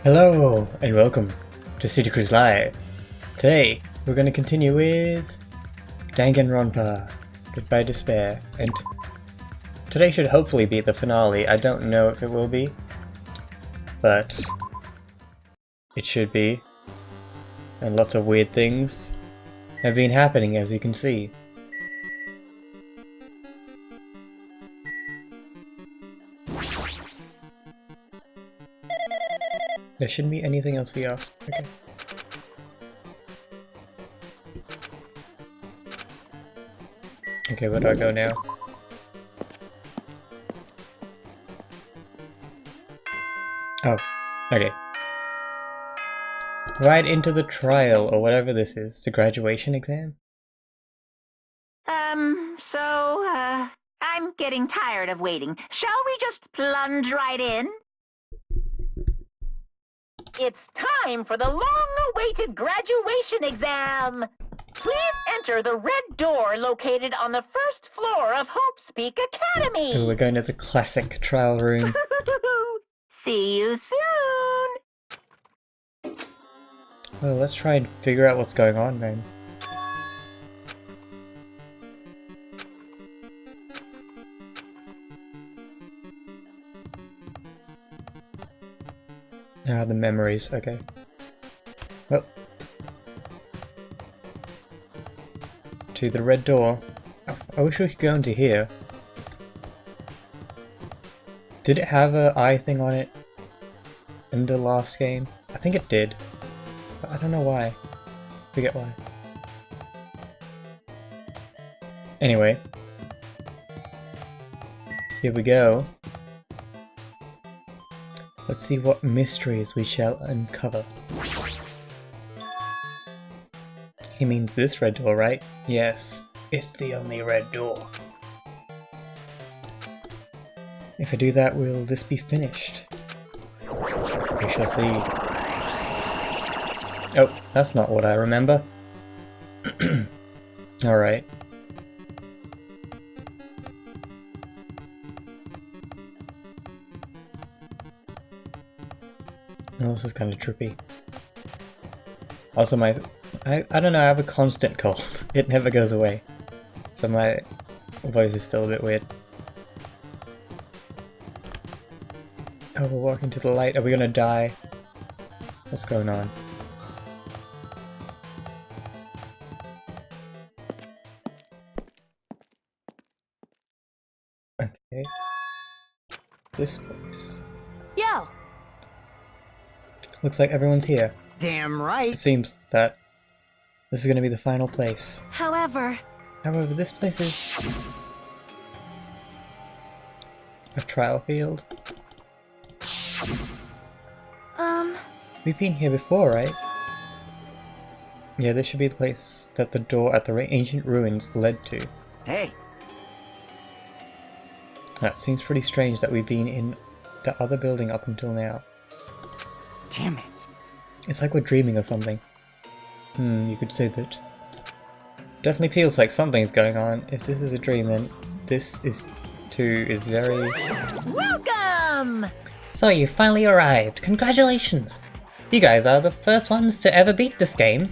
Hello and welcome to City Cruise Live. Today we're going to continue with Danganronpa, Goodbye Despair, and today should hopefully be the finale. I don't know if it will be, but it should be, and lots of weird things have been happening, as you can see. There shouldn't be anything else we asked. Okay. Okay, where do I go now? Oh, okay. Right into the trial, or whatever this is. The graduation exam? I'm getting tired of waiting. Shall we just plunge right in? It's time for the long-awaited graduation exam! Please enter the red door located on the first floor of Hope's Peak Academy! Oh, we're going to the classic trial room. See you soon! Well, let's try and figure out what's going on then. Ah, the memories, okay. Well. To the red door. Oh, I wish we could go into here. Did it have an eye thing on it in the last game? I think it did. But I don't know why. Forget why. Anyway. Here we go. Let's see what mysteries we shall uncover. He means this red door, right? Yes, it's the only red door. If I do that, will this be finished? We shall see. Oh, that's not what I remember. Alright. Oh, this is kind of trippy. Also, I don't know, I have a constant cold. It never goes away. So my voice is still a bit weird. Oh, we're walking to the light. Are we gonna die? What's going on? Okay. This place. Yo! Looks like everyone's here. Damn right. It seems that this is going to be the final place. However, this place is a trial field. We've been here before, right? Yeah, this should be the place that the door at the ancient ruins led to. Hey. That seems pretty strange that we've been in the other building up until now. Damn it. It's like we're dreaming or something. You could say that. Definitely feels like something's going on. If this is a dream, then this is very... welcome! So you finally arrived. Congratulations! You guys are the first ones to ever beat this game.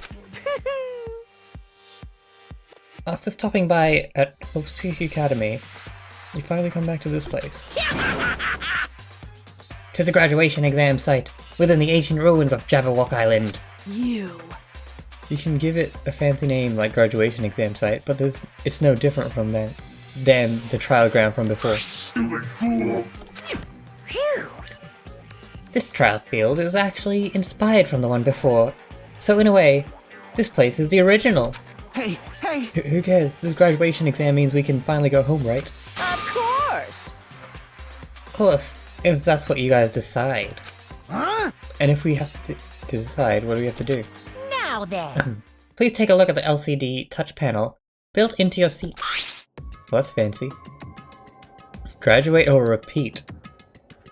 After stopping by at Hope's Peak Academy, you finally come back to this place. To the graduation exam site, within the ancient ruins of Jabberwock Island. You You can give it a fancy name like graduation exam site, but it's no different from than the trial ground from before. Stupid fool! Phew! This trial field is actually inspired from the one before, so in a way, this place is the original. Hey, hey. Who cares? This graduation exam means we can finally go home, right? Of course! Of course, if that's what you guys decide. Huh? And if we have to decide, what do we have to do? Now then! Please take a look at the LCD touch panel built into your seats. Well, that's fancy. Graduate or repeat.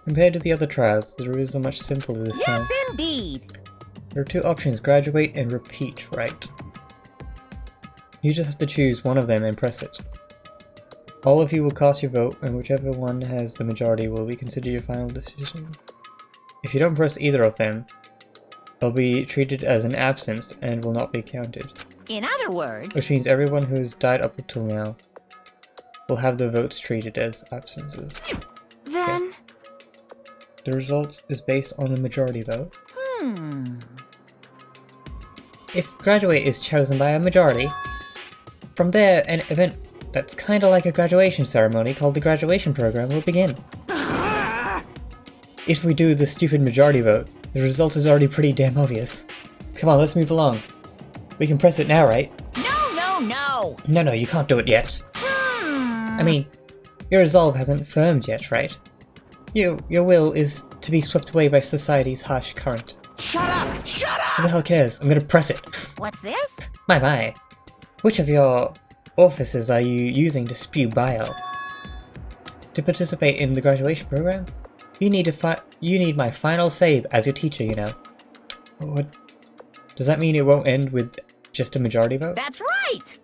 Compared to the other trials, the rules are much simpler this time. Yes, indeed! There are two options, graduate and repeat, right? You just have to choose one of them and press it. All of you will cast your vote, and whichever one has the majority will be considered your final decision. If you don't press either of them, it'll be treated as an absence and will not be counted. In other words, Which means everyone who's died up until now will have their votes treated as absences. then... The result is based on the majority vote. If graduate is chosen by a majority, from there an event that's kinda like a graduation ceremony called the graduation program will begin. If we do the stupid majority vote, the result is already pretty damn obvious. Come on, let's move along. We can press it now, right? No! No, you can't do it yet. I mean, your resolve hasn't firmed yet, right? Your will is to be swept away by society's harsh current. Shut up! Who the hell cares? I'm gonna press it. What's this? My. Which of your offices are you using to spew bile? To participate in the graduation program, you need my final say as your teacher, you know. What? Does that mean it won't end with just a majority vote? That's right!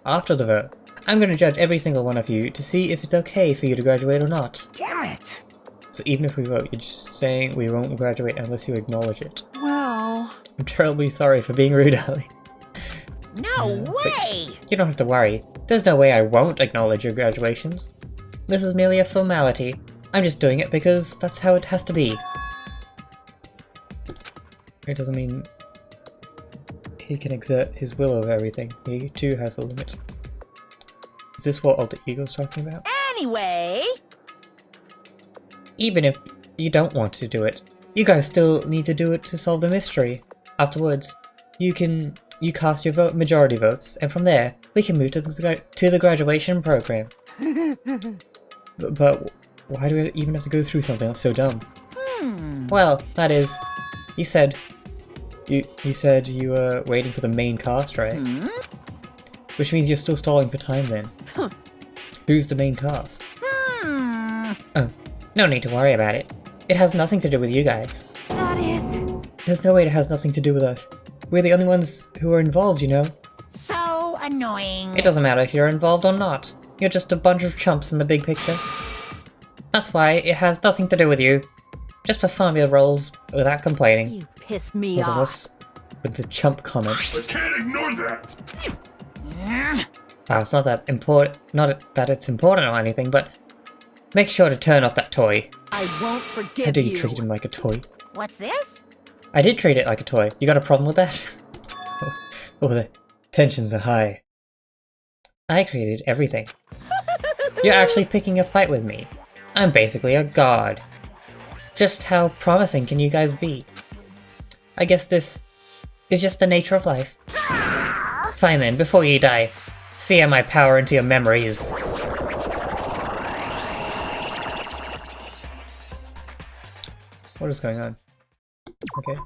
After the vote, I'm gonna judge every single one of you to see if it's okay for you to graduate or not. Damn it! So even if we vote, you're just saying we won't graduate unless you acknowledge it. Well... I'm terribly sorry for being rude, Ali. No way! You don't have to worry. There's no way I won't acknowledge your graduations. This is merely a formality. I'm just doing it because that's how it has to be. It doesn't mean he can exert his will over everything. He too has a limit. Is this what Alter Ego's talking about? Anyway... Even if you don't want to do it, you guys still need to do it to solve the mystery. Afterwards, you cast your majority votes, and from there, we can move to the graduation program. but why do we even have to go through something that's so dumb? Well, that is, you said you were waiting for the main cast, right? Which means you're still stalling for time then. Who's the main cast? Oh, no need to worry about it. It has nothing to do with you guys. That is... There's no way it has nothing to do with us. We're the only ones who are involved, you know? so annoying. It doesn't matter if you're involved or not. You're just a bunch of chumps in the big picture. That's why it has nothing to do with you. Just perform your roles without complaining. You pissed me Hold on, off. what's with the chump comment? I can't ignore that! It's not that important. Not that it's important or anything, but make sure to turn off that toy. I won't forgive How did you you. treat him like a toy? What's this? I did treat it like a toy. You got a problem with that? Oh, the tensions are high. I created everything. You're actually picking a fight with me. I'm basically a god. Just how promising can you guys be? I guess this is just the nature of life. Fine then, before you die, sear my power into your memories. What is going on? Okay.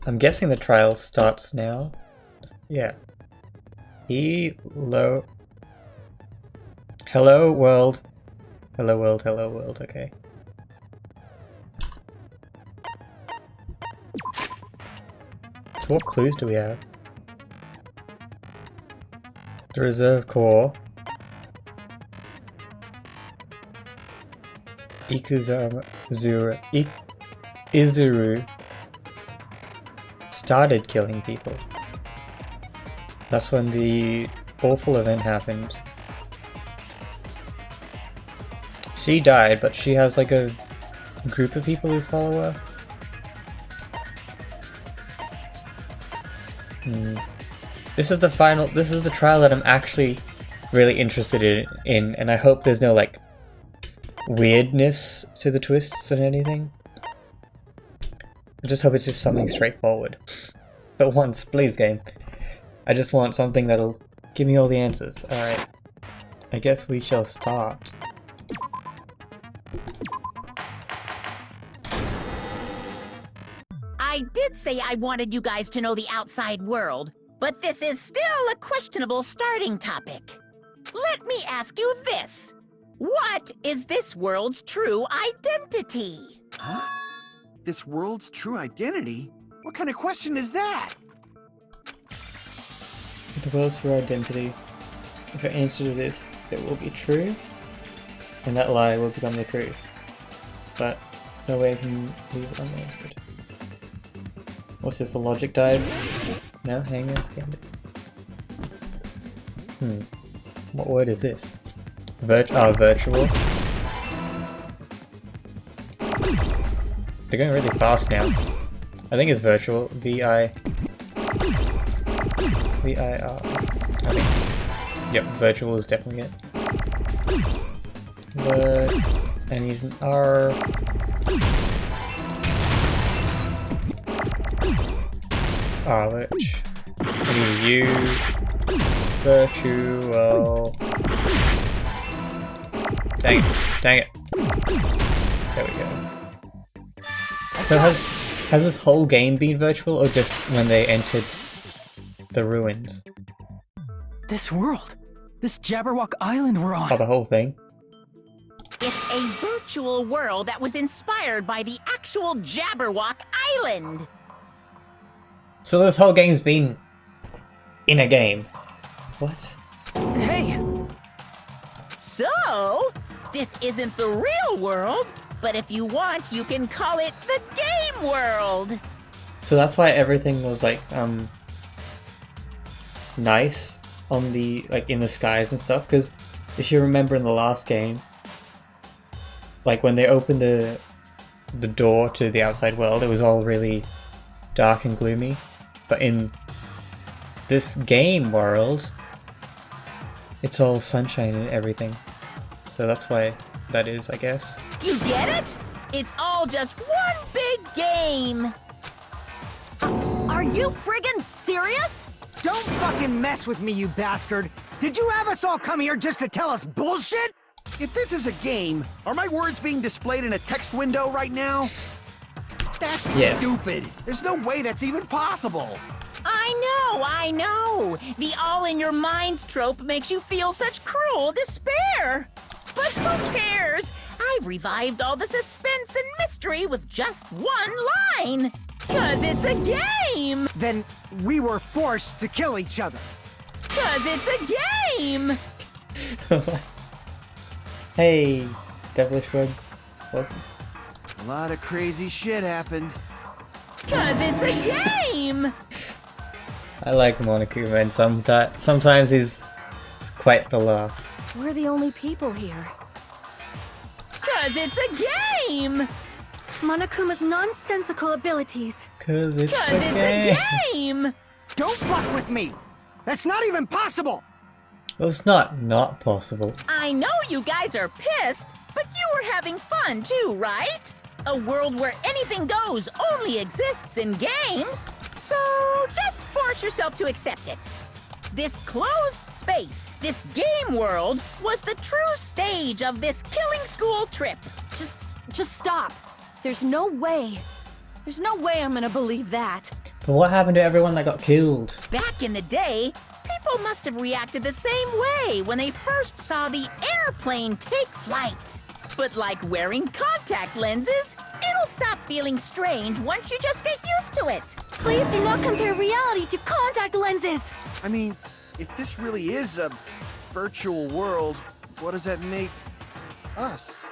I'm guessing the trial starts now. Yeah. Hello. Hello world. Hello world, okay. So what clues do we have? The Reserve Corps. Izuru started killing people. That's when the awful event happened. She died, but she has like a group of people who follow her. This is the trial that I'm actually really interested in, and I hope there's no like weirdness to the twists and anything. I just hope it's just something straightforward. But once, please game. I just want something that'll give me all the answers. Alright. I guess we shall start. I did say I wanted you guys to know the outside world, but this is still a questionable starting topic. Let me ask you this. What is this world's true identity? Huh? This world's true identity? What kind of question is that? The world's true identity. If your answer to this, it will be true, and that lie will become the truth. But no way I can leave it on there. It's good. What's this? A logic dive? No, hang on a second. What word is this? Virtual. They're going really fast now. I think it's virtual. V-I-R. I think. Yep, virtual is definitely it. And he's an R. Which? I need U. Virtual. Dang it. There we go. So has this whole game been virtual, or just when they entered the ruins? This world! This Jabberwock Island we're on! Oh, the whole thing? It's a virtual world that was inspired by the actual Jabberwock Island. So this whole game's been in a game. What? Hey! So, this isn't the real world, but if you want, you can call it the game world. So that's why everything was like nice on the in the skies and stuff, because if you remember in the last game, like when they opened the door to the outside world, it was all really dark and gloomy. But in this game world, it's all sunshine and everything. So that's why that is, I guess. You get it? It's all just one big game. Are you friggin' serious? Don't fucking mess with me, you bastard! Did you have us all come here just to tell us bullshit? If this is a game, are my words being displayed in a text window right now? That's stupid. There's no way that's even possible. I know. The all-in-your-minds trope makes you feel such cruel despair. But who cares? I've revived all the suspense and mystery with just one line. 'Cause it's a game. Then we were forced to kill each other. 'Cause it's a game. Hey, Devilish Rug. Welcome. A lot of crazy shit happened. 'Cause it's a game. I like Monokuma, and sometimes he's quite the laugh. We're the only people here. 'Cause it's a game. Monokuma's nonsensical abilities. 'Cause it's a game. Don't fuck with me! That's not even possible! Well, it's not possible. I know you guys are pissed, but you were having fun too, right? A world where anything goes only exists in games. So just force yourself to accept it. This closed space, this game world, was the true stage of this killing school trip. Just stop. There's no way I'm gonna believe that. But what happened to everyone that got killed? Back in the day, people must have reacted the same way when they first saw the airplane take flight. But like wearing contact lenses, it'll stop feeling strange once you just get used to it. Please do not compare reality to contact lenses. I mean, if this really is a virtual world, what does that make us?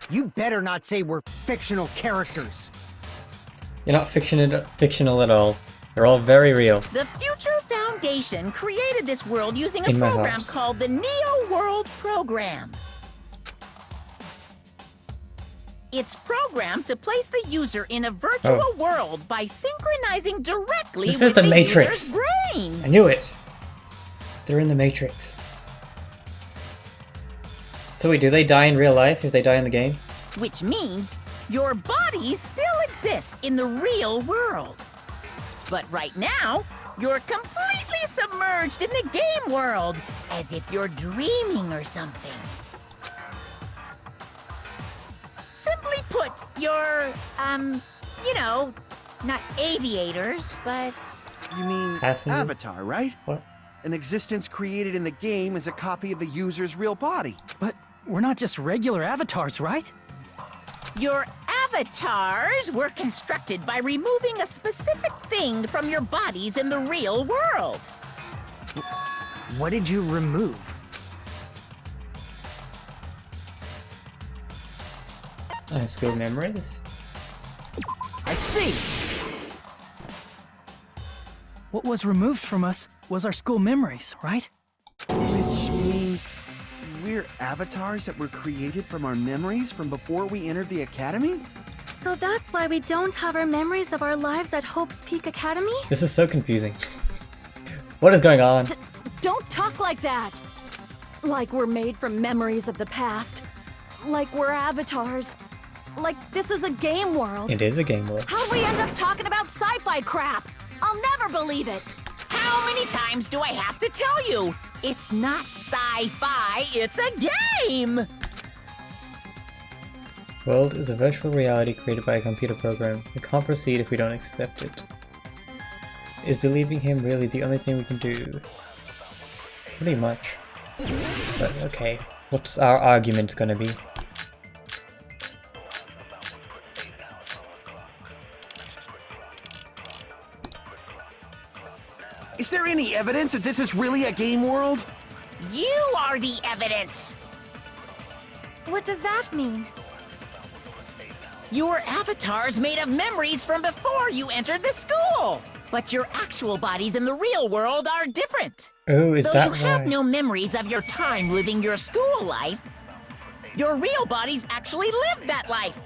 You better not say we're fictional characters. You're not fictional at all. They're all very real. The Future Foundation created this world using a In my program house. called the Neo World Program. It's programmed to place the user in a virtual world by synchronizing directly This is with the the Matrix. user's brain. I knew it! They're in the Matrix. So wait, do they die in real life if they die in the game? Which means your body still exists in the real world. But right now, you're completely submerged in the game world, as if you're dreaming or something. Simply put, you're, not aviators, but... You mean Passengers? Avatar, right? What? An existence created in the game is a copy of the user's real body. But we're not just regular avatars, right? Your avatars were constructed by removing a specific thing from your bodies in the real world. What did you remove? High school memories? I see! What was removed from us was our school memories, right? Which means we're avatars that were created from our memories from before we entered the academy? So that's why we don't have our memories of our lives at Hope's Peak Academy? This is so confusing. What is going on? Don't talk like that! Like we're made from memories of the past. Like we're avatars. Like this is a game world. It is a game world. How'd we end up talking about sci-fi crap? I'll never believe it! How many times do I have to tell you? It's not sci-fi, it's a game! World is a virtual reality created by a computer program. We can't proceed if we don't accept it. Is believing him really the only thing we can do? Pretty much. But okay, what's our argument gonna be? Is there any evidence that this is really a game world? You are the evidence! What does that mean? Your avatar's made of memories from before you entered the school! But your actual bodies in the real world are different. Oh, is Though that you have why? no memories of your time living your school life, your real bodies actually lived that life.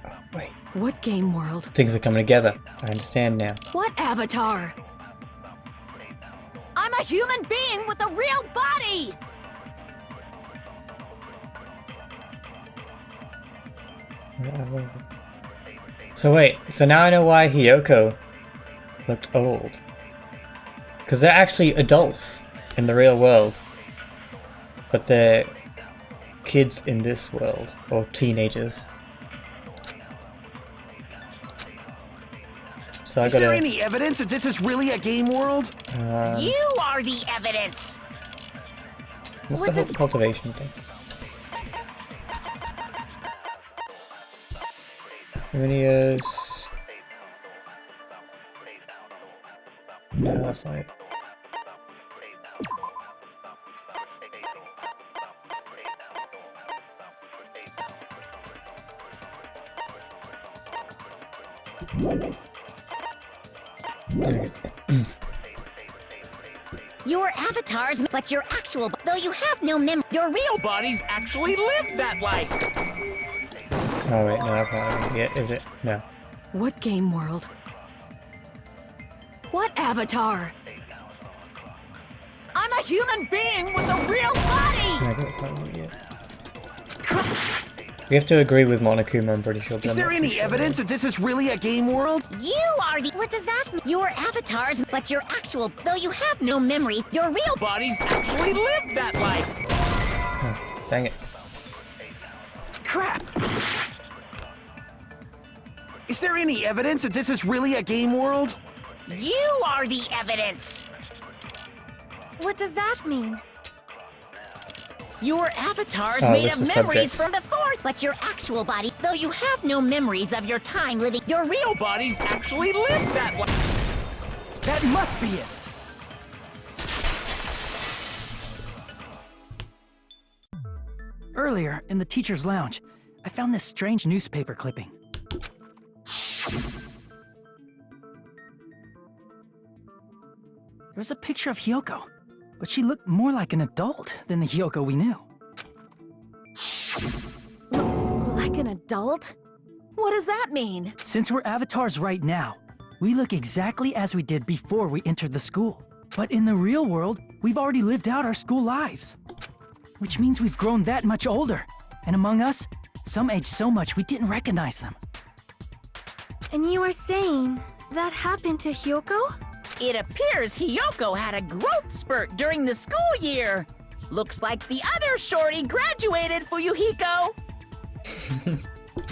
Oh, wait. What game world? Things are coming together. I understand now. What avatar? I'm a human being with a real body! So wait, so now I know why Hiyoko looked old. Because they're actually adults in the real world. But they're kids in this world, or teenagers. So I Is there gotta... any evidence that this is really a game world? You are the evidence! What's What the does- whole cultivation thing? How many years? No, that's not it. Okay. Your avatars, but your actual, though you have no your real bodies actually lived that life. Oh wait, no, that's not it, is it? No. What game world? What avatar? I'm a human being with a real body! No, that's not it yet. We have to agree with Monokuma, I'm pretty sure. but Is I'm there not too any sure. evidence that this is really a game world? You are the. What does that mean? Your avatars, but your actual, though you have no memory, your real bodies actually lived that life. Oh, dang it. Crap! Is there any evidence that this is really a game world? You are the evidence. What does that mean? Your avatars Oh, made this of is memories subject. from before, but your actual body, though you have no memories of your time living, your real bodies actually lived that life. That must be it! Earlier, in the teacher's lounge, I found this strange newspaper clipping. There was a picture of Hiyoko, but she looked more like an adult than the Hiyoko we knew. Like an adult? What does that mean? Since we're avatars right now, we look exactly as we did before we entered the school. But in the real world, we've already lived out our school lives. Which means we've grown that much older. And among us, some age so much we didn't recognize them. And you are saying that happened to Hyoko? It appears Hiyoko had a growth spurt during the school year. Looks like the other shorty graduated, Fuyuhiko.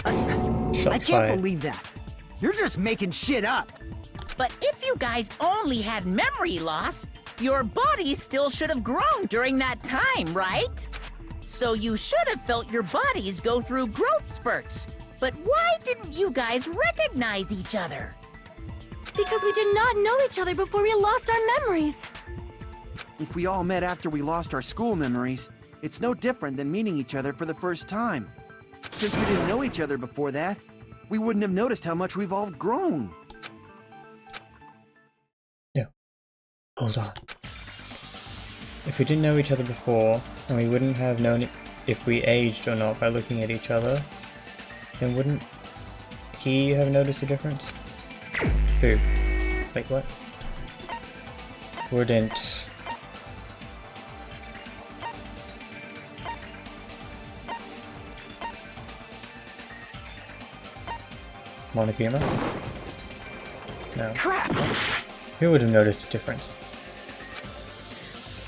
I Shots can't fired. believe that. You're just making shit up. But if you guys only had memory loss, your body still should have grown during that time, right? So you should have felt your bodies go through growth spurts. But why didn't you guys recognize each other? Because we did not know each other before we lost our memories. If we all met after we lost our school memories, it's no different than meeting each other for the first time. since we didn't know each other before that, we wouldn't have noticed how much we've all grown. No. Hold on. If we didn't know each other before, and we wouldn't have known if we aged or not by looking at each other, then wouldn't he have noticed a difference? Who? Like what? Wouldn't... Monokuma? No. Crap! Who would have noticed a difference?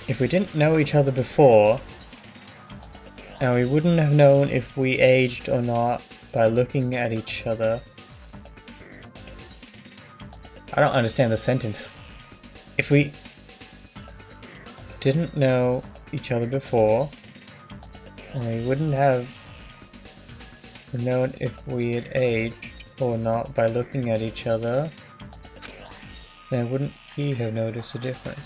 If we didn't know each other before, and we wouldn't have known if we aged or not by looking at each other. I don't understand the sentence. If we didn't know each other before, and we wouldn't have known if we had aged or not by looking at each other, then wouldn't he have noticed a difference?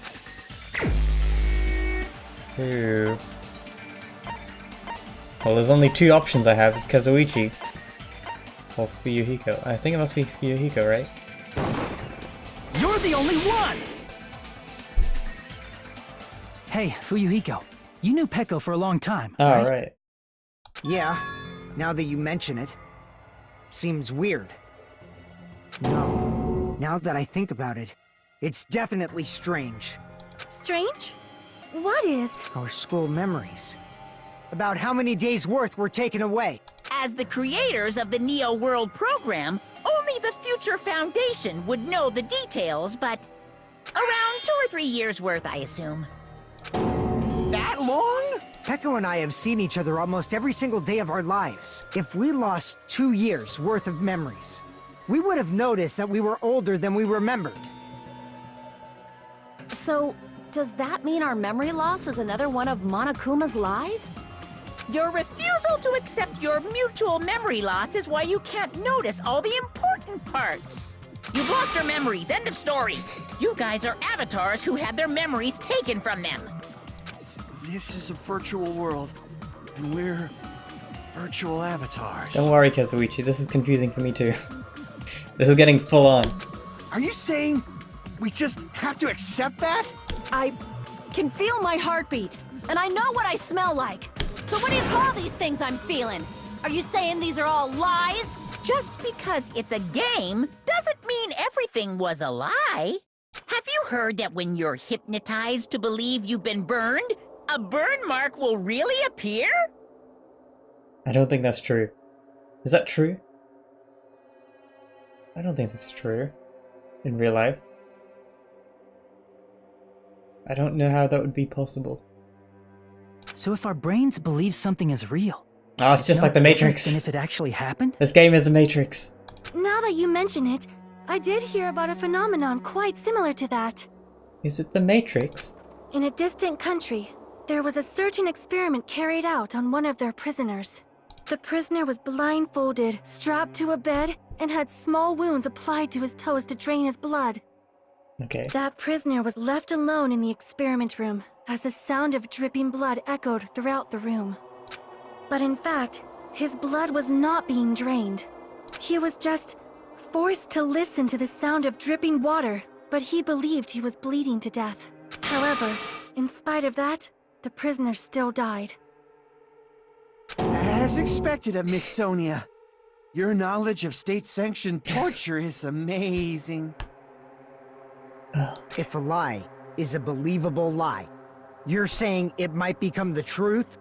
Who? Well, there's only two options I have. It's Kazuichi or Fuyuhiko. I think it must be Fuyuhiko, right? You're the only one! Hey, Fuyuhiko. You knew Peko for a long time, Oh, right? right. Yeah, now that you mention it. Seems weird. No, now that I think about it, it's definitely strange. Strange? What is? Our school memories. About how many days' worth were taken away. As the creators of the Neo World program, only the future Foundation would know the details, but around 2 or 3 years worth, I assume. That long? Peko and I have seen each other almost every single day of our lives. If we lost 2 years' worth of memories, we would have noticed that we were older than we remembered. So, does that mean our memory loss is another one of Monokuma's lies? Your refusal to accept your mutual memory loss is why you can't notice all the important parts. You've lost your memories, end of story. You guys are avatars who had their memories taken from them. This is a virtual world, and we're virtual avatars. Don't worry, Kazuichi. This is confusing for me too. This is getting full on. Are you saying we just have to accept that? I can feel my heartbeat, and I know what I smell like. So what do you call these things I'm feeling? Are you saying these are all lies? Just because it's a game doesn't mean everything was a lie. Have you heard that when you're hypnotized to believe you've been burned, a burn mark will really appear? I don't think that's true. Is that true? I don't think that's true. In real life. I don't know how that would be possible. So if our brains believe something is real, Oh, it's just no like the different Matrix. than if it actually happened? This game is a Matrix. Now that you mention it, I did hear about a phenomenon quite similar to that. Is it the Matrix? In a distant country, there was a certain experiment carried out on one of their prisoners. The prisoner was blindfolded, strapped to a bed, and had small wounds applied to his toes to drain his blood. Okay. That prisoner was left alone in the experiment room, as the sound of dripping blood echoed throughout the room. But in fact, his blood was not being drained. He was just forced to listen to the sound of dripping water, but he believed he was bleeding to death. However, in spite of that, the prisoner still died. As expected of Miss Sonia. Your knowledge of state-sanctioned torture is amazing. If a lie is a believable lie, you're saying it might become the truth?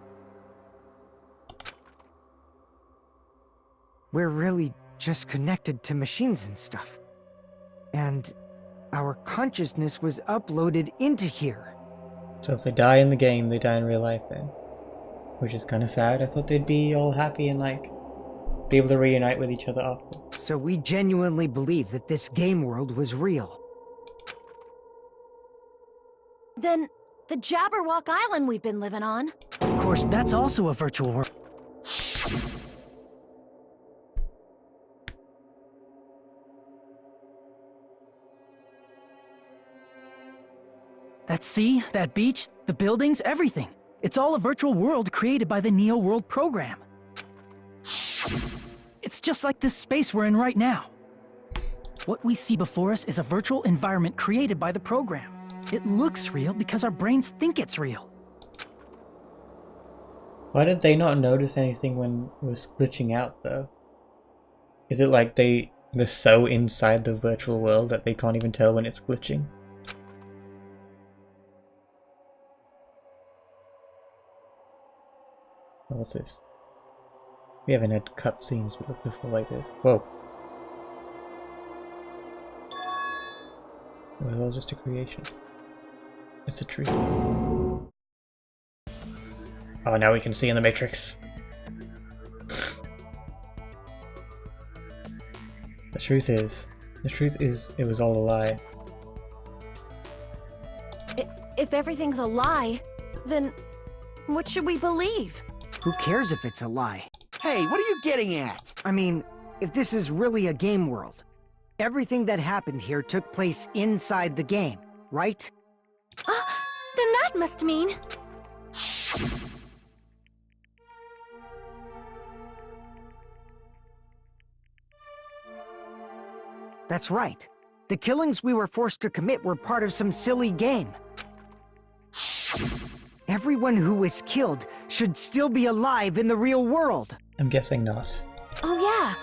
We're really just connected to machines and stuff. And our consciousness was uploaded into here. So if they die in the game, they die in real life then. Which is kind of sad. I thought they'd be all happy and like be able to reunite with each other after. So we genuinely believe that this game world was real. Then, the Jabberwock Island we've been living on. Of course, that's also a virtual world. That sea, that beach, the buildings, everything. It's all a virtual world created by the Neo World program. It's just like this space we're in right now. What we see before us is a virtual environment created by the program. It looks real because our brains think it's real. Why did they not notice anything when it was glitching out, though? Is it like they're so inside the virtual world that they can't even tell when it's glitching? Oh, what's this? We haven't had cutscenes before like this. Whoa. It was all just a creation. It's the truth. Oh, now we can see in the Matrix. The truth is, it was all a lie. If everything's a lie, then what should we believe? Who cares if it's a lie? Hey, what are you getting at? I mean, if this is really a game world, everything that happened here took place inside the game, right? Then that must mean... That's right. The killings we were forced to commit were part of some silly game. Everyone who was killed should still be alive in the real world. I'm guessing not. Oh yeah,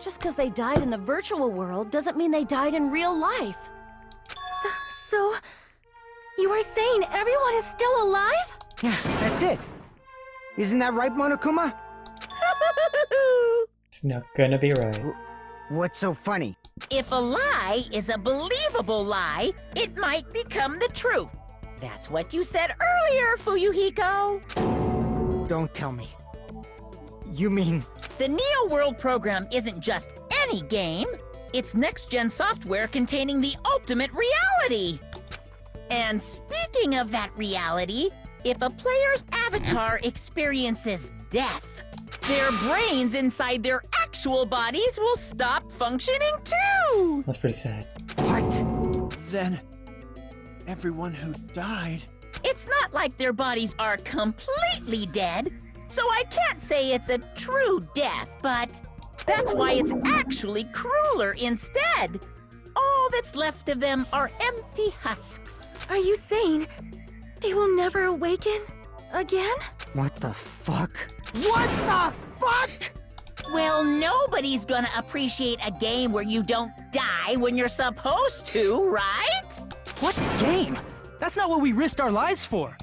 just because they died in the virtual world doesn't mean they died in real life. So... You are saying everyone is still alive? Yeah, that's it. Isn't that right, Monokuma? It's not gonna be right. What's so funny? If a lie is a believable lie, it might become the truth. That's what you said earlier, Fuyuhiko. Don't tell me. You mean... The Neo World program isn't just any game. It's next-gen software containing the ultimate reality. And speaking of that reality, if a player's avatar experiences death, their brains inside their actual bodies will stop functioning too! That's pretty sad. What? Then, everyone who died... It's not like their bodies are completely dead, so I can't say it's a true death, but that's why it's actually crueler instead. All that's left of them are empty husks. Are you saying they will never awaken again? What the fuck? What the fuck? Well, nobody's gonna appreciate a game where you don't die when you're supposed to, right? What game? That's not what we risked our lives for.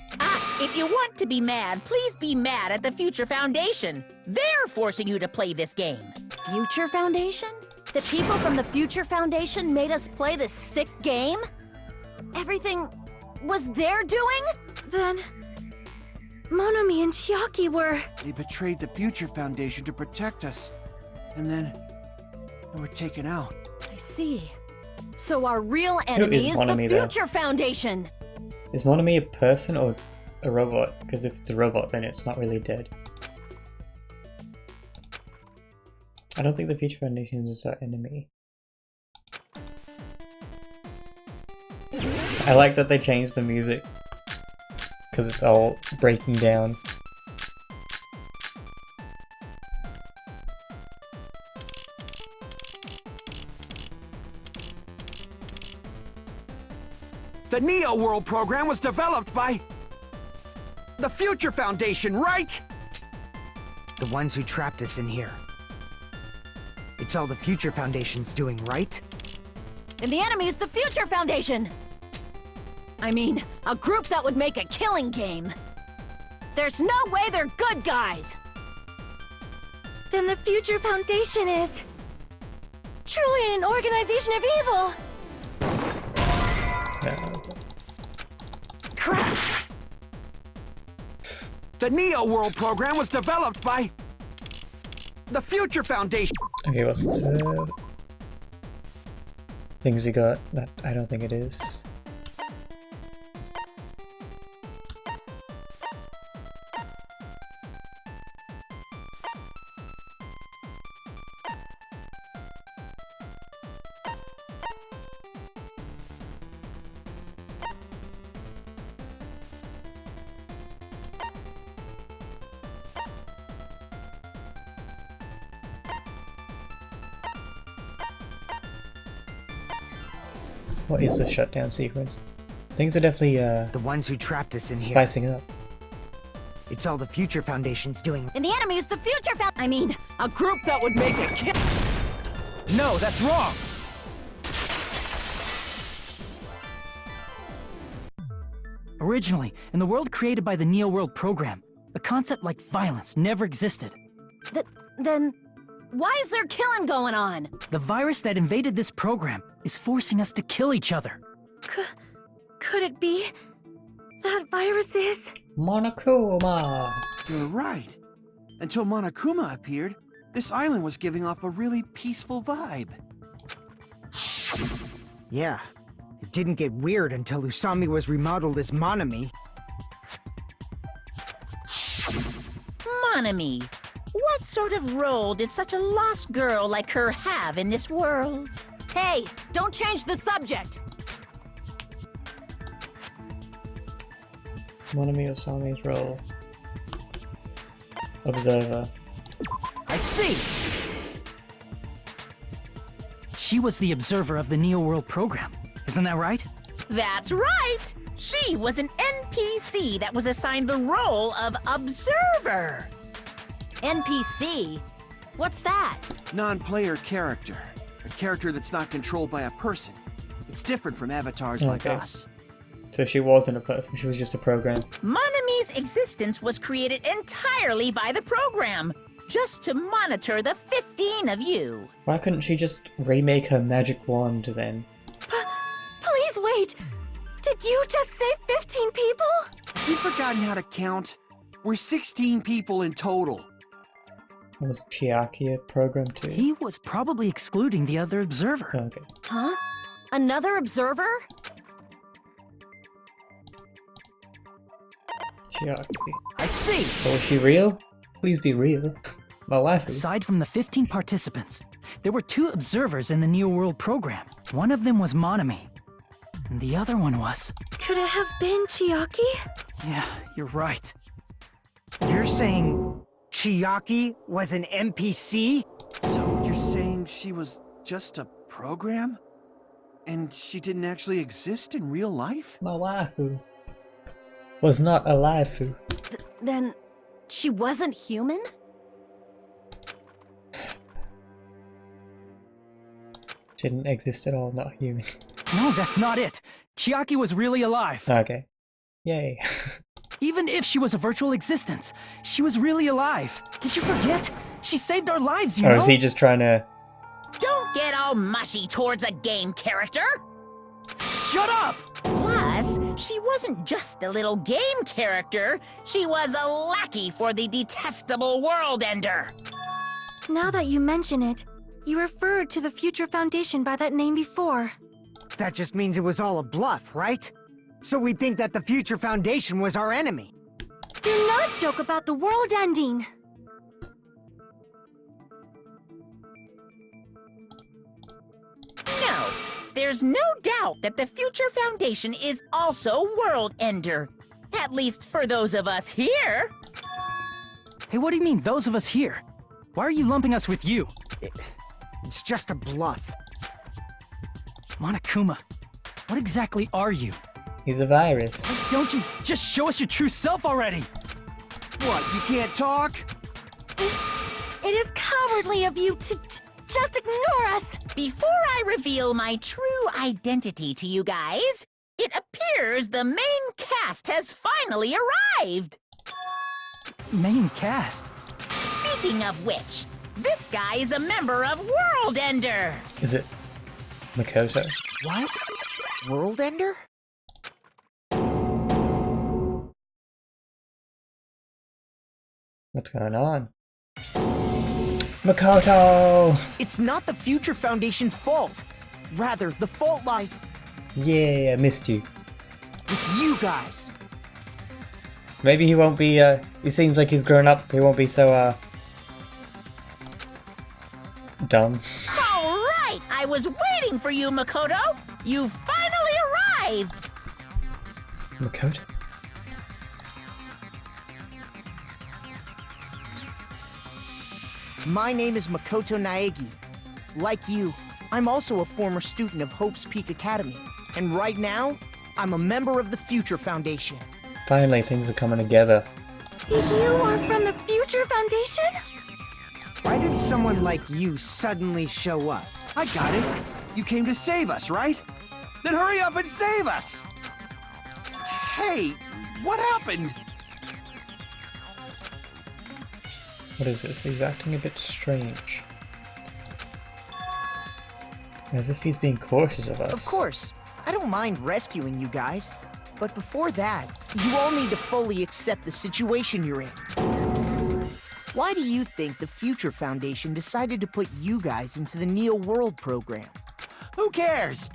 If you want to be mad, please be mad at the Future Foundation. They're forcing you to play this game. Future Foundation? The people from the Future Foundation made us play this sick game? Everything was their doing? Then... Monomi and Chiaki were... They betrayed the Future Foundation to protect us. And then... they were taken out. I see. So our real enemy is the Monomi, Future Foundation! Is Monomi a person or a robot? Because if it's a robot, then it's not really dead. I don't think the Future Foundation is our enemy. I like that they changed the music. Because it's all breaking down. The Neo World program was developed by... the Future Foundation, right? The ones who trapped us in here. It's all the Future Foundation's doing, right? And the enemy is the Future Foundation! I mean, a group that would make a killing game. There's no way they're good guys! Then the Future Foundation is... truly an organization of evil! Crap! The Neo World program was developed by... the Future Foundation. Okay, what's the... things you got? That I don't think it is. What is the shutdown sequence? Things are definitely The ones who trapped us in here. spicing up. It's all the Future Foundation's doing. And the enemy is the future I mean, a group that would make a kill. No, that's wrong! Originally, in the world created by the Neo World program, a concept like violence never existed. Then, why is there killing going on? The virus that invaded this program is forcing us to kill each other. Could it be that virus is? Monokuma! You're right. Until Monokuma appeared, this island was giving off a really peaceful vibe. Yeah. It didn't get weird until Usami was remodeled as Monami. Monami, what sort of role did such a lost girl like her have in this world? Hey, don't change the subject. Monami Osami's role. Observer. I see! She was the observer of the Neo World program. Isn't that right? That's right! She was an NPC that was assigned the role of observer. NPC? What's that? Non-player character. A character that's not controlled by a person. It's different from avatars like Okay. us. So she wasn't a person, she was just a program. Monami's existence was created entirely by the program, just to monitor the 15 of you. Why couldn't she just remake her magic wand then? Please wait! Did you just say 15 people? You've forgotten how to count? We're 16 people in total. Was Chiaki a program too? He was probably excluding the other observer. Oh, okay. Huh? Another observer? Chiaki. I see! Oh, was she real? Please be real. My wife is. Aside from the 15 participants, there were 2 observers in the Neo World program. One of them was Monami, and the other one was... Could it have been Chiaki? Yeah, you're right. You're saying Chiaki was an NPC? So you're saying she was just a program? And she didn't actually exist in real life? My waifu was not a waifu. Then, she wasn't human? Didn't exist at all, not human. No, that's not it. Chiaki was really alive. Okay. Yay. Even if she was a virtual existence, she was really alive. Did you forget? She saved our lives, you Or know? is he just trying to... Don't get all mushy towards a game character! Shut up! Plus, she wasn't just a little game character, she was a lackey for the detestable World Ender. Now that you mention it, you referred to the Future Foundation by that name before. That just means it was all a bluff, right? So we'd think that the Future Foundation was our enemy. Do not joke about the world ending! No, there's no doubt that the Future Foundation is also World Ender. At least for those of us here. Hey, what do you mean, those of us here? Why are you lumping us with you? It's just a bluff. Monokuma, what exactly are you? He's a virus. Don't you just show us your true self already? What, you can't talk? It is cowardly of you to just ignore us! Before I reveal my true identity to you guys, it appears the main cast has finally arrived. Main cast? Speaking of which, this guy is a member of World Ender. Is it Makoto? What? World Ender? What's going on? Makoto! It's not the Future Foundation's fault. Rather, the fault lies Yeah, I missed you. with you guys. Maybe he won't be, he seems like he's grown up. He won't be so, dumb. All right, I was waiting for you, Makoto. You finally arrived. Makoto? My name is Makoto Naegi. Like you, I'm also a former student of Hope's Peak Academy. And right now, I'm a member of the Future Foundation. Finally, things are coming together. You are from the Future Foundation? Why did someone like you suddenly show up? I got it. You came to save us, right? Then hurry up and save us! Hey, what happened? What is this? He's acting a bit strange. As if he's being cautious of us. Of course, I don't mind rescuing you guys. But before that, you all need to fully accept the situation you're in. Why do you think the Future Foundation decided to put you guys into the Neo World program? Who cares?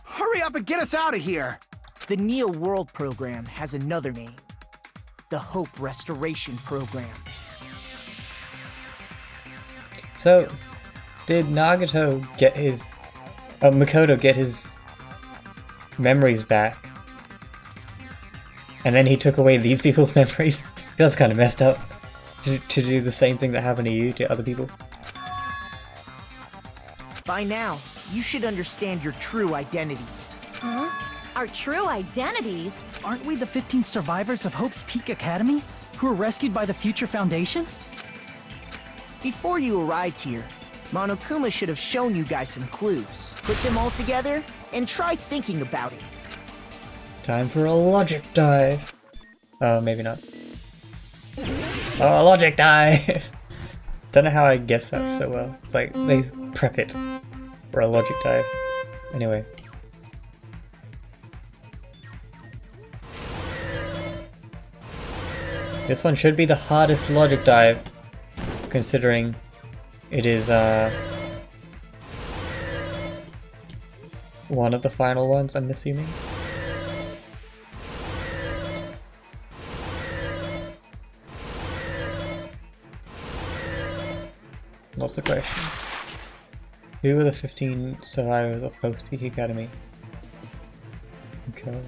Hurry up and get us out of here! The Neo World program has another name. The Hope Restoration Program. So, did Nagato get his... Makoto get his memories back? And then he took away these people's memories? That's kind of messed up. To do the same thing that happened to you, to other people. By now, you should understand your true identities. Huh? Our true identities? Aren't we the 15 survivors of Hope's Peak Academy who were rescued by the Future Foundation? Before you arrived here, Monokuma should have shown you guys some clues. Put them all together and try thinking about it. Time for a logic dive. Oh, maybe not. Oh, a logic dive! Don't know how I guessed that so well. It's like they prep it for a logic dive. Anyway. This one should be the hardest logic dive, considering it is one of the final ones, I'm assuming. What's the question? Who are the 15 survivors of Hope's Peak Academy? Okay.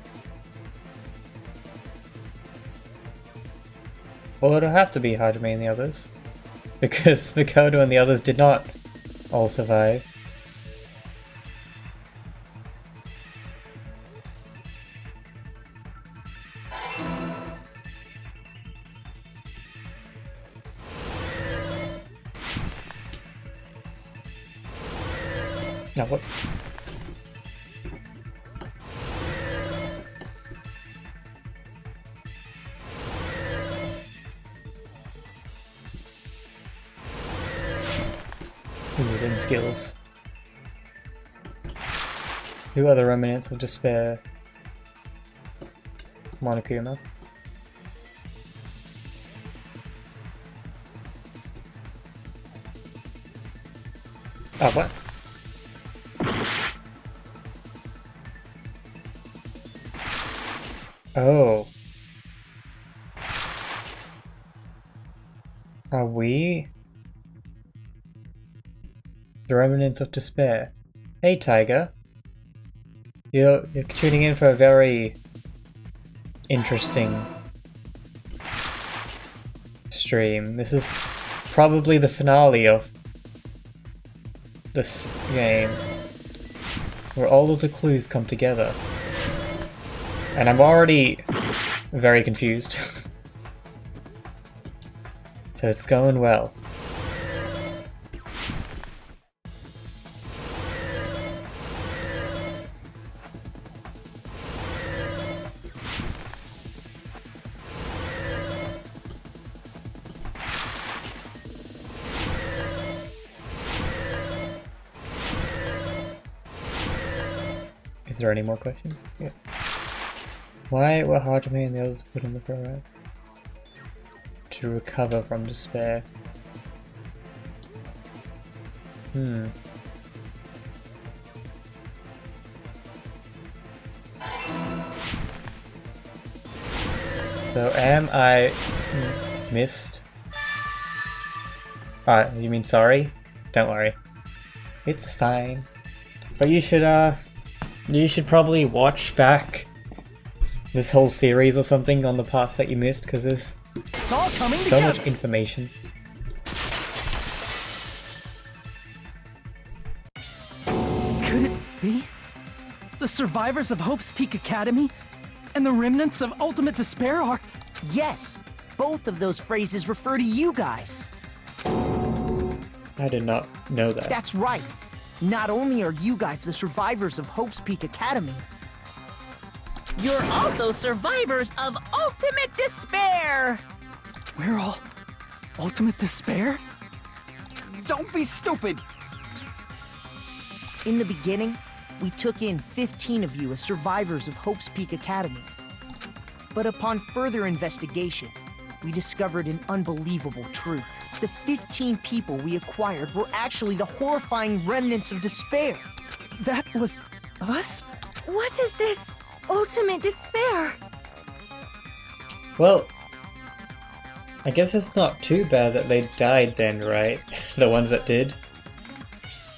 Well, it'll have to be Hajime and the others, because Makoto and the others did not all survive. Now what? Ooh, them skills. Who are the remnants of despair? Monokuma. Oh, what? Oh. Are we the remnants of despair? Hey, Tiger. You're tuning in for a very interesting stream. This is probably the finale of this game, where all of the clues come together. And I'm already very confused. So it's going well. Is there any more questions? Yeah. Why were Hajime and the others put in the program? To recover from despair. So am I missed? You mean sorry? Don't worry. It's fine. But you should probably watch back this whole series or something on the parts that you missed, because there's It's all coming so together. much information. Could it be? The survivors of Hope's Peak Academy and the remnants of Ultimate Despair are... Yes, both of those phrases refer to you guys. I did not know that. That's right. Not only are you guys the survivors of Hope's Peak Academy, You're also survivors of Ultimate Despair! We're all Ultimate Despair? Don't be stupid! in the beginning, we took in 15 of you as survivors of Hope's Peak Academy. But upon further investigation, we discovered an unbelievable truth. The 15 people we acquired were actually the horrifying remnants of despair. That was us? What is this ultimate despair? Well, I guess it's not too bad that they died then, right? The ones that did.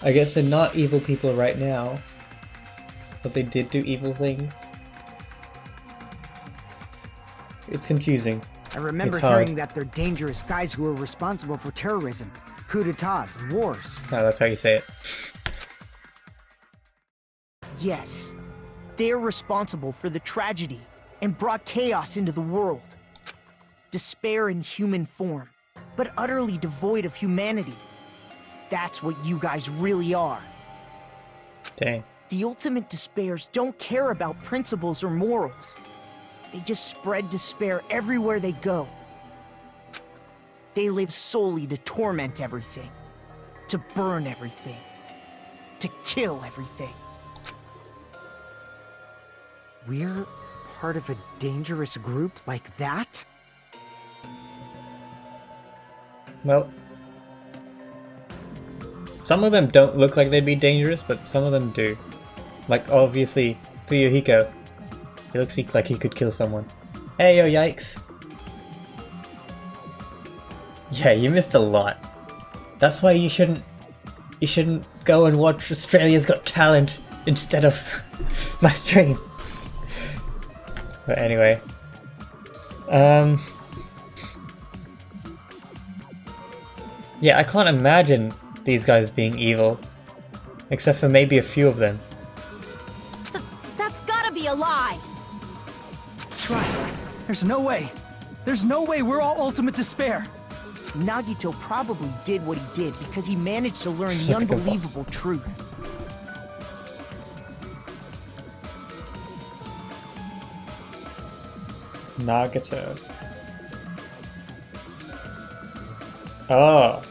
I guess they're not evil people right now, but they did do evil things. It's confusing. I remember It's hard. hearing that they're dangerous guys who are responsible for terrorism, coups d'etats, and wars. No, that's how you say it. Yes, they're responsible for the tragedy and brought chaos into the world. Despair in human form, but utterly devoid of humanity. That's what you guys really are. Dang. The ultimate despairs don't care about principles or morals. They just spread despair everywhere they go. They live solely to torment everything, to burn everything, to kill everything. We're part of a dangerous group like that? Well, some of them don't look like they'd be dangerous, but some of them do. Like, obviously, Fuyuhiko. He looks like he could kill someone. Hey, yo, yikes. Yeah, you missed a lot. That's why you shouldn't go and watch Australia's Got Talent instead of my stream. But anyway. Yeah, I can't imagine these guys being evil. Except for maybe a few of them. That's gotta be a lie! That's right. There's no way. There's no way we're all Ultimate Despair. Nagito probably did what he did because he managed to learn the unbelievable truth. Nagito. Oh.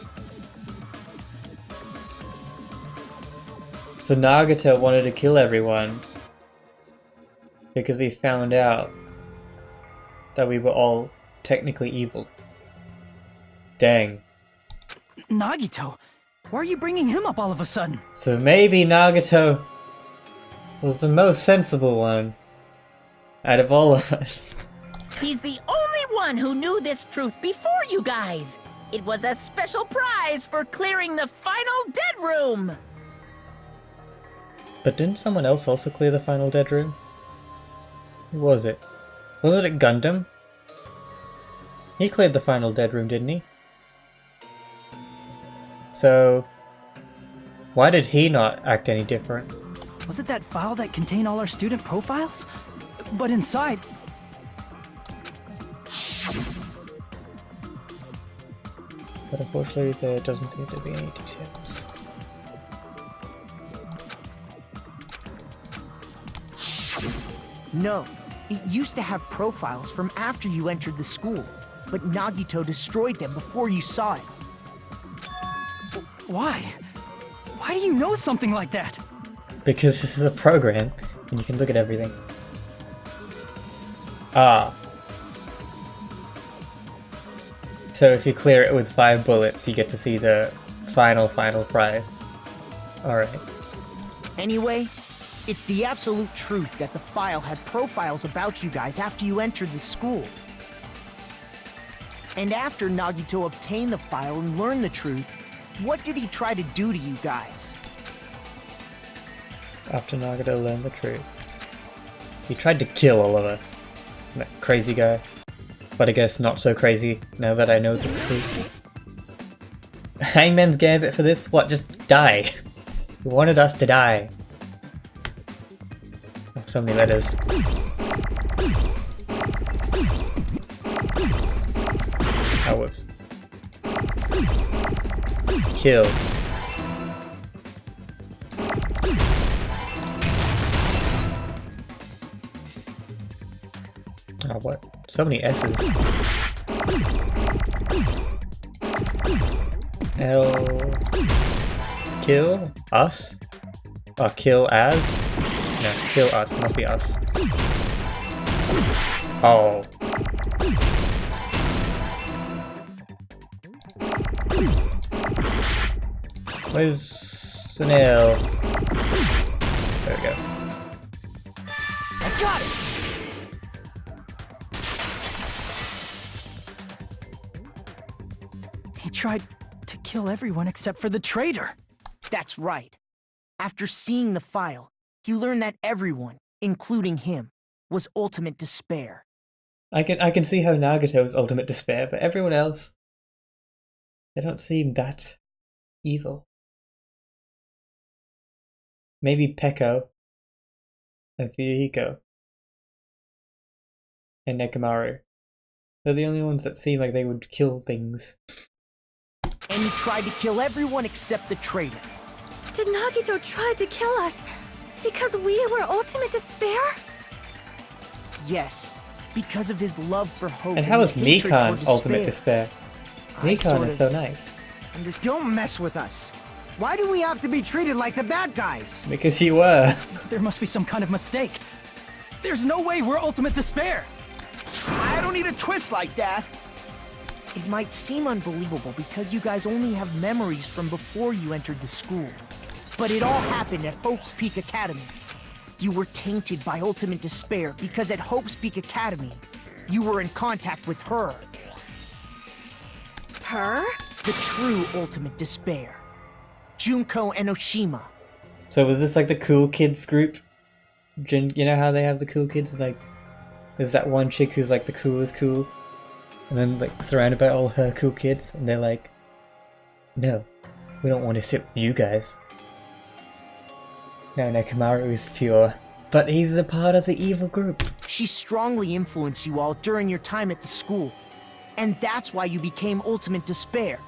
So Nagito wanted to kill everyone because he found out that we were all technically evil. Dang. Nagito? Why are you bringing him up all of a sudden? So maybe Nagito was the most sensible one out of all of us. He's the only one who knew this truth before you guys. It was a special prize for clearing the final dead room. But didn't someone else also clear the final dead room? Who was it? Was it Gundam? He cleared the final dead room, didn't he? So, why did he not act any different? Was it that file that contained all our student profiles? But inside... But unfortunately there doesn't seem to be any details. No, it used to have profiles from after you entered the school, but Nagito destroyed them before you saw it. Why? Why do you know something like that? Because this is a program, and you can look at everything. Ah. So if you clear it with 5 bullets, you get to see the final prize. Alright. Anyway, it's the absolute truth that the file had profiles about you guys after you entered the school. And after Nagito obtained the file and learned the truth, what did he try to do to you guys? After Nagito learned the truth, he tried to kill all of us. That crazy guy. But I guess not so crazy now that I know the truth. Hangman's Gambit for this? What, just die? He wanted us to die. So many letters. Oh, whoops. Kill. Oh, what? So many S's. L. Kill us? Or kill as? No, kill us. Must be us. Oh. Where's an L? There we go. I got it! He tried to kill everyone except for the traitor. That's right. After seeing the file, you learn that everyone, including him, was ultimate despair. I can see how Nagato is ultimate despair, but everyone else, they don't seem that evil. Maybe Peko and Fuyuhiko and Nekomaru. They're the only ones that seem like they would kill things. And he tried to kill everyone except the traitor. Did Nagito try to kill us because we were ultimate despair? Yes, because of his love for hope. And how is his hatred Mikan for ultimate despair? Mikan is so nice. Don't mess with us. Why do we have to be treated like the bad guys? Because you were. There must be some kind of mistake. There's no way we're ultimate despair. I don't need a twist like that. It might seem unbelievable because you guys only have memories from before you entered the school. But it all happened at Hope's Peak Academy. You were tainted by ultimate despair because at Hope's Peak Academy, you were in contact with her. Her? The true ultimate despair. Junko and Oshima. So was this like the cool kids group? You know how they have the cool kids? Like, there's that one chick who's like the coolest cool. And then like surrounded by all her cool kids. And they're like, no, we don't want to sit with you guys. No, Nekomaru is pure. But he's a part of the evil group. She strongly influenced you all during your time at the school. And that's why you became ultimate despair.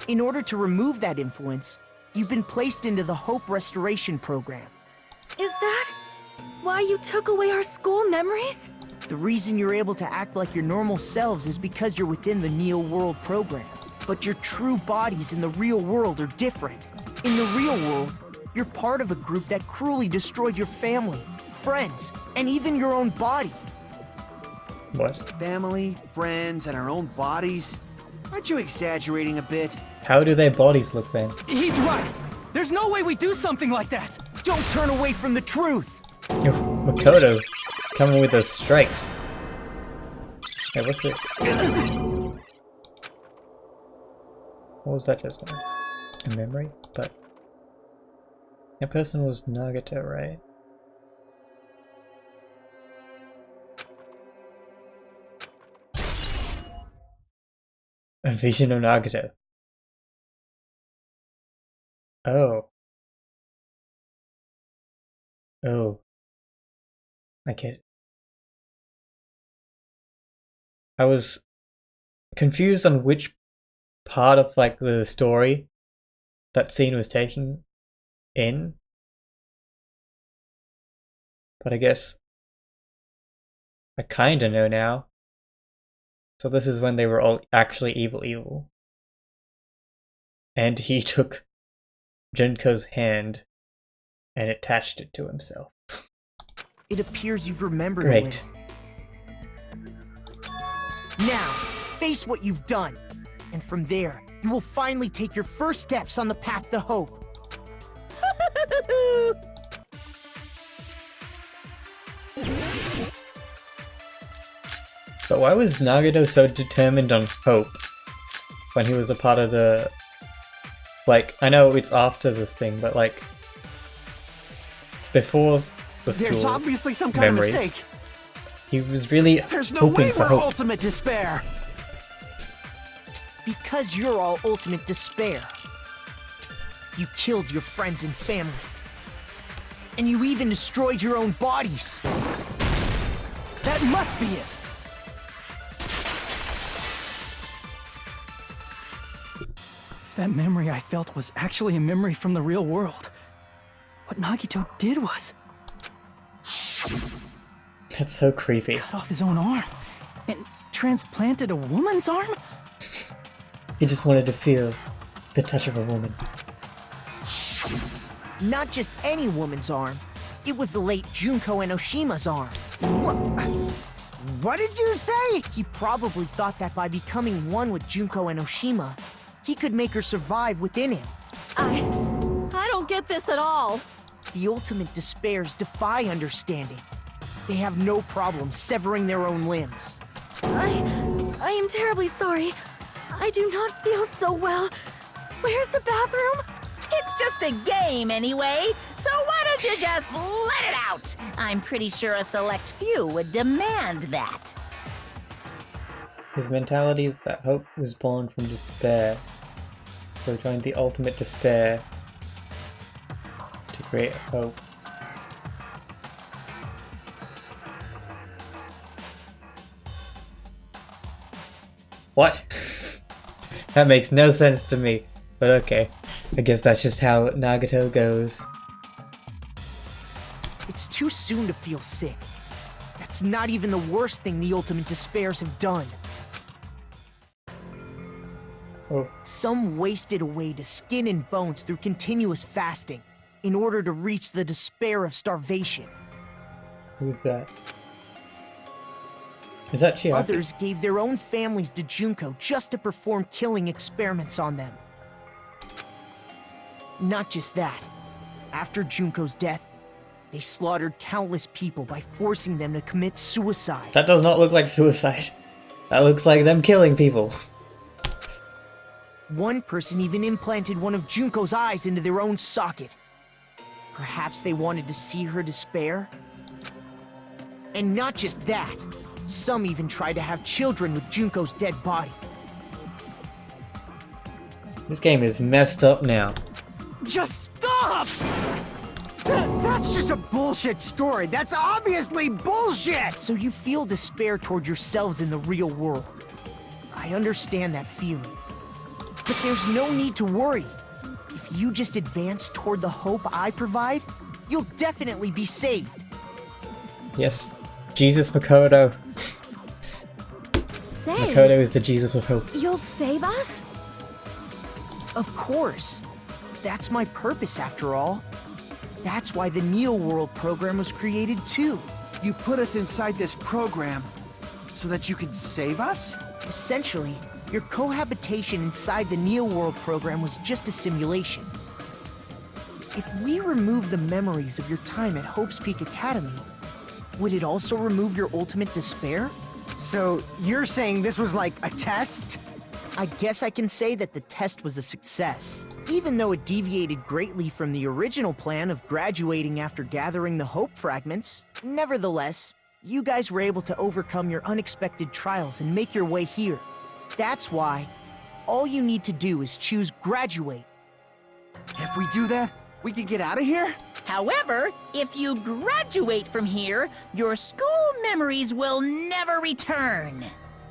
In order to remove that influence, you've been placed into the Hope Restoration Program. Is that why you took away our school memories? The reason you're able to act like your normal selves is because you're within the Neo World program. But your true bodies in the real world are different. In the real world, you're part of a group that cruelly destroyed your family, friends, and even your own body. What? Family, friends, and our own bodies? Aren't you exaggerating a bit? How do their bodies look then? He's right. There's no way we do something like that. Don't turn away from the truth. Makoto coming with those strikes. Hey, what's this? What was that just now? A memory? But that person was Nagato, right? A vision of Nagato. Oh. Oh. I get it. I was confused on which part of like the story that scene was taking in. But I guess I kinda know now. So this is when they were all actually evil. And he took Junko's hand and attached it to himself. It appears you've remembered Great. a little. Now, face what you've done. And from there, you will finally take your first steps on the path to hope. But why was Nagato so determined on hope when he was a part of the... Like, I know it's after this thing, but like... Before the school There's obviously some kind memories, of mistake. he was really There's no hoping way for we're hope. ultimate despair. Because you're all ultimate despair. You killed your friends and family. And you even destroyed your own bodies. That must be it! If that memory I felt was actually a memory from the real world, what Nagito did was That's so creepy. cut off his own arm and transplanted a woman's arm? He just wanted to feel the touch of a woman. Not just any woman's arm. It was the late Junko Enoshima's arm. What did you say? He probably thought that by becoming one with Junko Enoshima, he could make her survive within him. I don't get this at all. The ultimate despairs defy understanding. They have no problem severing their own limbs. I am terribly sorry. I do not feel so well. Where's the bathroom? It's just a game anyway, so why don't you just let it out? I'm pretty sure a select few would demand that. His mentality is that hope was born from despair. So he joined the ultimate despair to create hope. What? That makes no sense to me, but okay. I guess that's just how Nagito goes. It's too soon to feel sick. That's not even the worst thing the ultimate despairs have done. Oh, Some wasted away to skin and bones through continuous fasting in order to reach the despair of starvation. who's that? Is that Chiaki? Others gave their own families to Junko just to perform killing experiments on them. Not just that. After Junko's death, they slaughtered countless people by forcing them to commit suicide. That does not look like suicide. That looks like them killing people. One person even implanted one of Junko's eyes into their own socket. Perhaps they wanted to see her despair? And not just that. Some even tried to have children with Junko's dead body. This game is messed up now. Just stop! That's just a bullshit story. That's obviously bullshit! So you feel despair toward yourselves in the real world. I understand that feeling. But there's no need to worry. If you just advance toward the hope I provide, you'll definitely be saved. Yes, Jesus Makoto. Save? Makoto is the Jesus of hope. You'll save us? Of course. That's my purpose, after all. That's why the Neo World program was created, too. You put us inside this program so that you could save us? Essentially, your cohabitation inside the Neo World program was just a simulation. If we remove the memories of your time at Hope's Peak Academy, would it also remove your ultimate despair? So, you're saying this was like a test? I guess I can say that the test was a success. Even though it deviated greatly from the original plan of graduating after gathering the Hope fragments, nevertheless, you guys were able to overcome your unexpected trials and make your way here. That's why, all you need to do is choose graduate. If we do that, we can get out of here? However, if you graduate from here, your school memories will never return.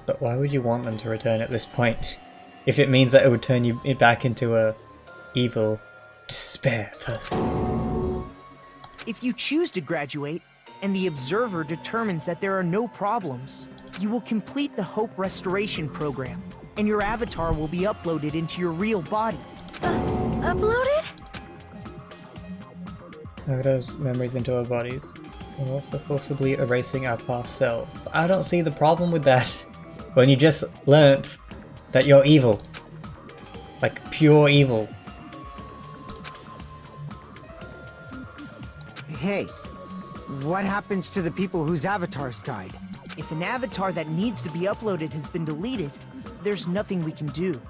But why would you want them to return at this point? If it means that it would turn you back into a evil despair person. If you choose to graduate, and the observer determines that there are no problems, you will complete the Hope Restoration Program, and your avatar will be uploaded into your real body. Uploaded? Nagito's memories into our bodies, and also forcibly erasing our past selves. But I don't see the problem with that. When you just learnt that you're evil. Like, pure evil. Hey, what happens to the people whose avatars died? If an avatar that needs to be uploaded has been deleted, there's nothing we can do.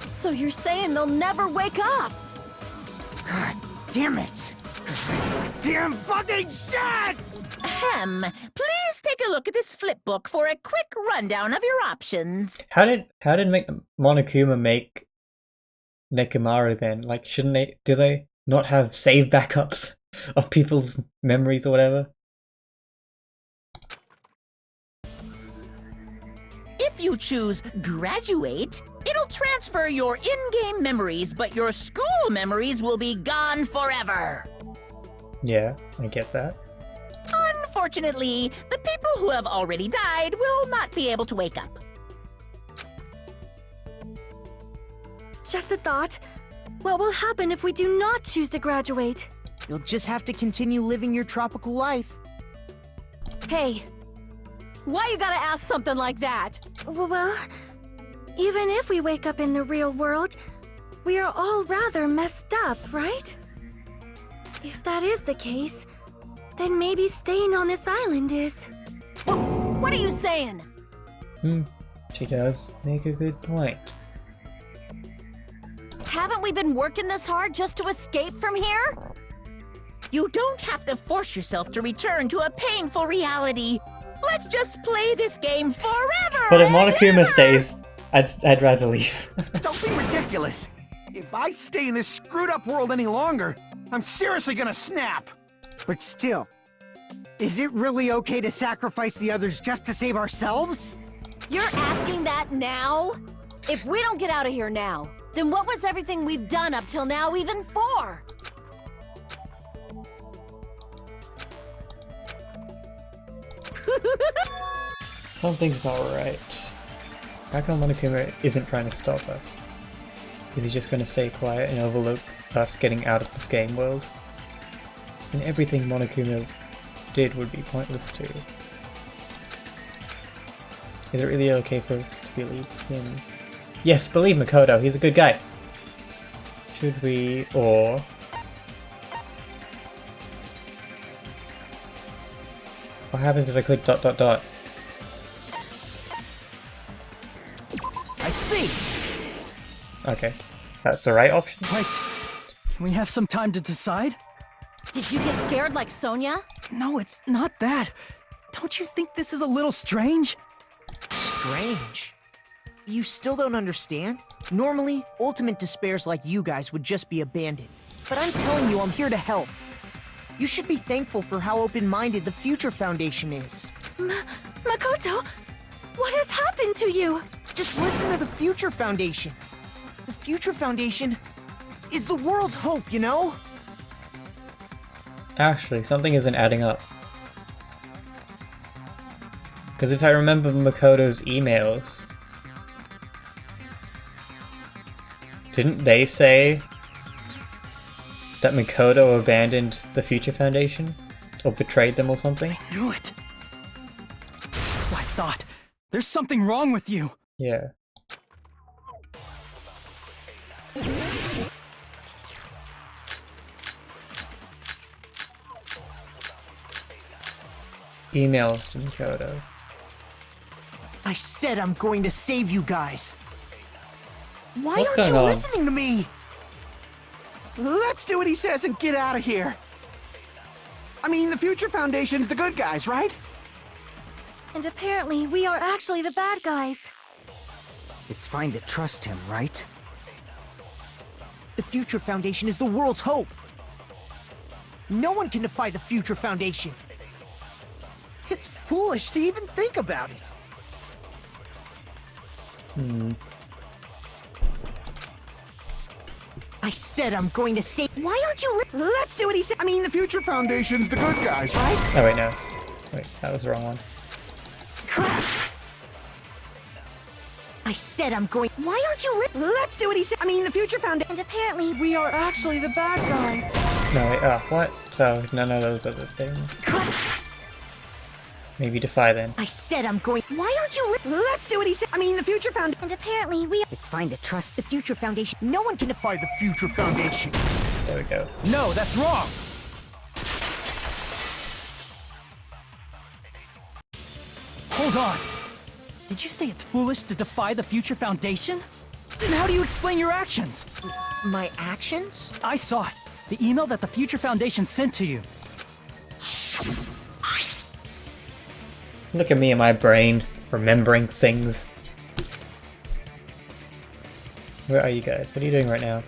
So you're saying they'll never wake up? God damn it! Damn fucking shit! Ahem. Please take a look at this flipbook for a quick rundown of your options. How did Monokuma make Nekomaru then? Like, do they not have save backups of people's memories or whatever. If you choose graduate, it'll transfer your in-game memories, but your school memories will be gone forever. Yeah, I get that. Unfortunately, the people who have already died will not be able to wake up. Just a thought. What will happen if we do not choose to graduate? You'll just have to continue living your tropical life. Hey, why you gotta ask something like that? Well, even if we wake up in the real world, we are all rather messed up, right? If that is the case, then maybe staying on this island is... What are you saying? She does make a good point. Haven't we been working this hard just to escape from here? You don't have to force yourself to return to a painful reality. Let's just play this game forever. But if and Monokuma ever. stays, I'd rather leave. Don't be ridiculous. If I stay in this screwed up world any longer, I'm seriously gonna snap. But still, is it really okay to sacrifice the others just to save ourselves? You're asking that now? If we don't get out of here now, then what was everything we've done up till now even for? Something's not right. How come Monokuma isn't trying to stop us? Is he just going to stay quiet and overlook us getting out of this game world? And everything Monokuma did would be pointless too. Is it really okay for us to believe him? Yes, believe Makoto, he's a good guy! Should we, or... What happens if I click ... I see! Okay, that's the right option? Wait, can we have some time to decide? Did you get scared like Sonia? No, it's not that. Don't you think this is a little strange? Strange. You still don't understand? Normally, ultimate despairs like you guys would just be abandoned. But I'm telling you, I'm here to help. You should be thankful for how open-minded the Future Foundation is. Makoto, what has happened to you? Just listen to the Future Foundation. The Future Foundation is the world's hope, you know? Actually, something isn't adding up. Because if I remember Makoto's emails, didn't they say that Makoto abandoned the Future Foundation? Or betrayed them or something? I knew it. As I thought. There's something wrong with you. Yeah. Emails to Makoto. I said I'm going to save you guys. Why What's aren't you going on? listening to me? Let's do what he says and get out of here. I mean, the Future Foundation's the good guys, right? And apparently, we are actually the bad guys. It's fine to trust him, right? The Future Foundation is the world's hope. No one can defy the Future Foundation. It's foolish to even think about it. I said I'm going to save. Why aren't you Let's do what he said. I mean, the Future Foundation's the good guys, right? Oh wait, no. Wait, that was the wrong one. Crap! I said I'm going. Why aren't you Let's do what he said. I mean, the Future Foundation. And apparently, we are actually the bad guys. No, wait, oh, what? So, none of those other things. Crap! Maybe defy then. I said I'm going. Why aren't you Let's do what he said. I mean, the Future Foundation. And apparently, we It's fine to trust the Future Foundation. No one can defy the Future Foundation. There we go. No, that's wrong. Hold on. Did you say it's foolish to defy the Future Foundation? Then how do you explain your actions? My actions? I saw it. The email that the Future Foundation sent to you. Look at me and my brain, remembering things. Where are you guys? What are you doing right now?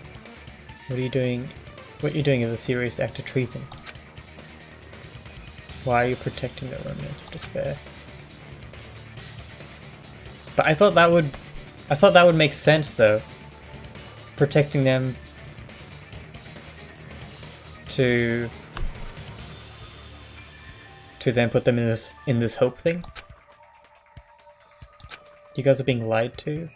What are you doing? What you're doing is a serious act of treason. Why are you protecting the remnants of despair? But I thought that would make sense though. Protecting them to then put them in this hope thing. You guys are being lied to.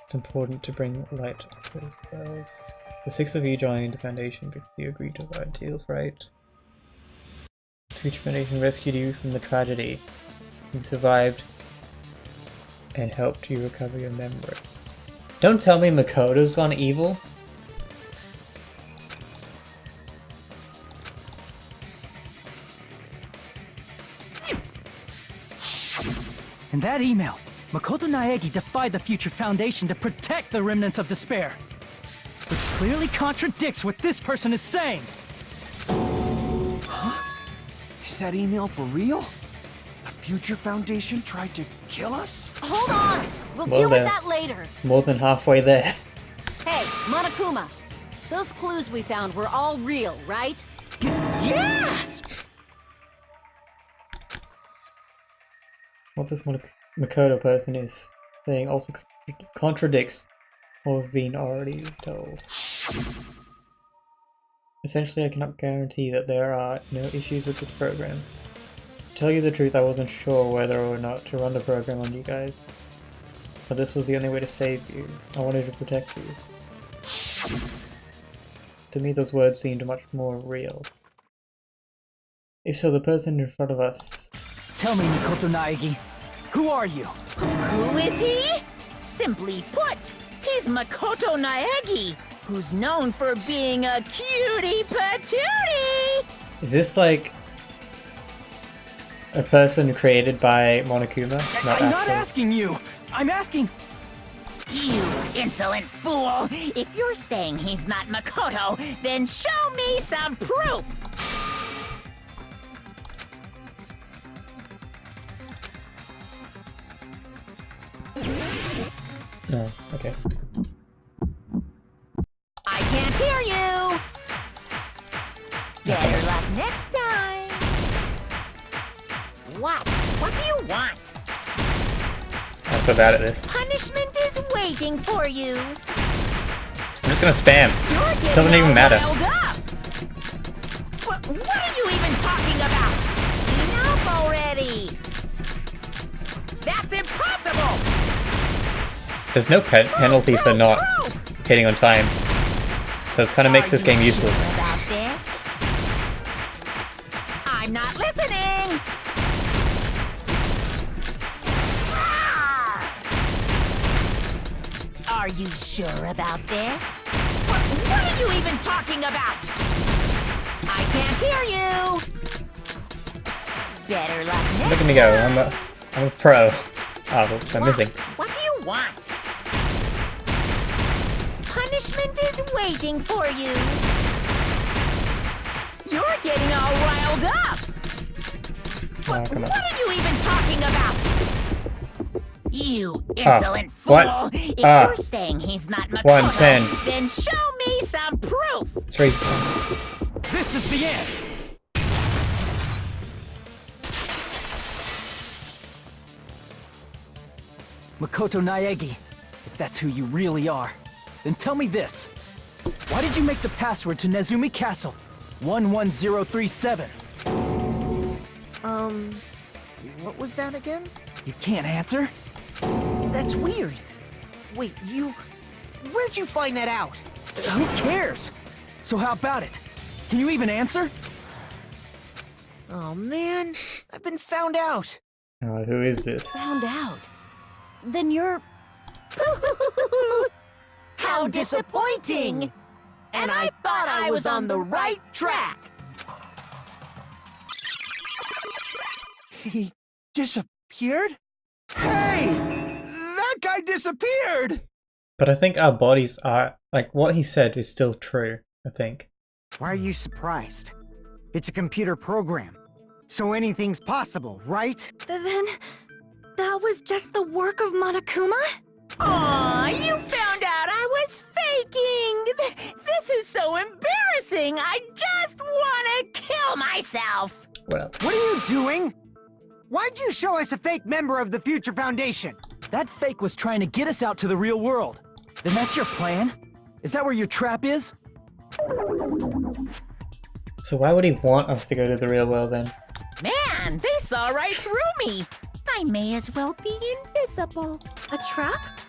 It's important to bring light to this world. The 6 of you joined the Foundation because you agreed to our deals, right? The Future Foundation rescued you from the tragedy. You survived and helped you recover your memory. Don't tell me Makoto's gone evil. In that email, Makoto Naegi defied the Future Foundation to protect the remnants of despair. Which clearly contradicts what this person is saying. Huh? Is that email for real? The Future Foundation tried to kill us? Hold on! We'll Well deal with then. that later. More than halfway there. Hey, Monokuma. Those clues we found were all real, right? Yes! What this Makoto person is saying also contradicts what we've been already told. Essentially, I cannot guarantee that there are no issues with this program. To tell you the truth, I wasn't sure whether or not to run the program on you guys. But this was the only way to save you. I wanted to protect you. To me, those words seemed much more real. If so, the person in front of us... Tell me, Makoto Naegi, who are you? Who is he? Simply put, he's Makoto Naegi, who's known for being a cutie patootie! Is this like... a person created by Monokuma? I'm not asking you! I'm asking... You insolent fool! If you're saying he's not Makoto, then show me some proof! No, okay. I can't hear you! Better luck next time! What? What do you want? I'm so bad at this. Punishment is waiting for you! I'm just gonna spam. You're getting Doesn't even all matter. riled up. What are you even talking about? Enough already! That's impossible! There's no penalty for not hitting on time. So it kind of makes this game useless. Sure about this? I'm not listening! Are you sure about this? What are you even talking about? I can't hear you! Better luck next Look at me go, I'm a pro. Oh, oops, I'm missing. What do you want? Punishment is waiting for you. You're getting all riled up. Come on. What are you even talking about? You insolent fool! what? If you're saying he's not Makoto, 110. then show me some proof. It's racist. This is the end! Makoto Naegi, if that's who you really are, then tell me this. Why did you make the password to Nezumi Castle 11037? What was that again? You can't answer? That's weird. Wait, where'd you find that out? Who cares? So how about it? Can you even answer? Oh man, I've been found out. Who is this? Found out. Then you're... How disappointing! And I thought I was on the right track. He disappeared? Hey! That guy disappeared! But I think our bodies are... like, what he said is still true, I think. Why are you surprised? It's a computer program, so anything's possible, right? Then, that was just the work of Monokuma? Aw, you found out I was breaking! This is so embarrassing! I just want to kill myself! Well, What are you doing? Why'd you show us a fake member of the Future Foundation? That fake was trying to get us out to the real world. Then that's your plan? Is that where your trap is? so why would he want us to go to the real world then? Man, they saw right through me! I may as well be invisible. A trap?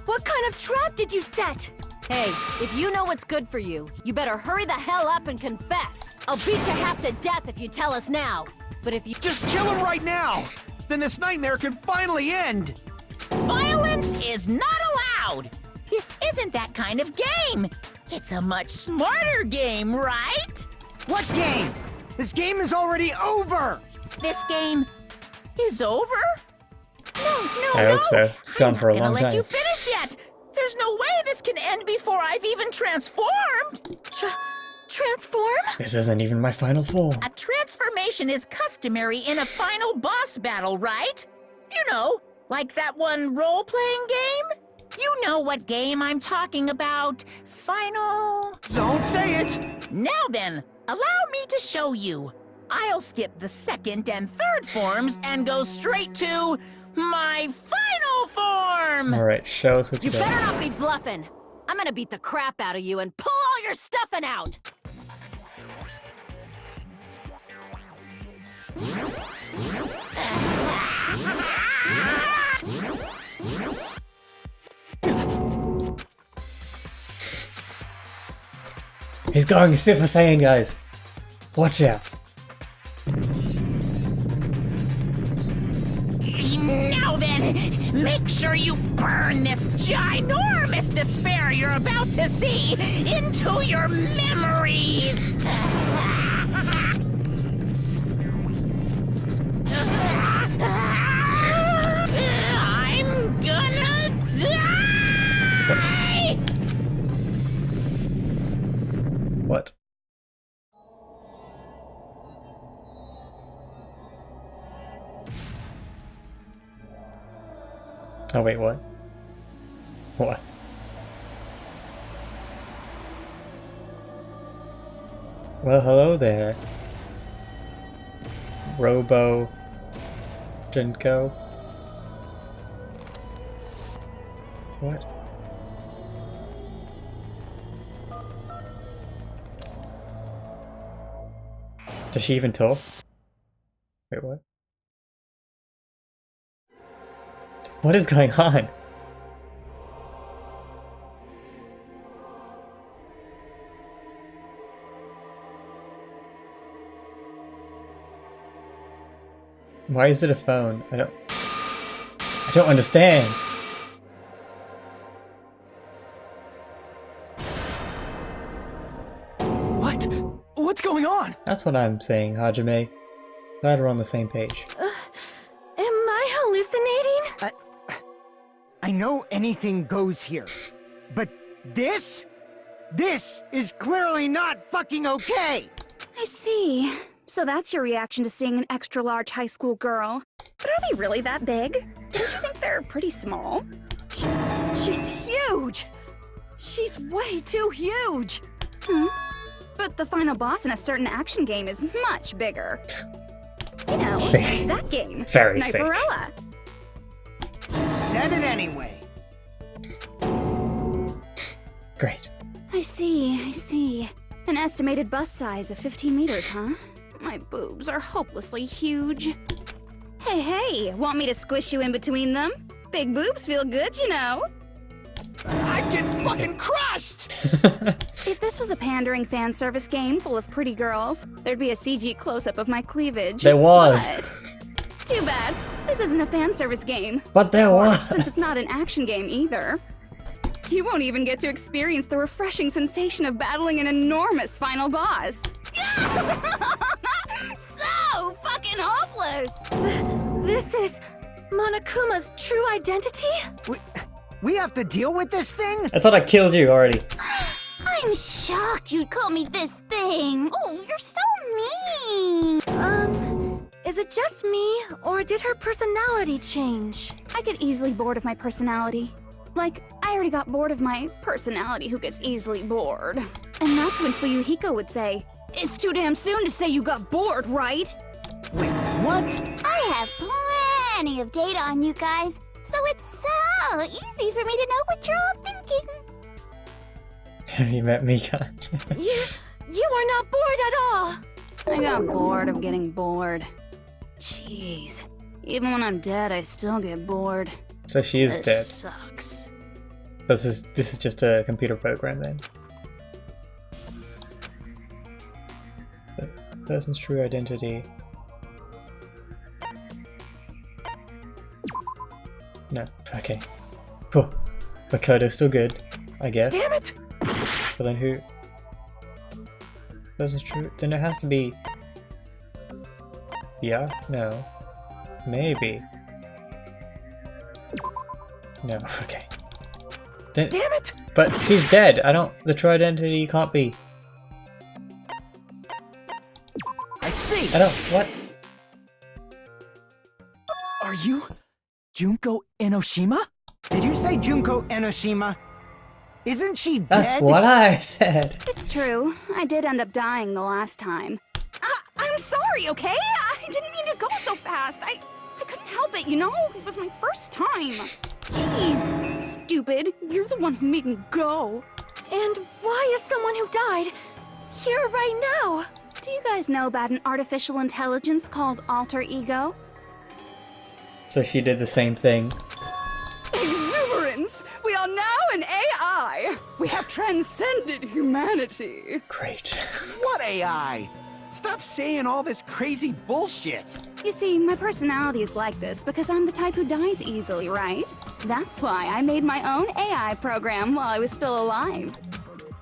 What kind of trap did you set? Hey, if you know what's good for you, you better hurry the hell up and confess. I'll beat you half to death if you tell us now. But if you Just kill him right now! Then this nightmare can finally end! Violence is not allowed! This isn't that kind of game! It's a much smarter game, right? What game? This game is already over! This game is over? No, I hope so. It's gone for a long I'm not gonna let you time. finish yet! There's no way this can end before I've even transformed! Transform? This isn't even my final form. A transformation is customary in a final boss battle, right? You know, like that one role-playing game? You know what game I'm talking about. Final... Don't say it! Now then, allow me to show you. I'll skip the second and third forms and go straight to my final form! Alright, show us what You you got. better not be bluffing. I'm gonna beat the crap out of you and pull all your stuffing out. He's going Super Saiyan, guys. Watch out. Now then, make sure you burn this ginormous despair you're about to see into your memories! I'm gonna die! What? Oh wait, what? What? Well, hello there. Robo Genko. What? Does she even talk? Wait, what? What is going on? Why is it a phone? I don't understand. What? What's going on? That's what I'm saying, Hajime. Glad we're on the same page. Am I hallucinating? I know anything goes here, but this? This is clearly not fucking okay! I see. So that's your reaction to seeing an extra-large high school girl. But are they really that big? Don't you think they're pretty small? She's huge! She's way too huge! But the final boss in a certain action game is much bigger. You know, Fake. that game. Very fake. Nightbarella. Said it anyway. Great. I see. An estimated bust size of 15 meters, huh? My boobs are hopelessly huge. Hey, want me to squish you in between them? Big boobs feel good, you know. I get fucking crushed! If this was a pandering fan service game full of pretty girls, there'd be a CG close-up of my cleavage. There was. But too bad. This isn't a fan service game. But there was. Since it's not an action game either. You won't even get to experience the refreshing sensation of battling an enormous final boss. So fucking hopeless! This is Monokuma's true identity? We have to deal with this thing? I thought I killed you already. I'm shocked you'd call me this thing. Oh, you're so mean. Is it just me, or did her personality change? I get easily bored of my personality. Like, I already got bored of my personality who gets easily bored. And that's when Fuyuhiko would say, "It's too damn soon to say you got bored, right?" Wait, what? I have plenty of data on you guys, so it's so easy for me to know what you're all thinking. Have you met Mika? You are not bored at all! I got bored of getting bored. Jeez. Even when I'm dead, I still get bored. So she is This dead. sucks. This is just a computer program then. The person's true identity. No, okay. Whew. Makoto's still good, I guess. Damn it! But then who? Person's true. Then it has to be. Yeah? No. Maybe. No, okay. Then, Damn it! but she's dead. I don't. The true identity can't be. I see! I don't. What? Are you Junko Enoshima? Did you say Junko Enoshima? Isn't she dead? That's what I said. It's true. I did end up dying the last time. I'm sorry, okay? I didn't mean to go so fast. I couldn't help it, you know? It was my first time. Jeez, stupid. You're the one who made me go. And why is someone who died here right now? Do you guys know about an artificial intelligence called alter ego? So she did the same thing. Exuberance! We are now an AI! We have transcended humanity! Great. What AI? Stop saying all this crazy bullshit. You see, my personality is like this because I'm the type who dies easily, right? That's why I made my own AI program while I was still alive.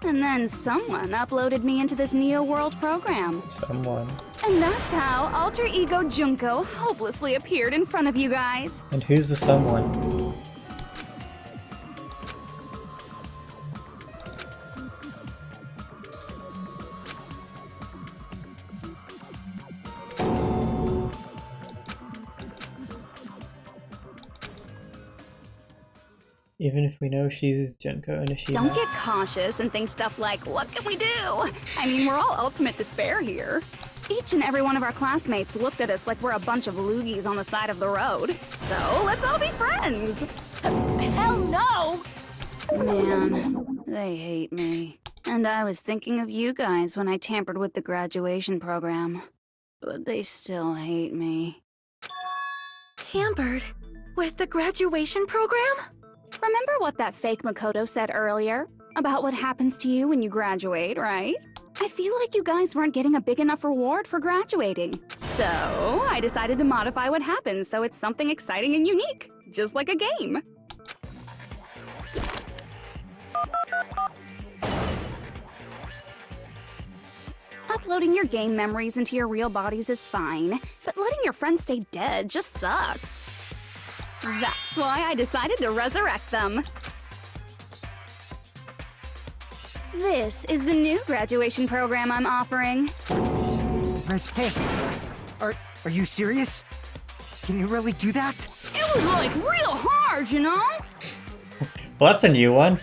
And then someone uploaded me into this Neo World program. Someone. And that's how Alter Ego Junko hopelessly appeared in front of you guys. And who's the someone? Even if we know she's Junko Enoshima. Don't get cautious and think stuff like, what can we do? I mean, we're all ultimate despair here. Each and every one of our classmates looked at us like we're a bunch of loogies on the side of the road. So, let's all be friends. Hell no! Man, they hate me. And I was thinking of you guys when I tampered with the graduation program. But they still hate me. Tampered with the graduation program? Remember what that fake Makoto said earlier? About what happens to you when you graduate, right? I feel like you guys weren't getting a big enough reward for graduating. So, I decided to modify what happens so it's something exciting and unique. Just like a game. Uploading your game memories into your real bodies is fine, but letting your friends stay dead just sucks. That's why I decided to resurrect them. This is the new graduation program I'm offering. Hey, are you serious? Can you really do that? It was like real hard, you know? Well, that's a new one.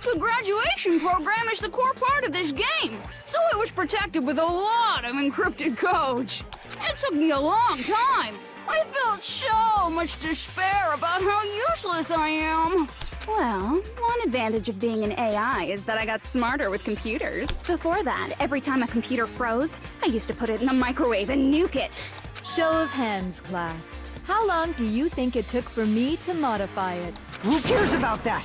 The graduation program is the core part of this game, so it was protected with a lot of encrypted code. It took me a long time. I felt so much despair about how useless I am. Well, one advantage of being an AI is that I got smarter with computers. Before that, every time a computer froze, I used to put it in the microwave and nuke it. Show of hands, class. How long do you think it took for me to modify it? Who cares about that?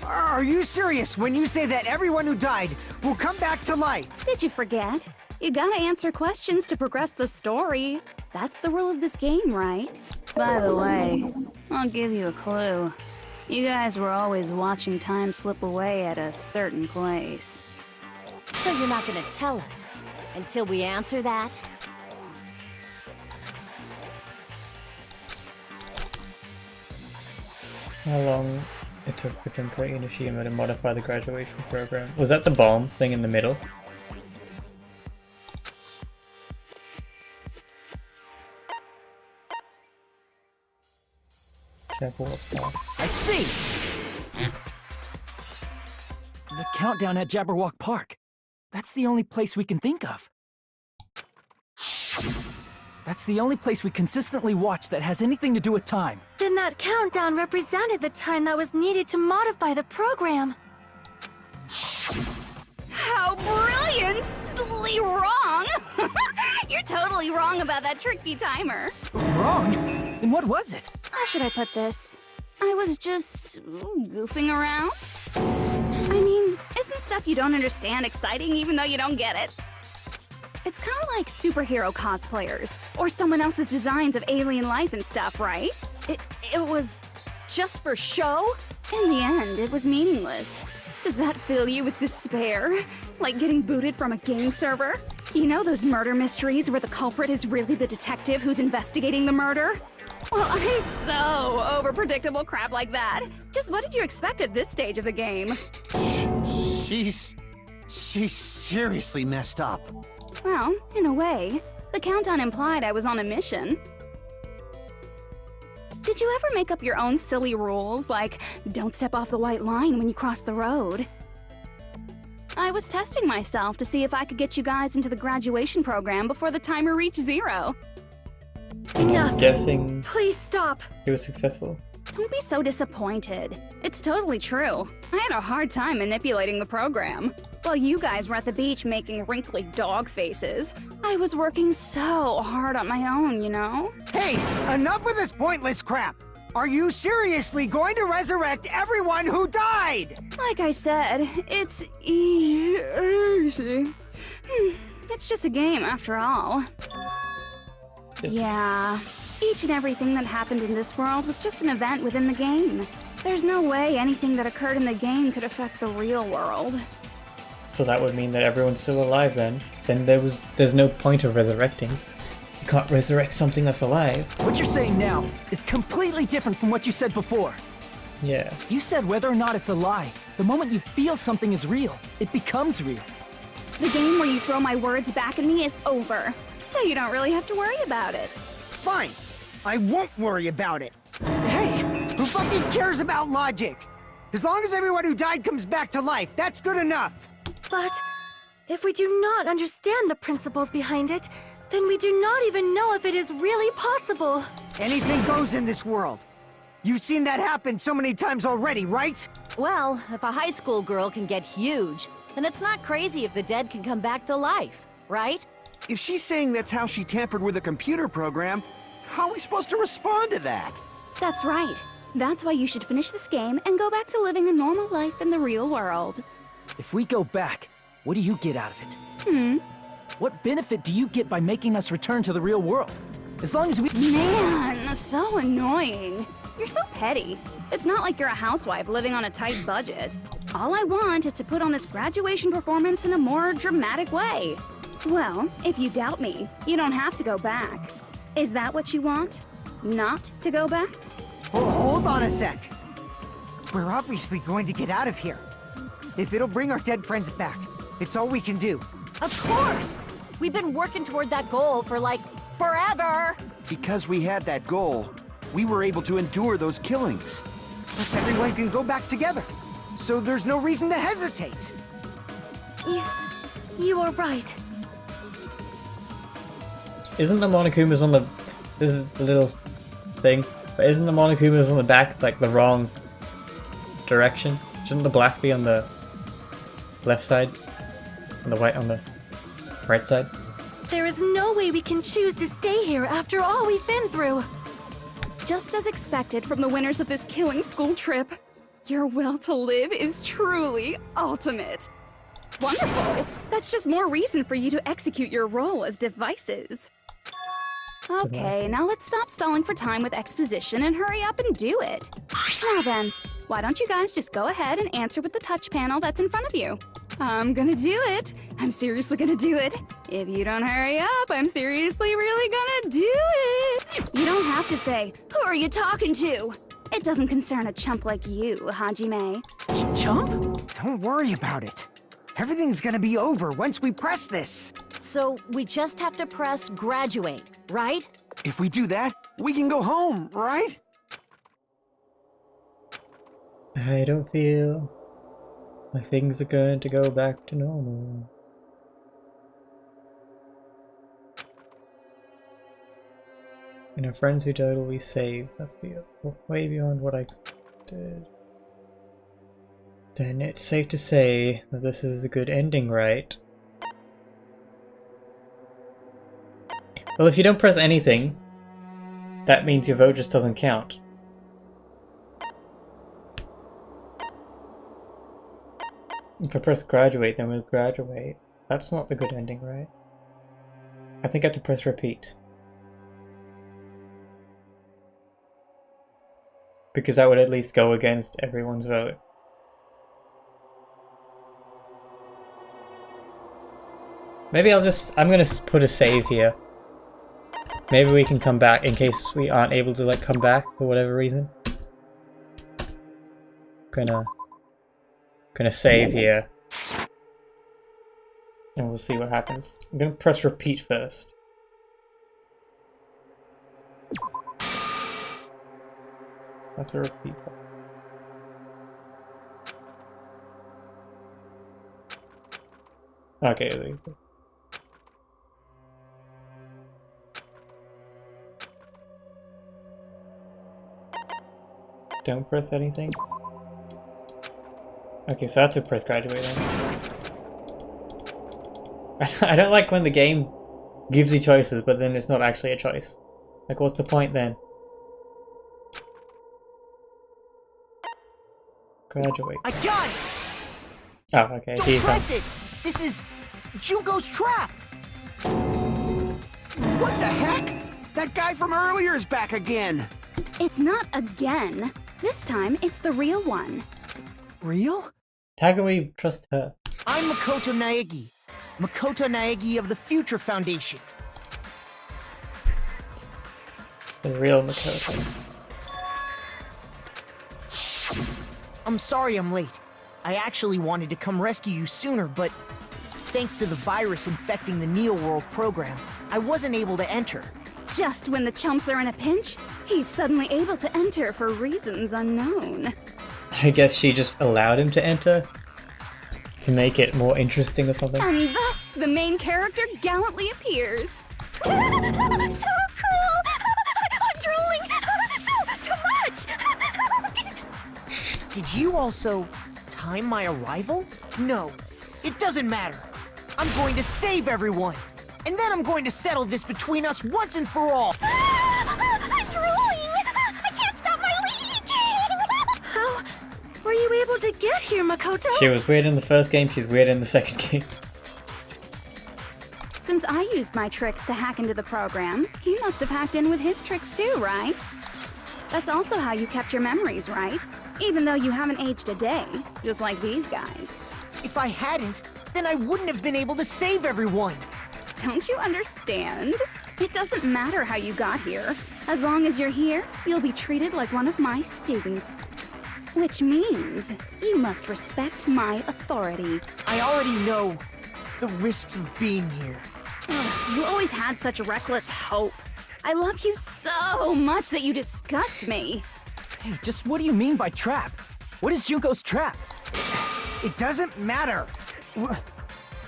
Are you serious when you say that everyone who died will come back to life? Did you forget? You gotta answer questions to progress the story. That's the rule of this game, right? By the way, I'll give you a clue. You guys were always watching time slip away at a certain place. So you're not gonna tell us until we answer that? How long it took for Junko Enoshima to modify the graduation program? Was that the bomb thing in the middle? I see! The countdown at Jabberwock Park. That's the only place we can think of. That's the only place we consistently watch that has anything to do with time. Then that countdown represented the time that was needed to modify the program. How brilliantly wrong! You're totally wrong about that tricky timer. Wrong? And what was it? How should I put this? I was just goofing around. I mean, isn't stuff you don't understand exciting even though you don't get it? It's kind of like superhero cosplayers, or someone else's designs of alien life and stuff, right? It was just for show? In the end, it was meaningless. Does that fill you with despair? Like getting booted from a game server? You know those murder mysteries where the culprit is really the detective who's investigating the murder? Well, I'm so over predictable crap like that. Just what did you expect at this stage of the game? She's seriously messed up. Well, in a way, the countdown implied I was on a mission. Did you ever make up your own silly rules, like don't step off the white line when you cross the road? I was testing myself to see if I could get you guys into the graduation program before the timer reached 0. Enough. Guessing Please stop. it was successful. Don't be so disappointed. It's totally true. I had a hard time manipulating the program. While you guys were at the beach making wrinkly dog faces, I was working so hard on my own, you know? Hey, enough with this pointless crap! Are you seriously going to resurrect everyone who died? Like I said, it's easy. It's just a game after all. Yeah, each and everything that happened in this world was just an event within the game. There's no way anything that occurred in the game could affect the real world. So that would mean that everyone's still alive then. Then there's no point of resurrecting. You can't resurrect something that's alive. What you're saying now is completely different from what you said before. Yeah. You said whether or not it's a lie. The moment you feel something is real, it becomes real. The game where you throw my words back at me is over, so you don't really have to worry about it. Fine. I won't worry about it. Hey! Who fucking cares about logic? As long as everyone who died comes back to life, that's good enough. But if we do not understand the principles behind it, then we do not even know if it is really possible. Anything goes in this world. You've seen that happen so many times already, right? Well, if a high school girl can get huge, then it's not crazy if the dead can come back to life, right? If she's saying that's how she tampered with a computer program, how are we supposed to respond to that? That's right. That's why you should finish this game and go back to living a normal life in the real world. If we go back, what do you get out of it? What benefit do you get by making us return to the real world? As long as we— Man, so annoying. You're so petty. It's not like you're a housewife living on a tight budget. All I want is to put on this graduation performance in a more dramatic way. Well, if you doubt me, you don't have to go back. Is that what you want? Not to go back? Oh, hold on a sec. We're obviously going to get out of here. If it'll bring our dead friends back, it's all we can do. Of course! We've been working toward that goal for, like, forever! Because we had that goal, we were able to endure those killings. Plus everyone can go back together. So there's no reason to hesitate. You are right. Isn't the Monokumas on the... This is a little thing. But isn't the Monokumas on the back like the wrong direction? Shouldn't the black be on the left side? And the white on the right side? There is no way we can choose to stay here after all we've been through. Just as expected from the winners of this killing school trip, your will to live is truly ultimate. Wonderful! That's just more reason for you to execute your role as devices. Okay, now let's stop stalling for time with exposition and hurry up and do it. Now then, why don't you guys just go ahead and answer with the touch panel that's in front of you? I'm gonna do it. I'm seriously gonna do it. If you don't hurry up, I'm seriously really gonna do it. You don't have to say, who are you talking to? It doesn't concern a chump like you, Hajime. Chump? Don't worry about it. Everything's gonna be over once we press this. So we just have to press graduate, right? If we do that, we can go home, right? I don't feel like things are going to go back to normal. And our friends who died will be saved. That's way beyond what I expected. Then it's safe to say that this is a good ending, right? Well, if you don't press anything, that means your vote just doesn't count. If I press graduate, then we'll graduate. That's not the good ending, right? I think I have to press repeat. Because that would at least go against everyone's vote. Maybe I'm gonna put a save here. Maybe we can come back in case we aren't able to come back for whatever reason. Gonna save here. And we'll see what happens. I'm gonna press repeat first. That's a repeat. Okay, there you go. Don't press anything. Okay, so I have to press graduate then. I don't like when the game gives you choices, but then it's not actually a choice. Like, what's the point then? Graduate. I got it! Oh, okay. Don't press it! This is Junko's trap! What the heck? That guy from earlier is back again! It's not again. This time, it's the real one. Real? How can we trust her? I'm Makoto Naegi. Makoto Naegi of the Future Foundation. The real Makoto. I'm sorry I'm late. I actually wanted to come rescue you sooner, but thanks to the virus infecting the Neo World program, I wasn't able to enter. Just when the chumps are in a pinch, he's suddenly able to enter for reasons unknown. I guess she just allowed him to enter? To make it more interesting or something? And thus, the main character gallantly appears. So cool! I'm drooling! So much! Did you also time my arrival? No, it doesn't matter. I'm going to save everyone. And then I'm going to settle this between us once and for all. I'm drooling! I can't stop my leak! How were you able to get here, Makoto? She was weird in the first game, she's weird in the second game. Since I used my tricks to hack into the program, he must have hacked in with his tricks too, right? That's also how you kept your memories, right? Even though you haven't aged a day, just like these guys. If I hadn't, then I wouldn't have been able to save everyone. Don't you understand? It doesn't matter how you got here. As long as you're here, you'll be treated like one of my students. Which means you must respect my authority. I already know the risks of being here. Ugh, you always had such reckless hope. I love you so much that you disgust me. Hey, just what do you mean by trap? What is Junko's trap? It doesn't matter.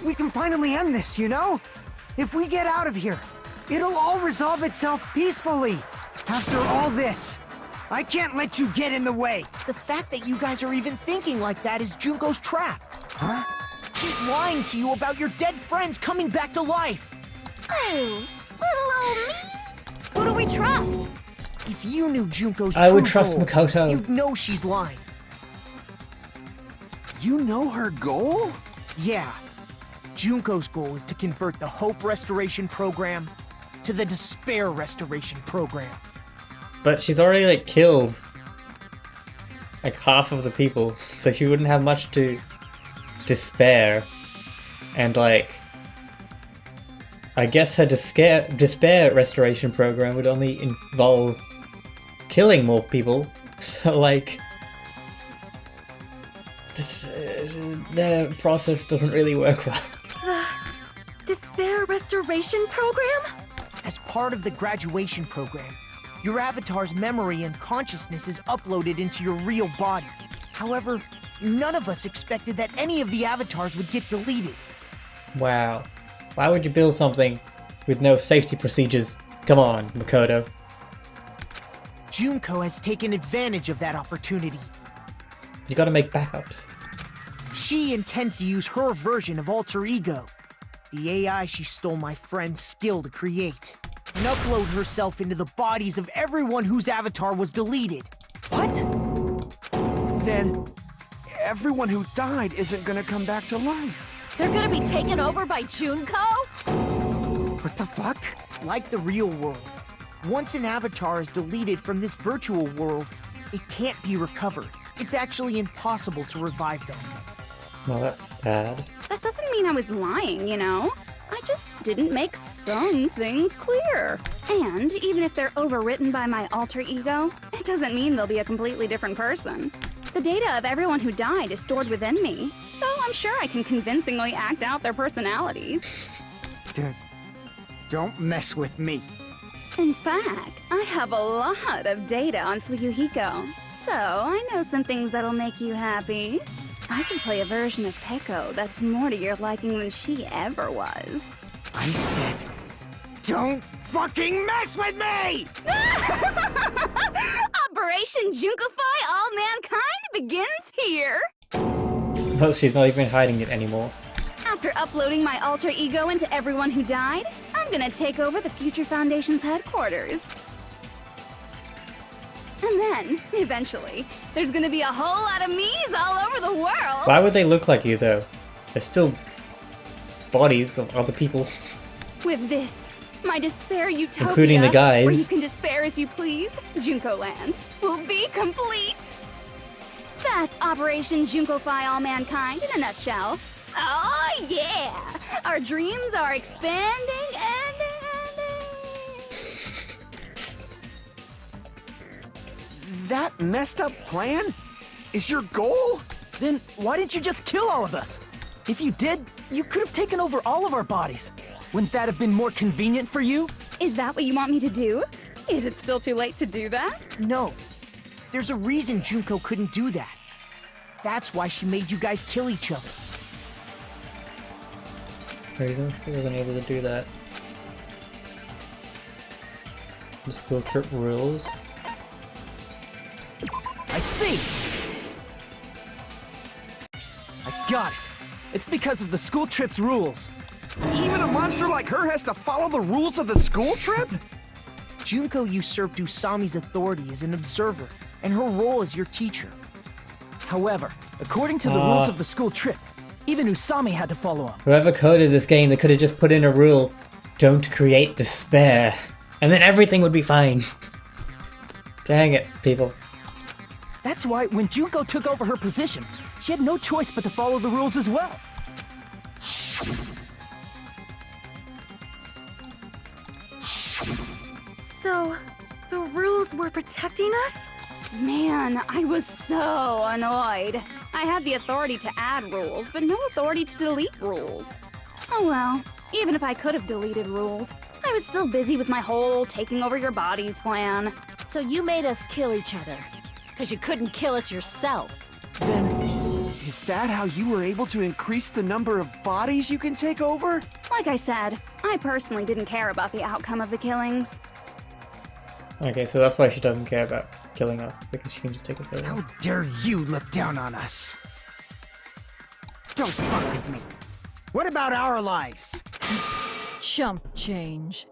We can finally end this, you know? If we get out of here, it'll all resolve itself peacefully. After all this, I can't let you get in the way. The fact that you guys are even thinking like that is Junko's trap. Huh? She's lying to you about your dead friends coming back to life. Oh, little old me. Who do we trust? If you knew Junko's I would true trust goal, Makoto. you'd know she's lying. You know her goal? Yeah. Junko's goal is to convert the Hope Restoration Program to the Despair Restoration Program. But she's already killed like half of the people, so she wouldn't have much to despair. And I guess her despair restoration program would only involve killing more people. So the process doesn't really work well. The Despair Restoration Program? As part of the graduation program, your avatar's memory and consciousness is uploaded into your real body. However, none of us expected that any of the avatars would get deleted. Wow. Why would you build something with no safety procedures? Come on, Makoto. Junko has taken advantage of that opportunity. You gotta make backups. She intends to use her version of Alter Ego, the AI she stole my friend's skill to create, and upload herself into the bodies of everyone whose avatar was deleted. What? Then everyone who died isn't gonna come back to life. They're gonna be taken over by Junko? What the fuck? Like the real world, once an avatar is deleted from this virtual world, it can't be recovered. It's actually impossible to revive them. Well, that's sad. That doesn't mean I was lying, you know? I just didn't make some things clear. And even if they're overwritten by my alter ego, it doesn't mean they'll be a completely different person. The data of everyone who died is stored within me, so I'm sure I can convincingly act out their personalities. Don't mess with me. In fact, I have a lot of data on Fuyuhiko, so I know some things that'll make you happy. I can play a version of Peko that's more to your liking than she ever was. I said, don't fucking mess with me! Operation Junkify All Mankind begins here! Well, she's not even hiding it anymore. After uploading my alter ego into everyone who died, I'm gonna take over the Future Foundation's headquarters. And then, eventually, there's gonna be a whole lot of me's all over the world! Why would they look like you, though? They're still bodies of other people. With this, my despair utopia, Including the guys. where you can despair as you please, Junko Land, will be complete! That's Operation Junkify All Mankind in a nutshell. Oh yeah! Our dreams are expanding and... That messed up plan is your goal? Then why didn't you just kill all of us? If you did, you could have taken over all of our bodies. Wouldn't that have been more convenient for you? Is that what you want me to do? Is it still too late to do that? No. There's a reason Junko couldn't do that. That's why she made you guys kill each other. Reason he wasn't able to do that. The school trip rules. I see! I got it. It's because of the school trip's rules. Even a monster like her has to follow the rules of the school trip? Junko usurped Usami's authority as an observer, and her role as your teacher. However, according to the rules of the school trip, even Usami had to follow them. Whoever coded this game, they could have just put in a rule: don't create despair, and then everything would be fine. Dang it, people. That's why when Junko took over her position, she had no choice but to follow the rules as well. So, the rules were protecting us? Man, I was so annoyed. I had the authority to add rules, but no authority to delete rules. Oh well, even if I could have deleted rules, I was still busy with my whole taking over your bodies plan. So you made us kill each other, because you couldn't kill us yourself. Then, is that how you were able to increase the number of bodies you can take over? Like I said, I personally didn't care about the outcome of the killings. Okay, so that's why she doesn't care about killing us, because she can just take us over. How dare you look down on us? Don't fuck with me. What about our lives? Chump change.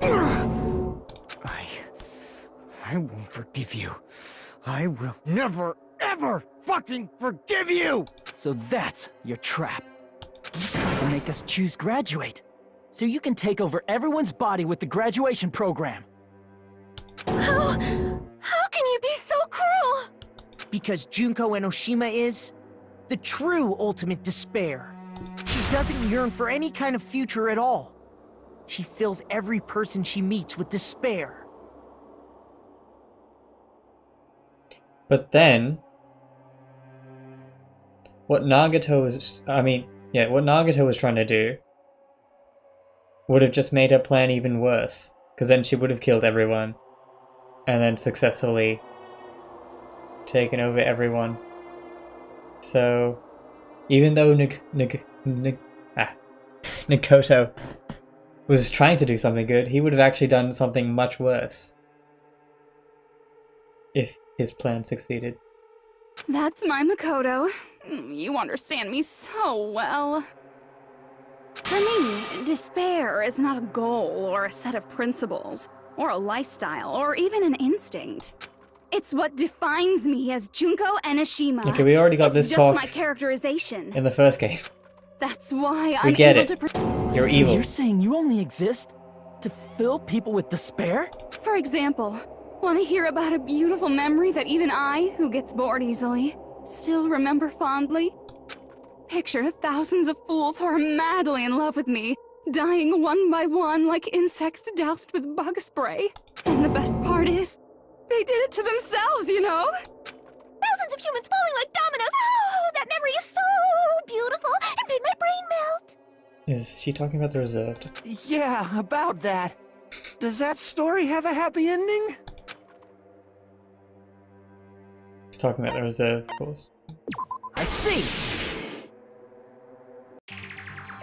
I won't forgive you. I will never, ever fucking forgive you! So that's your trap. You tried to make us choose graduate, so you can take over everyone's body with the graduation program. How can you be so cruel? Because Junko Enoshima is the true ultimate despair. She doesn't yearn for any kind of future at all. She fills every person she meets with despair. But then, what Nagato was trying to do would have just made her plan even worse, because then she would have killed everyone and then successfully taken over everyone So, even though Nikoto was trying to do something good, he would have actually done something much worse if his plan succeeded. That's my Makoto. You understand me so well. For me, despair is not a goal or a set of principles, or a lifestyle, or even an instinct. It's what defines me as Junko Enoshima. Okay, we already got this talk my characterization. in the first game. That's why We I'm get able it. to. You're So evil. you're saying you only exist to fill people with despair? For example, want to hear about a beautiful memory that even I, who gets bored easily, still remember fondly? Picture thousands of fools who are madly in love with me, dying one by one like insects doused with bug spray. And the best part is, they did it to themselves, you know? Thousands of humans falling like dominoes. Oh, that memory is so beautiful. It made my brain melt. Is she talking about the reserved? Yeah, about that. Does that story have a happy ending? She's talking about the reserved course. I see.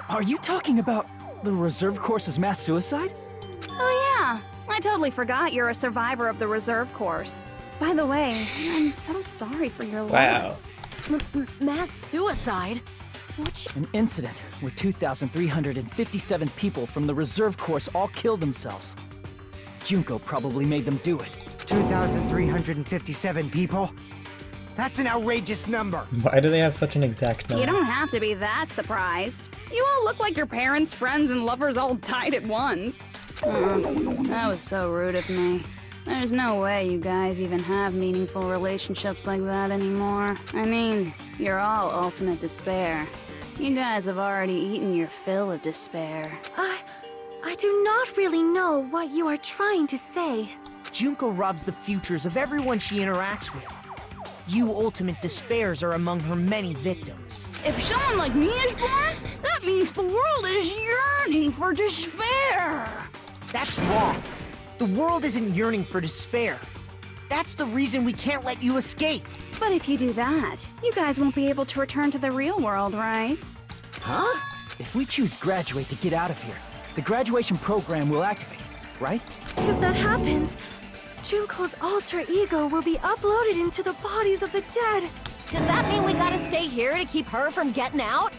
Are you talking about the reserve course's mass suicide? Oh yeah, I totally forgot you're a survivor of the reserve course. By the way, I'm so sorry for your loss. Mass suicide? An incident where 2,357 people from the reserve course all killed themselves. Junko probably made them do it. 2,357 people? That's an outrageous number. Why do they have such an exact number? You don't have to be that surprised. You all look like your parents, friends, and lovers all died at once. That was so rude of me. There's no way you guys even have meaningful relationships like that anymore. I mean, you're all ultimate despair. You guys have already eaten your fill of despair. I do not really know what you are trying to say. Junko robs the futures of everyone she interacts with. You ultimate despairs are among her many victims. If someone like me is born, that means the world is yearning for despair. That's wrong. The world isn't yearning for despair. That's the reason we can't let you escape. But if you do that, you guys won't be able to return to the real world, right? Huh? If we choose graduate to get out of here, the graduation program will activate, right? If that happens, Junko's alter ego will be uploaded into the bodies of the dead. Does that mean we gotta stay here to keep her from getting out?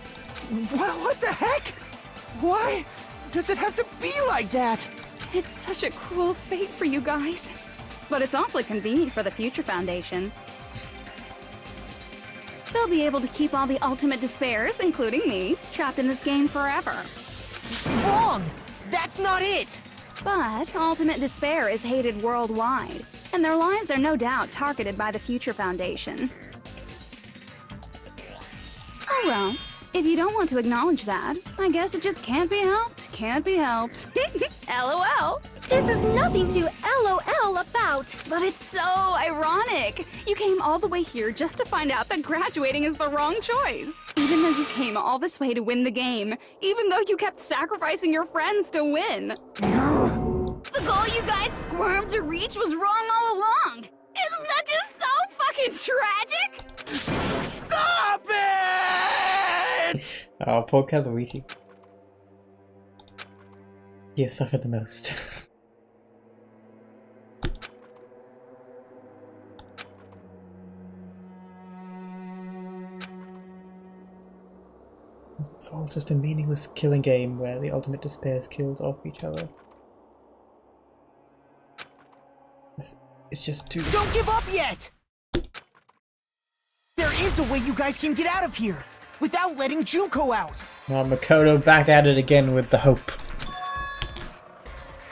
What the heck? Why does it have to be like that? It's such a cruel fate for you guys. But it's awfully convenient for the Future Foundation. They'll be able to keep all the ultimate despairs, including me, trapped in this game forever. Wrong! That's not it! But ultimate despair is hated worldwide, and their lives are no doubt targeted by the Future Foundation. Oh well, if you don't want to acknowledge that, I guess it just can't be helped. Can't be helped. LOL. This is nothing to LOL about. But it's so ironic. You came all the way here just to find out that graduating is the wrong choice. Even though you came all this way to win the game. Even though you kept sacrificing your friends to win. The goal you guys squirmed to reach was wrong all along. Isn't that just so fucking tragic? Stop it! Oh, poor Kazuichi. He has suffered the most. It's all just a meaningless killing game where the ultimate despairs killed off each other. It's just too... Don't give up yet! There is a way you guys can get out of here, without letting Junko out! Now Makoto back at it again with the hope.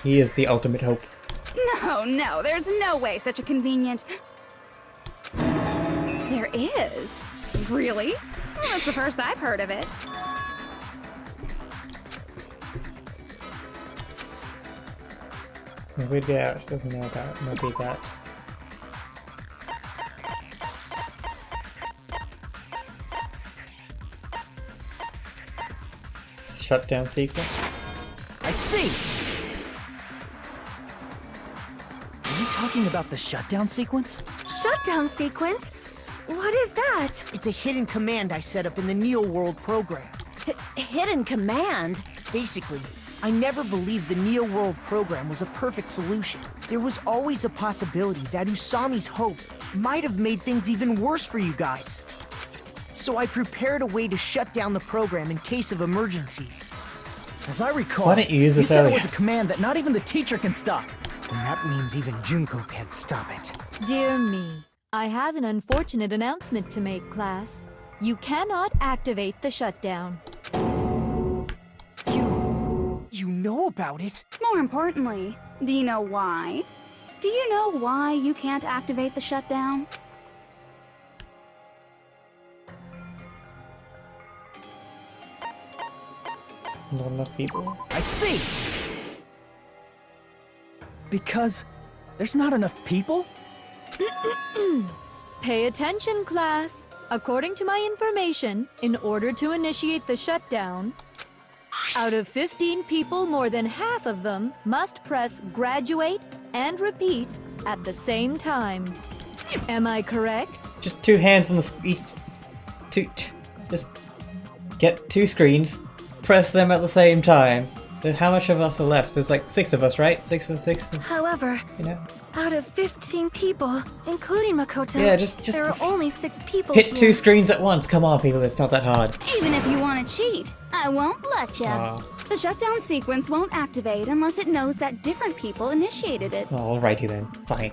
He is the ultimate hope. No, there's no way such a convenient... There is? Really? Well, that's the first I've heard of it. If we get out, she doesn't know about maybe that. Shutdown sequence? I see! Are you talking about the shutdown sequence? Shutdown sequence? What is that? It's a hidden command I set up in the Neo World program. Hidden command? Basically, I never believed the Neo World program was a perfect solution. There was always a possibility that Usami's hope might have made things even worse for you guys. So I prepared a way to shut down the program in case of emergencies. As I recall, Why didn't you use this said it earlier? was a command that not even the teacher can stop. And that means even Junko can't stop it. Dear me, I have an unfortunate announcement to make, class. You cannot activate the shutdown. You know about it? More importantly, do you know why? Do you know why you can't activate the shutdown? Not enough people. I see! Because there's not enough people? Pay attention, class. According to my information, in order to initiate the shutdown, out of 15 people, more than half of them must press graduate and repeat at the same time. Am I correct? Just two hands on the just get two screens, press them at the same time. Then how much of us are left? There's like 6 of us, right? 6 and 6. However, You know, out of 15 people, including Makoto, Yeah, just there are only 6 people hit here. 2 screens at once. Come on, people. It's not that hard. Even if you want to cheat, I won't let ya. Aw. The shutdown sequence won't activate unless it knows that different people initiated it. Oh, alrighty then. Fine.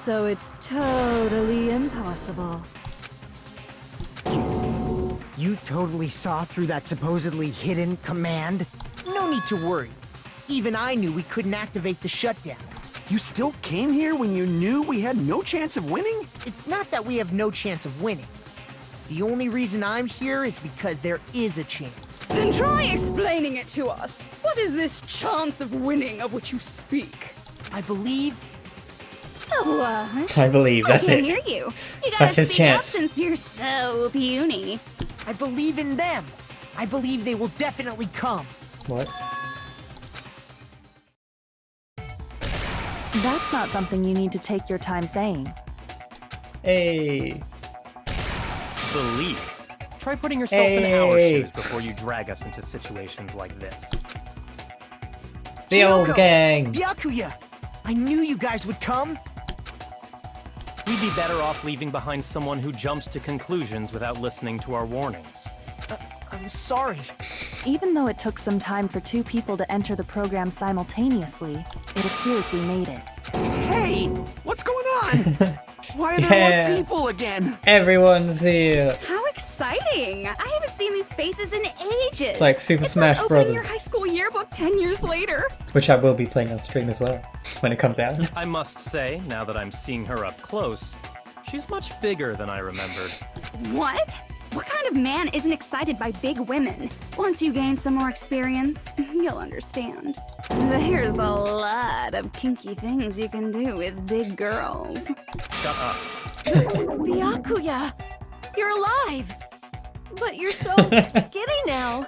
So it's totally impossible. You totally saw through that supposedly hidden command? No need to worry. Even I knew we couldn't activate the shutdown. You still came here when you knew we had no chance of winning? It's not that we have no chance of winning. The only reason I'm here is because there is a chance. Then try explaining it to us. What is this chance of winning of which you speak? I believe What? I believe that's I can't it. hear you. You That's gotta his speak up chance. since you're so puny. I believe in them. I believe they will definitely come. What? That's not something you need to take your time saying. Hey. Believe. Try putting yourself in our Hey. shoes before you drag us into situations like this. The old Chiyoko! gang. Byakuya! I knew you guys would come. We'd be better off leaving behind someone who jumps to conclusions without listening to our warnings. I'm sorry. Even though it took some time for 2 people to enter the program simultaneously, it appears we made it. Hey, what's going on? Why are there Yeah. more people again? Everyone's here. How exciting! I haven't seen these faces in ages. It's like Super Smash like opening your Brothers. high school yearbook 10 years later. Which I will be playing on stream as well when it comes out. I must say, now that I'm seeing her up close, she's much bigger than I remembered. What? What kind of man isn't excited by big women? Once you gain some more experience, you'll understand. There's a lot of kinky things you can do with big girls. Shut up. Byakuya! You're alive! But you're so skinny now.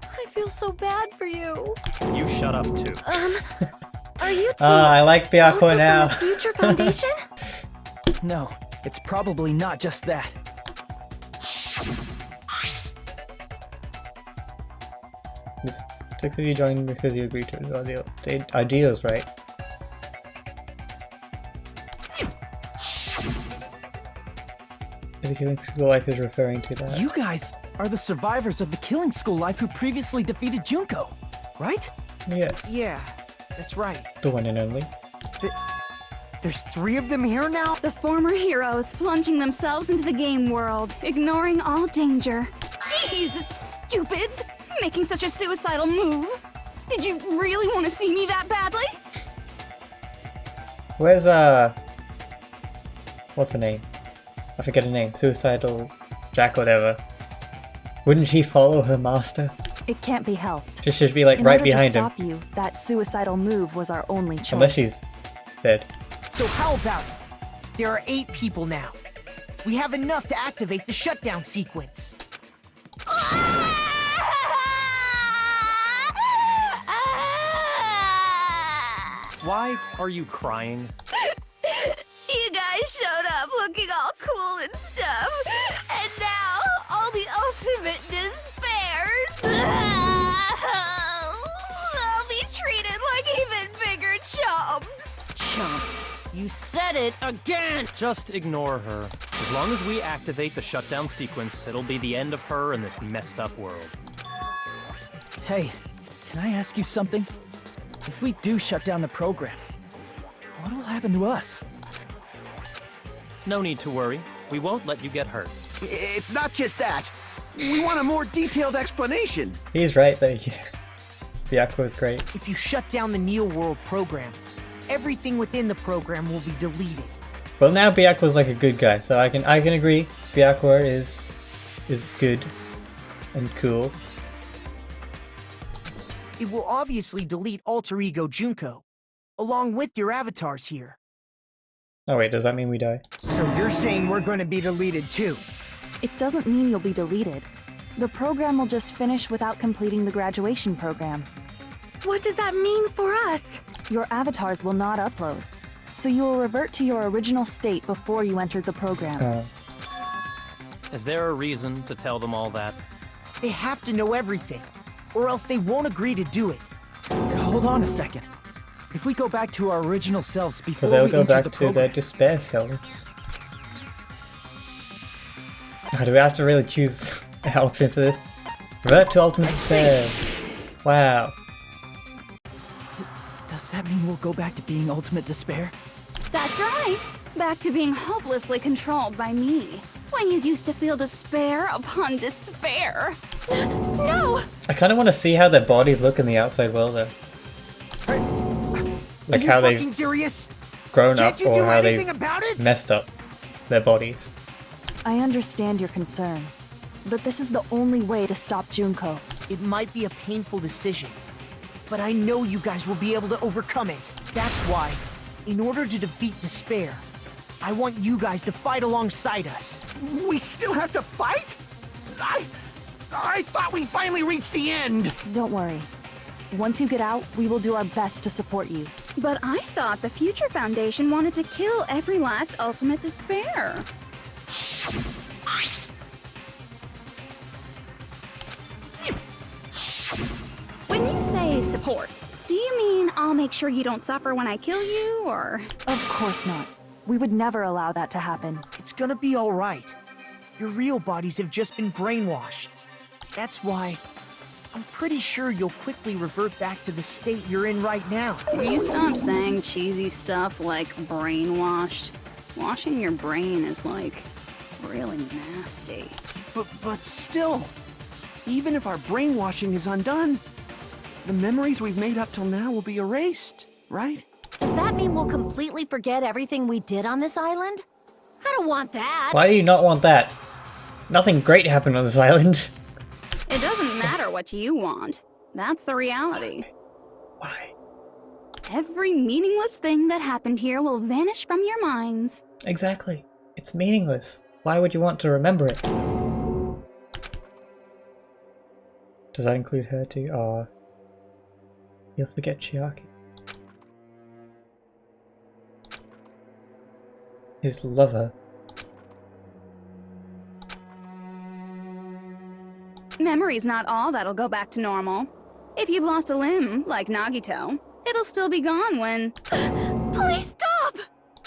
I feel so bad for you. You shut up too. Are you two I like Byakuya also now. from the Future Foundation? No, it's probably not just that. This 6 of you joined because you agreed to the ideals, right? The Killing School Life is referring to that. You guys are the survivors of the Killing School Life who previously defeated Junko, right? Yes. Yeah, that's right. The one and only. There's 3 of them here now? The former heroes plunging themselves into the game world, ignoring all danger. Jeez, stupids! Making such a suicidal move. Did you really want to see me that badly? Where's what's her name? I forget her name. Suicidal Jack, whatever. Wouldn't she follow her master? It can't be helped. She should be like In right order behind to him. stop you, that suicidal move was our only choice. Unless she's dead. So how about it? There are 8 people now. We have enough to activate the shutdown sequence. Why are you crying? You guys showed up looking all cool and stuff. And now, all the ultimate despairs. They'll be treated like even bigger chumps. Chump. You said it again! Just ignore her. As long as we activate the shutdown sequence, it'll be the end of her in this messed up world. Hey, can I ask you something? If we do shut down the program, what will happen to us? No need to worry. We won't let you get hurt. It's not just that. We want a more detailed explanation. He's right there. Byakuya is great. If you shut down the Neo World program, everything within the program will be deleted. Well, now Byakuya's like a good guy, so I can agree. Byakuya is good and cool. It will obviously delete Alter Ego Junko, along with your avatars here. Oh wait, does that mean we die? So you're saying we're going to be deleted too? It doesn't mean you'll be deleted. The program will just finish without completing the graduation program. What does that mean for us? Your avatars will not upload, so you will revert to your original state before you entered the program. Is there a reason to tell them all that? They have to know everything, or else they won't agree to do it. Hold on a second. If we go back to our original selves before So they'll we go enter back the to program, their despair selves. Do we have to really choose an option for this? Revert to ultimate despair. Wow. does that mean we'll go back to being ultimate despair? That's right. Back to being hopelessly controlled by me. When you used to feel despair upon despair. No! I kind of want to see how their bodies look in the outside world though. Like how they've serious? grown up Can't you or do how anything they've about it? messed up their bodies. I understand your concern, but this is the only way to stop Junko. It might be a painful decision, but I know you guys will be able to overcome it. That's why, in order to defeat despair, I want you guys to fight alongside us. We still have to fight? I thought we finally reached the end. Don't worry. Once you get out, we will do our best to support you. But I thought the Future Foundation wanted to kill every last ultimate despair. When you say support, do you mean I'll make sure you don't suffer when I kill you, or...? Of course not. We would never allow that to happen. It's gonna be all right. Your real bodies have just been brainwashed. That's why I'm pretty sure you'll quickly revert back to the state you're in right now. Will you stop saying cheesy stuff like brainwashed? Washing your brain is like really nasty. But still, even if our brainwashing is undone, the memories we've made up till now will be erased, right? Does that mean we'll completely forget everything we did on this island? I don't want that! Why do you not want that? Nothing great happened on this island. It doesn't matter what you want. That's the reality. Why? Every meaningless thing that happened here will vanish from your minds. Exactly. It's meaningless. Why would you want to remember it? Does that include her too? Aw. You'll forget Chiaki. His lover. Memory's not all that'll go back to normal. If you've lost a limb, like Nagito, it'll still be gone when... Please stop!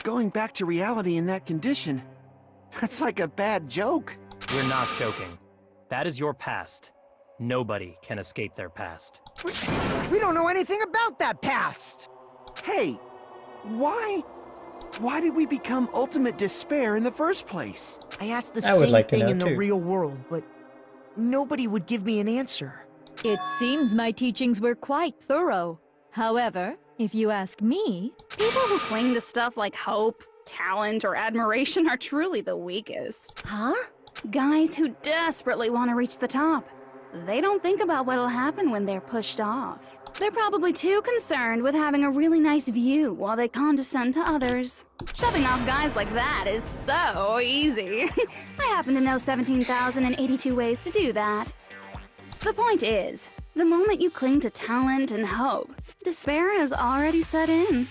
Going back to reality in that condition, that's like a bad joke. We're not joking. That is your past. Nobody can escape their past. We don't know anything about that past! Hey, why did we become ultimate despair in the first place? I asked the I would same like to thing know in the too. real world, but nobody would give me an answer. It seems my teachings were quite thorough. However, if you ask me, People who cling to stuff like hope, talent, or admiration are truly the weakest. Huh? Guys who desperately want to reach the top. They don't think about what'll happen when they're pushed off. They're probably too concerned with having a really nice view while they condescend to others. Shoving off guys like that is so easy. I happen to know 17,082 ways to do that. The point is, the moment you cling to talent and hope, despair has already set in.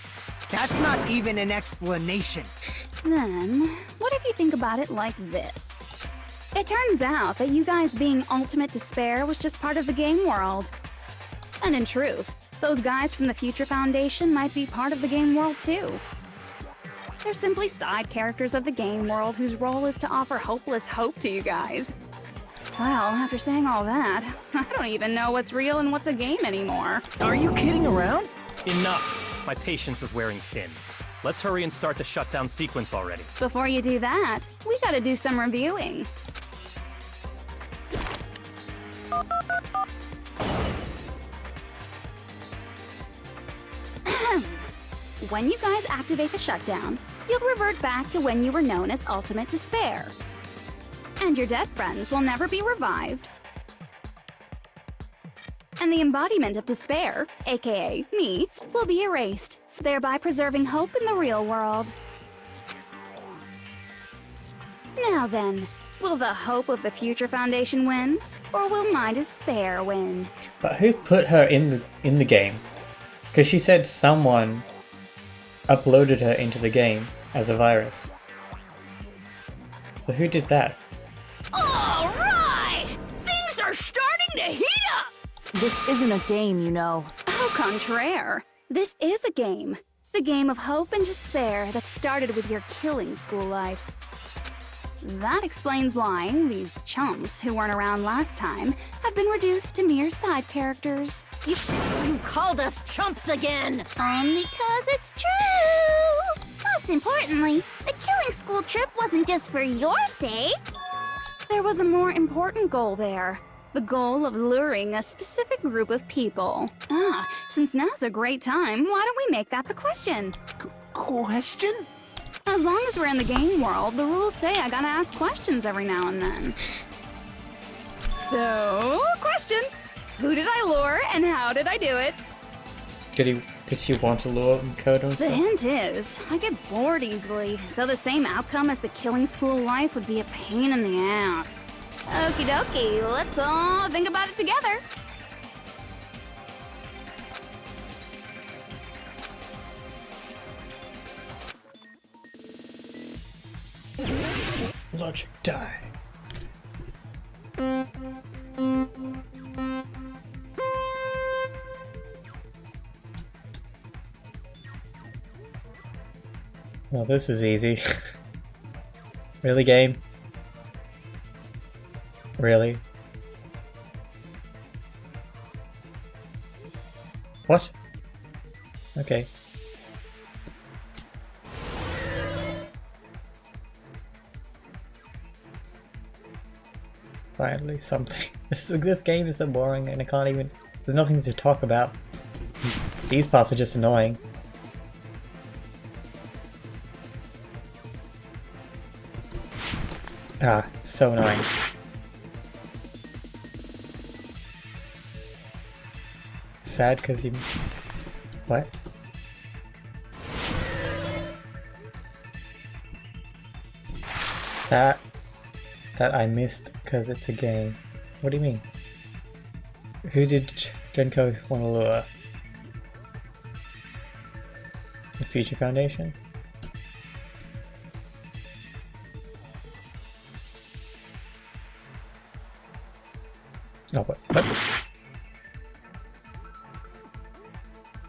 That's not even an explanation. Then, what if you think about it like this? It turns out that you guys being Ultimate Despair was just part of the game world. And in truth, those guys from the Future Foundation might be part of the game world too. They're simply side characters of the game world whose role is to offer hopeless hope to you guys. Well, after saying all that, I don't even know what's real and what's a game anymore. Are you kidding around? Enough! My patience is wearing thin. Let's hurry and start the shutdown sequence already. Before you do that, we gotta do some reviewing. When you guys activate the shutdown, you'll revert back to when you were known as Ultimate Despair. And your dead friends will never be revived. And the embodiment of despair, aka me, will be erased, thereby preserving hope in the real world. Now then, will the hope of the Future Foundation win, or will my despair win? But who put her in the game? Because she said someone uploaded her into the game as a virus. So who did that? Alright! Things are starting to heat up! This isn't a game, you know. Au contraire, this is a game. The game of hope and despair that started with your killing school life. That explains why these chumps who weren't around last time have been reduced to mere side characters. You called us chumps again! Only 'cause it's true! Most importantly, the killing school trip wasn't just for your sake. There was a more important goal there. The goal of luring a specific group of people. Since now's a great time, why don't we make that the question? Question? As long as we're in the game world, the rules say I gotta ask questions every now and then. So, question. Who did I lure and how did I do it? Did she want to lure and code and The stuff? hint is, I get bored easily, so the same outcome as the killing school life would be a pain in the ass. Okie dokie, let's all think about it together. Logic die. Well, this is easy. Really, game? Really? What? Okay. Finally, something. This game is so boring and I can't even... There's nothing to talk about. These parts are just annoying. Ah, so annoying. Sad because you... What? Sad that I missed because it's a game. What do you mean? Who did Genko want to lure? The Future Foundation? Oh, what?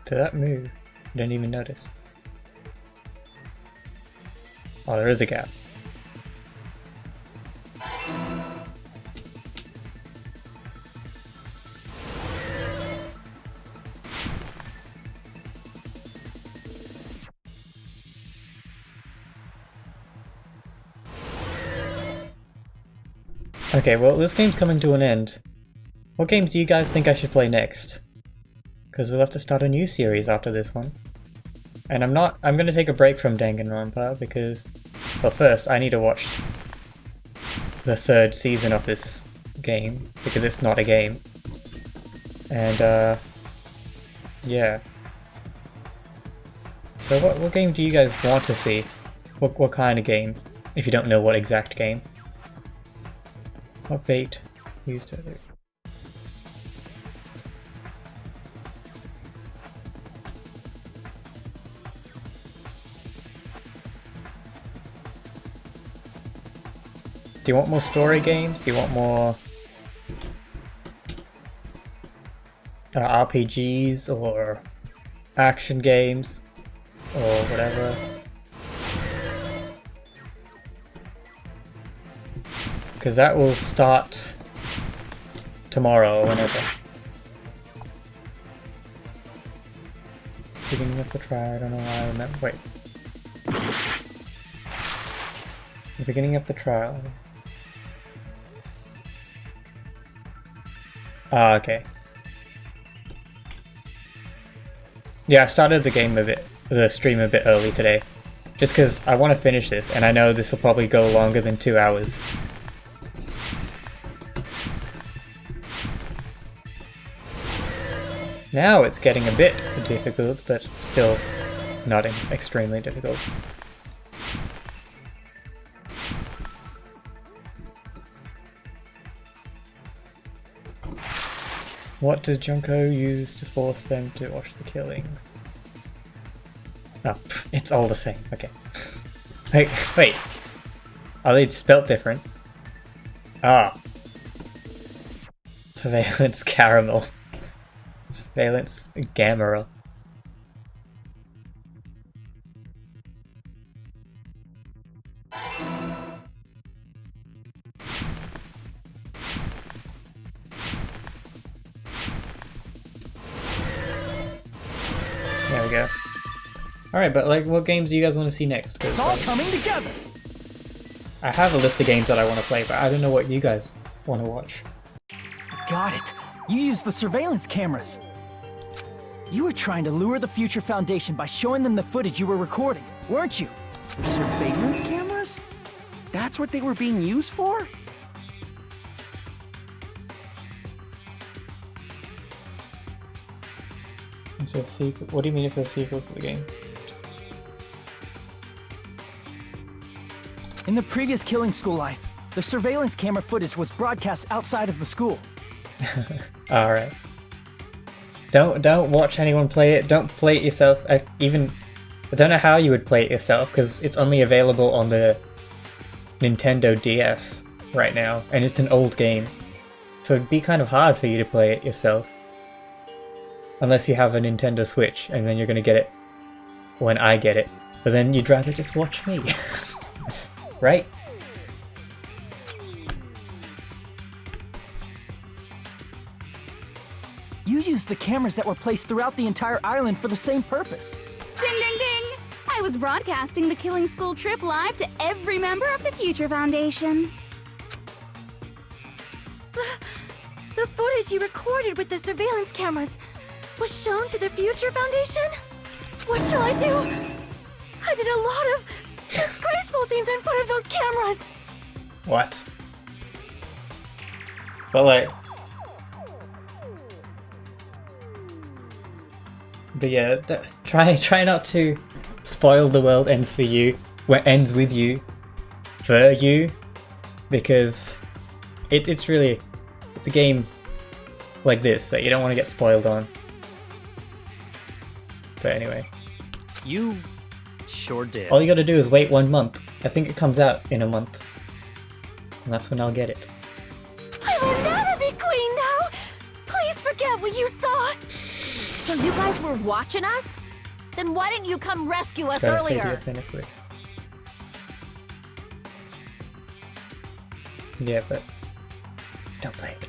Did that move? Didn't even notice. Oh, there is a gap. Okay, well, this game's coming to an end. What games do you guys think I should play next? Because we'll have to start a new series after this one. And I'm gonna take a break from Danganronpa because, well, first I need to watch the 3rd season of this game, because it's not a game. And, yeah. So what game do you guys want to see? What kind of game, if you don't know what exact game? What bait used to do? Do you want more story games? Do you want more RPGs or action games or whatever? Because that will start tomorrow or whenever. Beginning of the trial, I don't know why I remember. Wait. The beginning of the trial. Ah, okay. Yeah, I started the stream a bit early today. Just because I want to finish this, and I know this will probably go longer than 2 hours. Now it's getting a bit difficult, but still not extremely difficult. What does Junko use to force them to watch the killings? Oh, it's all the same. Okay. Wait. Are they spelt different? Ah. Surveillance caramel. Surveillance Gamera. There we go. Alright, but like, what games do you guys want to see next? It's all coming together! I have a list of games that I want to play, but I don't know what you guys want to watch. Got it! You used the surveillance cameras! You were trying to lure the Future Foundation by showing them the footage you were recording, weren't you? Surveillance cameras? That's what they were being used for? It's a sequel. What do you mean if it's a sequel to the game? In the previous Killing School life, the surveillance camera footage was broadcast outside of the school. Alright. Don't watch anyone play it. Don't play it yourself. I don't know how you would play it yourself because it's only available on the Nintendo DS right now, and it's an old game, so it'd be kind of hard for you to play it yourself, unless you have a Nintendo Switch, and then you're gonna get it when I get it. But then you'd rather just watch me, right? You used the cameras that were placed throughout the entire island for the same purpose. Ding ding ding! I was broadcasting the Killing School trip live to every member of the Future Foundation. The footage you recorded with the surveillance cameras was shown to the Future Foundation? What shall I do? I did a lot of disgraceful things in front of those cameras! What? But like... But yeah, try not to spoil the world ends for you, where ends with you, for you, because it's a game like this that you don't want to get spoiled on. But anyway. You sure did. All you gotta do is wait 1 month. I think it comes out in a month. And that's when I'll get it. I will never be queen now! Please forget what you saw! So you guys were watching us? Then why didn't you come rescue us earlier? Yeah, but don't play it.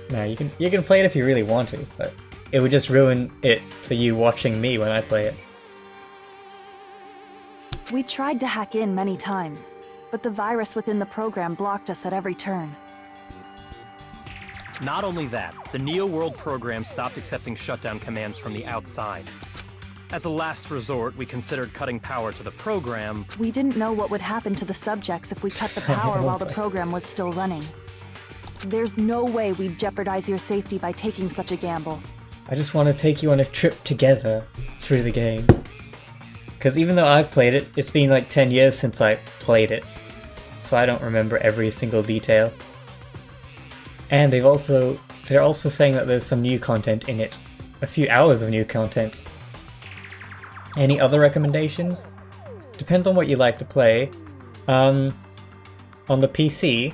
No, you can play it if you really want to, but it would just ruin it for you watching me when I play it. We tried to hack in many times, but the virus within the program blocked us at every turn. Not only that, the Neo World program stopped accepting shutdown commands from the outside. As a last resort, we considered cutting power to the program. We didn't know what would happen to the subjects if we cut the power while the program was still running. There's no way we'd jeopardize your safety by taking such a gamble. I just want to take you on a trip together through the game. Because even though I've played it, it's been like 10 years since I played it. So I don't remember every single detail. And they're also saying that there's some new content in it. A few hours of new content. Any other recommendations? Depends on what you like to play. on the PC,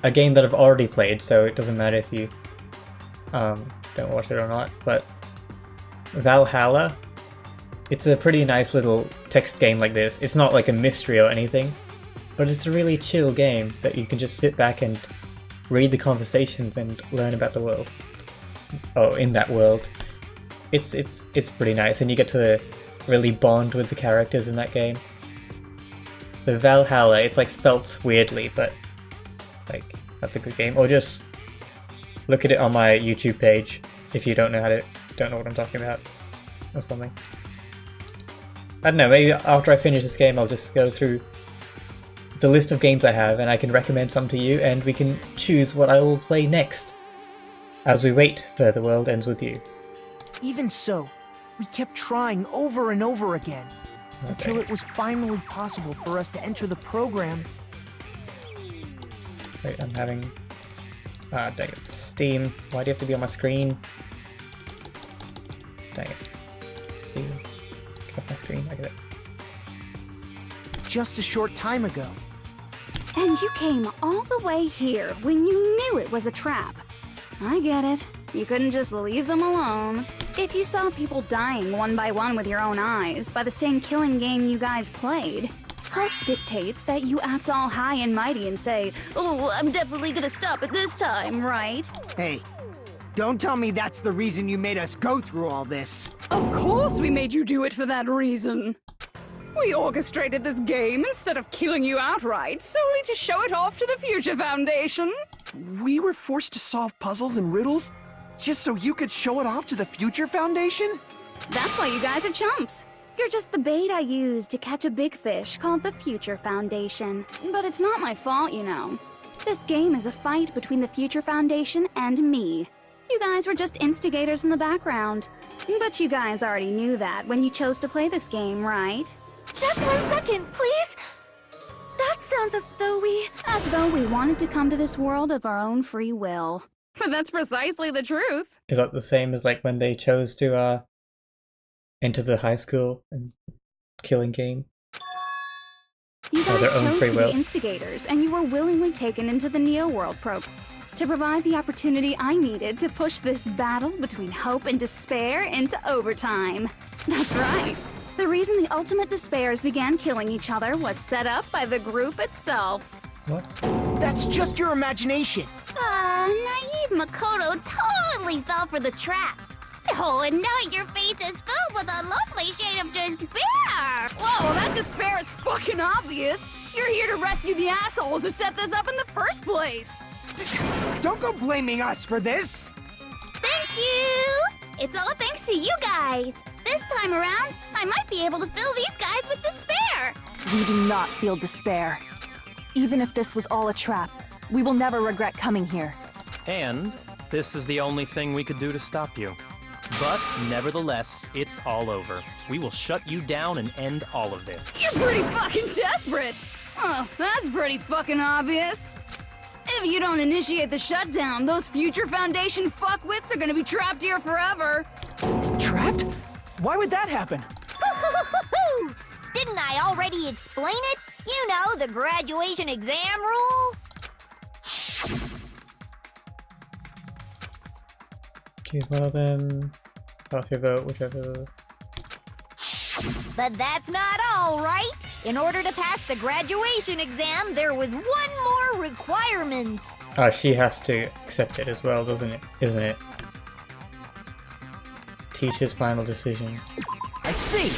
a game that I've already played, so it doesn't matter if you don't watch it or not, but Valhalla, it's a pretty nice little text game like this. It's not like a mystery or anything, but it's a really chill game that you can just sit back and read the conversations and learn about the world. Oh, in that world. It's pretty nice, and you get to really bond with the characters in that game. The Valhalla, it's like spelt weirdly, but like that's a good game. Or just look at it on my YouTube page if you don't know what I'm talking about or something. I don't know, maybe after I finish this game I'll just go through the list of games I have and I can recommend some to you, and we can choose what I will play next as we wait for The World Ends With You. Even so, we kept trying over and over again, until it was finally possible for us to enter the program. Wait, I'm having... dang it. Steam. Why do you have to be on my screen? Dang it. Steam. Get off my screen. I get it. Just a short time ago. And you came all the way here when you knew it was a trap. I get it. You couldn't just leave them alone. If you saw people dying one by one with your own eyes by the same killing game you guys played, hope dictates that you act all high and mighty and say, "Oh, I'm definitely gonna stop it this time, right?" Hey, don't tell me that's the reason you made us go through all this. Of course we made you do it for that reason. We orchestrated this game instead of killing you outright, solely to show it off to the Future Foundation. We were forced to solve puzzles and riddles just so you could show it off to the Future Foundation? That's why you guys are chumps. You're just the bait I used to catch a big fish called the Future Foundation. But it's not my fault, you know. This game is a fight between the Future Foundation and me. You guys were just instigators in the background. But you guys already knew that when you chose to play this game, right? Just 1 second, please! That sounds as though we... As though we wanted to come to this world of our own free will. But that's precisely the truth. Is that the same as like when they chose to enter the high school and killing game? You guys their own chose free to will. be instigators, and you were willingly taken into the Neo World program to provide the opportunity I needed to push this battle between hope and despair into overtime. That's right. The reason the Ultimate Despairs began killing each other was set up by the group itself. What? That's just your imagination. Naive Makoto totally fell for the trap. Oh, and now your face is filled with a lovely shade of despair. Whoa, well, that despair is fucking obvious. You're here to rescue the assholes who set this up in the first place. Don't go blaming us for this! Thank you! It's all thanks to you guys. This time around, I might be able to fill these guys with despair. We do not feel despair. Even if this was all a trap, we will never regret coming here. And this is the only thing we could do to stop you. But nevertheless, it's all over. We will shut you down and end all of this. You're pretty fucking desperate. Oh, that's pretty fucking obvious. If you don't initiate the shutdown, those Future Foundation fuckwits are gonna be trapped here forever. Trapped? Why would that happen? Didn't I already explain it? You know, the graduation exam rule? Choose one of them. Cast your vote, whichever. But that's not all, right? In order to pass the graduation exam, there was one more requirement. Oh, she has to accept it as well, doesn't it? Isn't it? Teacher's final decision. I see!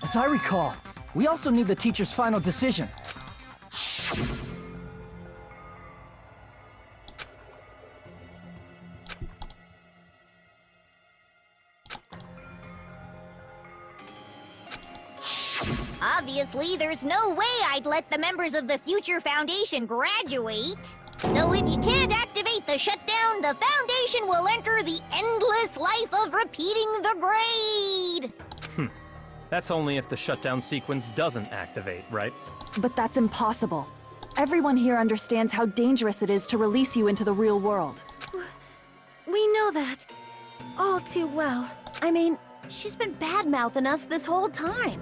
As I recall, we also need the teacher's final decision. Obviously, there's no way I'd let the members of the Future Foundation graduate. So if you can't activate the shutdown, the Foundation will enter the endless life of repeating the grade. That's only if the shutdown sequence doesn't activate, right? But that's impossible. Everyone here understands how dangerous it is to release you into the real world. We know that. All too well. I mean, she's been bad-mouthing us this whole time.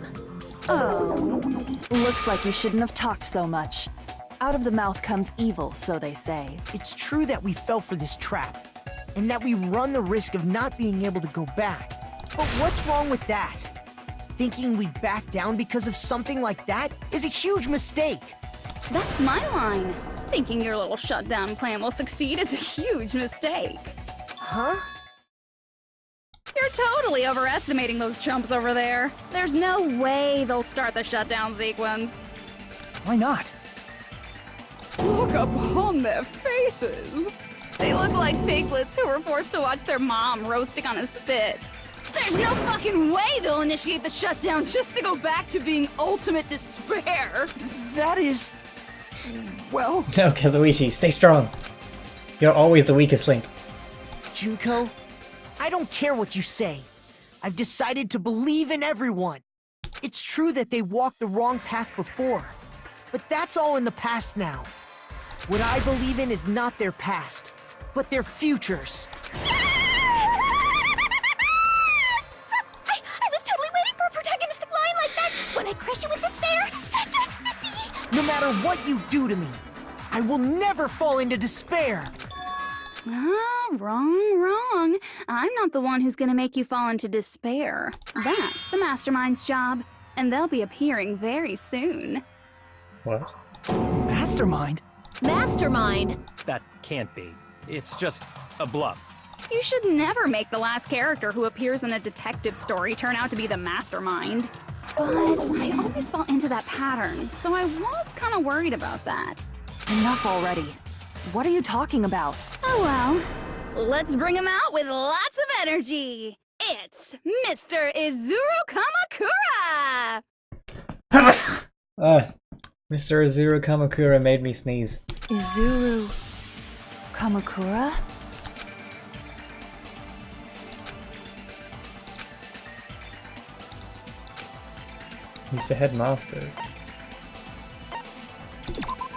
Oh. Looks like you shouldn't have talked so much. Out of the mouth comes evil, so they say. It's true that we fell for this trap, and that we run the risk of not being able to go back. But what's wrong with that? Thinking we'd back down because of something like that is a huge mistake. That's my line. Thinking your little shutdown plan will succeed is a huge mistake. Huh? You're totally overestimating those chumps over there. There's no way they'll start the shutdown sequence. Why not? Look upon their faces. They look like piglets who were forced to watch their mom roasting on a spit. There's no fucking way they'll initiate the shutdown just to go back to being ultimate despair. That is... well... No, Kazuichi, stay strong. You're always the weakest link. Junko, I don't care what you say. I've decided to believe in everyone. It's true that they walked the wrong path before, but that's all in the past now. What I believe in is not their past, but their futures. I was totally waiting for a protagonistic line like that. When I crush you with despair, such ecstasy. No matter what you do to me, I will never fall into despair. Wrong. I'm not the one who's gonna make you fall into despair. That's the Mastermind's job, and they'll be appearing very soon. What? Mastermind? Mastermind! That can't be. It's just a bluff. You should never make the last character who appears in a detective story turn out to be the mastermind. But I always fall into that pattern, so I was kind of worried about that. Enough already. What are you talking about? Oh well, let's bring him out with lots of energy. It's Mr. Izuru Kamakura! Mr. Izuru Kamakura made me sneeze. Izuru Kamakura? He's the headmaster.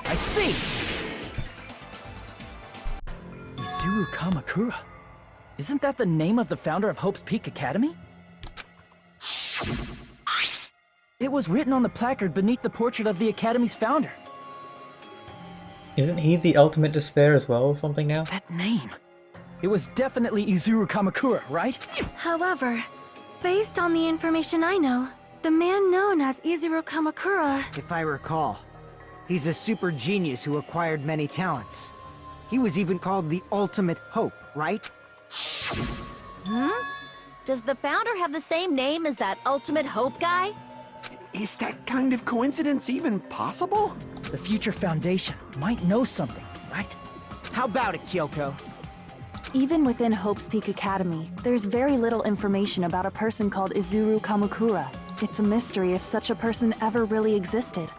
I see! Izuru Kamakura? Isn't that the name of the founder of Hope's Peak Academy? It was written on the placard beneath the portrait of the Academy's founder. Isn't he the ultimate despair as well or something now? That name. It was definitely Izuru Kamakura, right? However, based on the information I know, the man known as Izuru Kamakura... If I recall, he's a super genius who acquired many talents. He was even called the Ultimate Hope, right? Does the founder have the same name as that Ultimate Hope guy? Is that kind of coincidence even possible? The Future Foundation might know something, right? How about it, Kyoko? Even within Hope's Peak Academy, there's very little information about a person called Izuru Kamakura. It's a mystery if such a person ever really existed.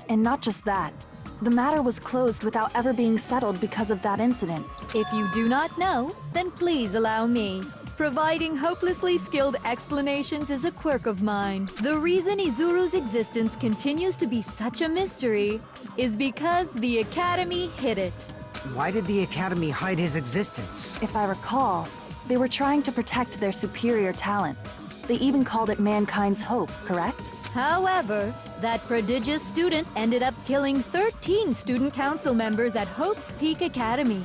And not just that. The matter was closed without ever being settled because of that incident. If you do not know, then please allow me. Providing hopelessly skilled explanations is a quirk of mine. The reason Izuru's existence continues to be such a mystery is because the Academy hid it. Why did the Academy hide his existence? If I recall, they were trying to protect their superior talent. They even called it mankind's hope, correct? However, that prodigious student ended up killing 13 student council members at Hope's Peak Academy.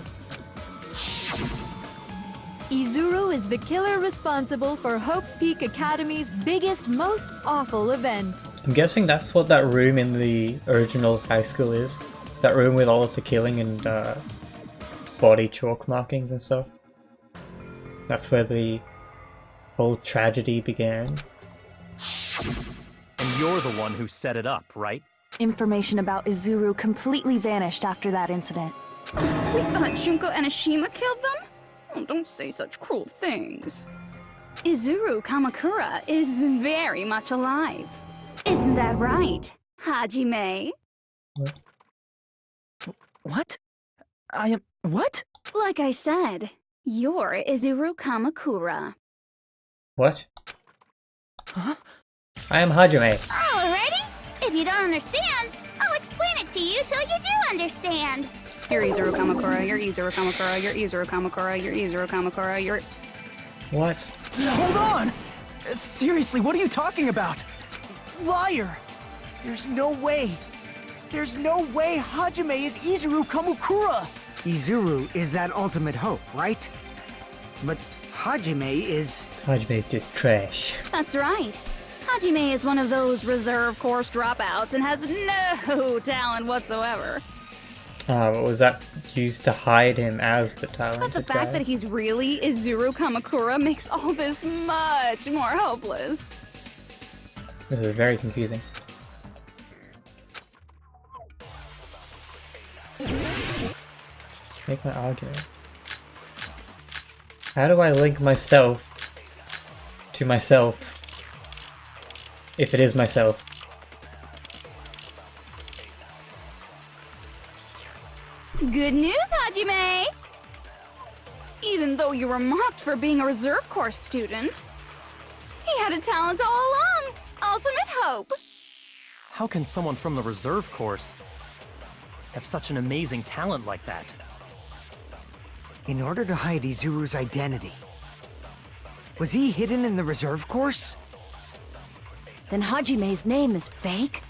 Izuru is the killer responsible for Hope's Peak Academy's biggest, most awful event. I'm guessing that's what that room in the original high school is. That room with all of the killing and body chalk markings and stuff. That's where the whole tragedy began. And you're the one who set it up, right? Information about Izuru completely vanished after that incident. We thought Junko Enoshima killed them? Oh, don't say such cruel things. Izuru Kamakura is very much alive. Isn't that right, Hajime? What? I am... what? Like I said, you're Izuru Kamakura. What? Huh? I am Hajime. Alrighty? If you don't understand, I'll explain it to you till you do understand. You're Izuru Kamakura, you're Izuru Kamakura, you're Izuru Kamakura, you're Izuru Kamakura, you're... What? Hold on! Seriously, what are you talking about? Liar! There's no way. There's no way Hajime is Izuru Kamukura! Izuru is that ultimate hope, right? But Hajime is... Hajime's just trash. That's right. Hajime is one of those reserve course dropouts and has no talent whatsoever. But was that used to hide him as the talented But the fact guy? that he's really Izuru Kamakura makes all this much more hopeless. This is very confusing. Make my argument. How do I link myself to myself if it is myself? Good news, Hajime! Even though you were mocked for being a reserve course student, he had a talent all along! Ultimate hope! How can someone from the reserve course have such an amazing talent like that? In order to hide Izuru's identity. Was he hidden in the reserve course? Then Hajime's name is fake?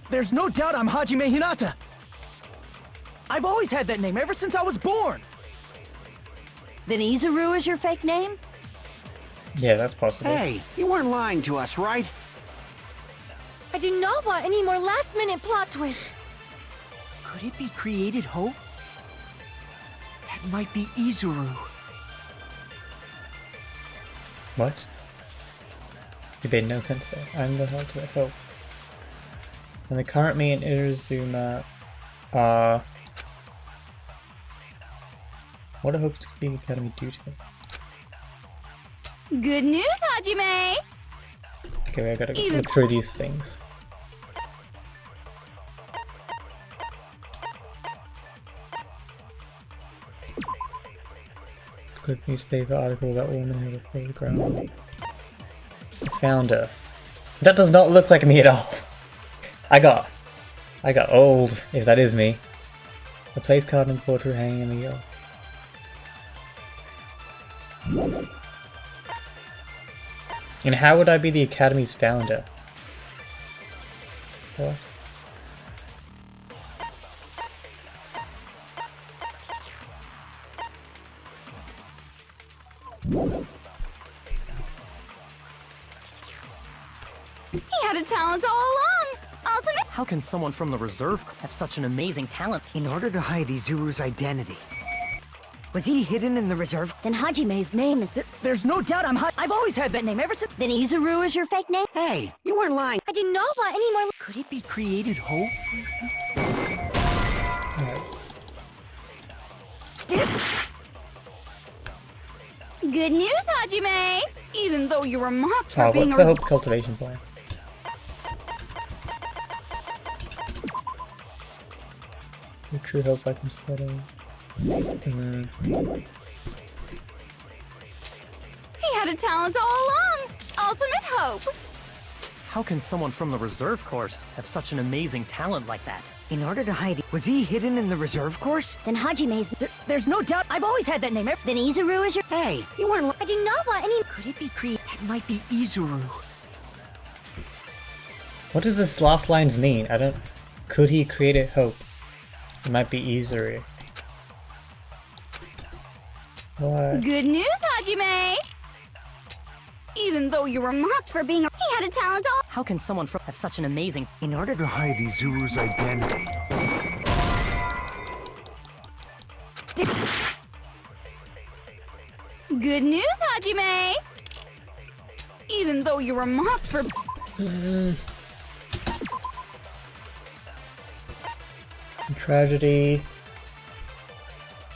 There's no doubt I'm Hajime Hinata! I've always had that name ever since I was born! Then Izuru is your fake name? Yeah, that's possible. Hey, you weren't lying to us, right? I do not want any more last-minute plot twists. Could it be created hope? That might be Izuru. What? It made no sense there. I'm the ultimate hope. And the current me and Irezuma are... What do Hope's Peak Academy do to him? Good news, Hajime! Okay, I gotta look through these things. Quick newspaper article about woman who was playground. I found her. That does not look like me at all. I got old, if that is me. A place card and portrait hanging in the yard. And how would I be the Academy's founder? What? He had a talent all along! Ultimate... How can someone from the reserve have such an amazing talent? In order to hide Izuru's identity. Was he hidden in the reserve? Then Hajime's name is... There's no doubt I've always had that name ever since... Then Izuru is your fake name? Hey, you weren't lying. I do not want any more... Could it be created hope? Good news, Hajime! Even though you were mocked for Oh, being what's a the Hope cultivation plan? The true hope I can study. He had a talent all along! Ultimate hope! How can someone from the reserve course have such an amazing talent like that? In order to hide... Was he hidden in the reserve course? Then Hajime's... There's no doubt I've always had that name ever... Then Izuru is your... Hey, you weren't... I do not want any... Could it be created? That might be Izuru. What does this last lines mean? I don't... Could he create a hope? It might be Izuru. What? Good news, Hajime! Even though you were mocked for being a... He had a talent all... How can someone have such an amazing... In order to hide Izuru's identity. Good news, Hajime! Even though you were mocked for... Tragedy.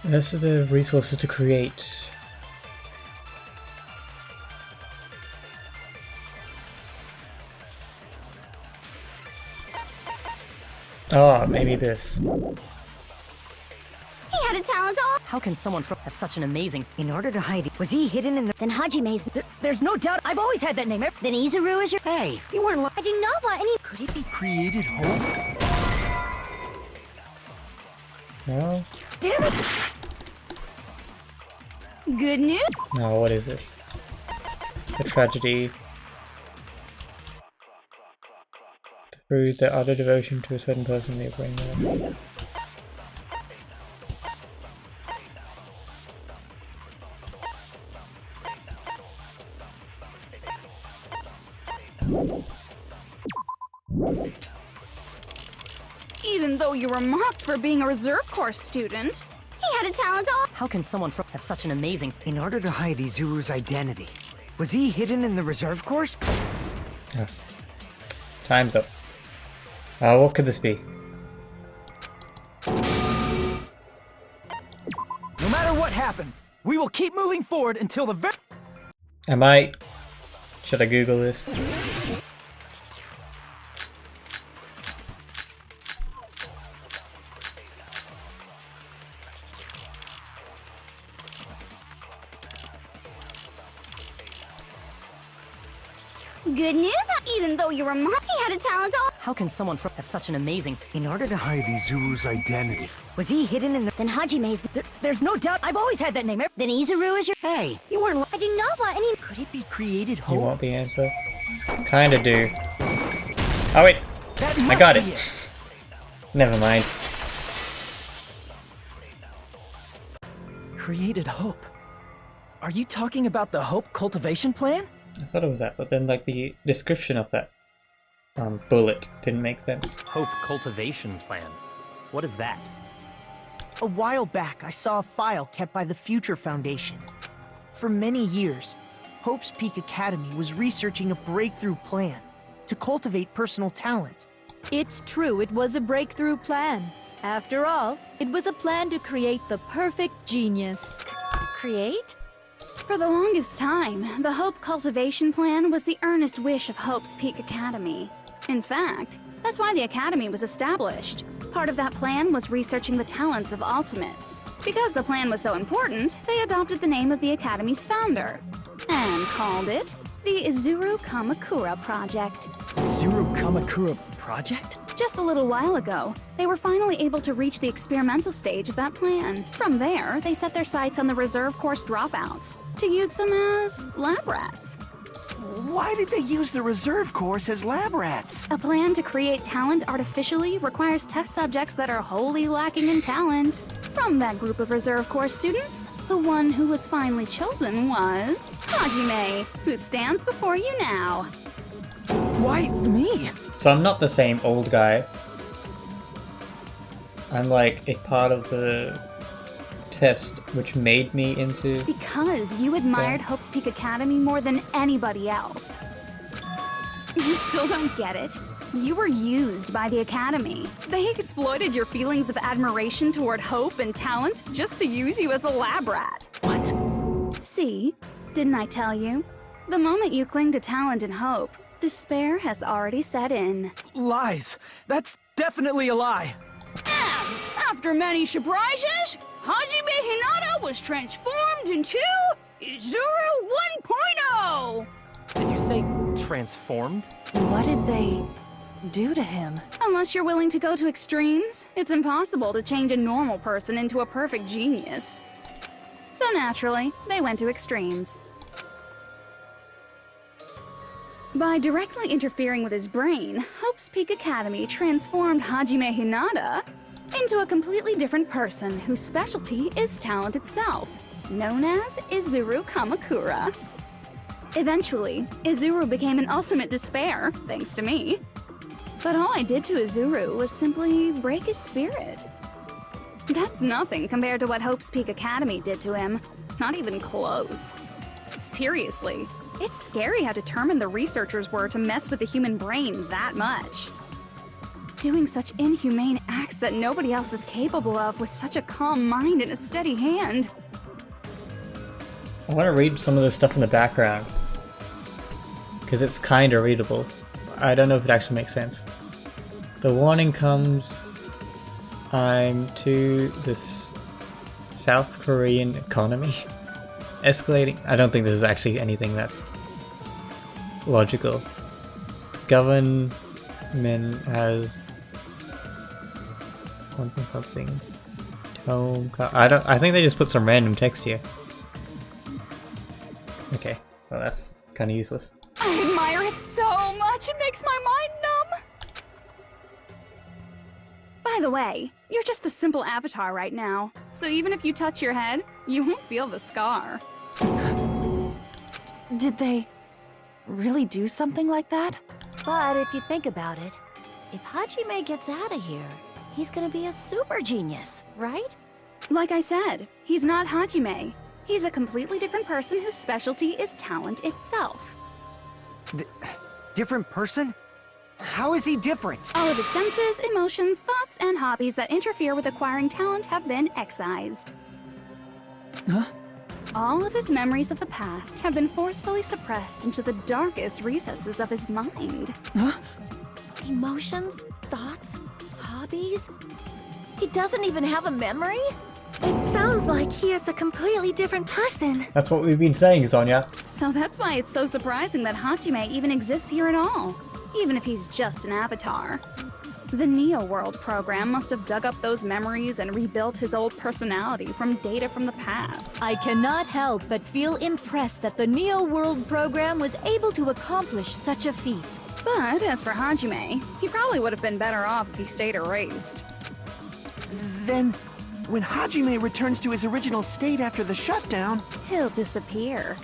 This is the resources to create. Oh, maybe this. He had a talent all... How can someone have such an amazing... In order to hide... Was he hidden in the... Then Hajime's... There's no doubt I've always had that name ever... Then Izuru is your... Hey, you weren't... I do not want any... Could it be created hope? No? Damn it! Good news? No, what is this? A tragedy. through their utter devotion to a certain person they bring there. Even though you were mocked for being a reserve course student, he had a talent all— How can someone have such an amazing— In order to hide Izuru's identity, was he hidden in the reserve course? Oh. Time's up. What could this be? No matter what happens, we will keep moving forward until the very— Should I Google this? Good news, even though you were mocked, he had a talent all— How can someone have such an amazing— In order to hide Izuru's identity, Was he hidden in the— Then Hajime's— There's no doubt I've always had that name. Then Izuru is your— Hey, You weren't— I do not want any— Could it be created You hope? want the answer? Kinda do. Oh wait! That I must got be it! Never mind. Created hope. Are you talking about the hope cultivation plan? I thought it was that, but then like the description of that bullet didn't make sense. Hope cultivation plan. What is that? A while back, I saw a file kept by the Future Foundation. For many years, Hope's Peak Academy was researching a breakthrough plan to cultivate personal talent. It's true, it was a breakthrough plan. After all, it was a plan to create the perfect genius. Create? For the longest time, the Hope Cultivation Plan was the earnest wish of Hope's Peak Academy. In fact, that's why the Academy was established. Part of that plan was researching the talents of Ultimates. Because the plan was so important, they adopted the name of the Academy's founder and called it the Izuru Kamakura Project. Izuru Kamakura Project? Just a little while ago, they were finally able to reach the experimental stage of that plan. From there, they set their sights on the reserve course dropouts to use them as lab rats. Why did they use the reserve course as lab rats? A plan to create talent artificially requires test subjects that are wholly lacking in talent. From that group of reserve course students, the one who was finally chosen was Hajime, who stands before you now. Why me? So I'm not the same old guy. I'm like a part of the test which made me into... Because you admired Hope's Peak Academy more than anybody else. You still don't get it. You were used by the Academy. They exploited your feelings of admiration toward hope and talent just to use you as a lab rat. What? See? Didn't I tell you? The moment you cling to talent and hope, despair has already set in. Lies. That's definitely a lie. And after many surprises, Hajime Hinata was transformed into Izuru 1.0! Did you say transformed? What did they do to him? Unless you're willing to go to extremes, it's impossible to change a normal person into a perfect genius. So naturally, they went to extremes. By directly interfering with his brain, Hope's Peak Academy transformed Hajime Hinata into a completely different person whose specialty is talent itself, known as Izuru Kamakura. Eventually, Izuru became an ultimate despair, thanks to me. But all I did to Izuru was simply break his spirit. That's nothing compared to what Hope's Peak Academy did to him. Not even close. Seriously, it's scary how determined the researchers were to mess with the human brain that much. Doing such inhumane acts that nobody else is capable of with such a calm mind and a steady hand. I want to read some of the stuff in the background, because it's kinda readable. I don't know if it actually makes sense. The warning comes, I'm to this South Korean economy escalating. I don't think this is actually anything that's logical. The government has something. I think they just put some random text here. Okay, well that's kind of useless. I admire it so much, it makes my mind numb. By the way, you're just a simple avatar right now, so even if you touch your head, you won't feel the scar. Did they really do something like that? But if you think about it, if Hajime gets out of here, he's gonna be a super genius, right? Like I said, he's not Hajime. He's a completely different person whose specialty is talent itself. Different person? How is he different? All of his senses, emotions, thoughts, and hobbies that interfere with acquiring talent have been excised. Huh? All of his memories of the past have been forcefully suppressed into the darkest recesses of his mind. Huh? Emotions, thoughts, hobbies? He doesn't even have a memory? It sounds like he is a completely different person. That's what we've been saying, Sonia. So that's why it's so surprising that Hajime even exists here at all, even if he's just an avatar. The Neo World program must have dug up those memories and rebuilt his old personality from data from the past. I cannot help but feel impressed that the Neo World program was able to accomplish such a feat. But as for Hajime, he probably would have been better off if he stayed erased. Then, when Hajime returns to his original state after the shutdown, he'll disappear.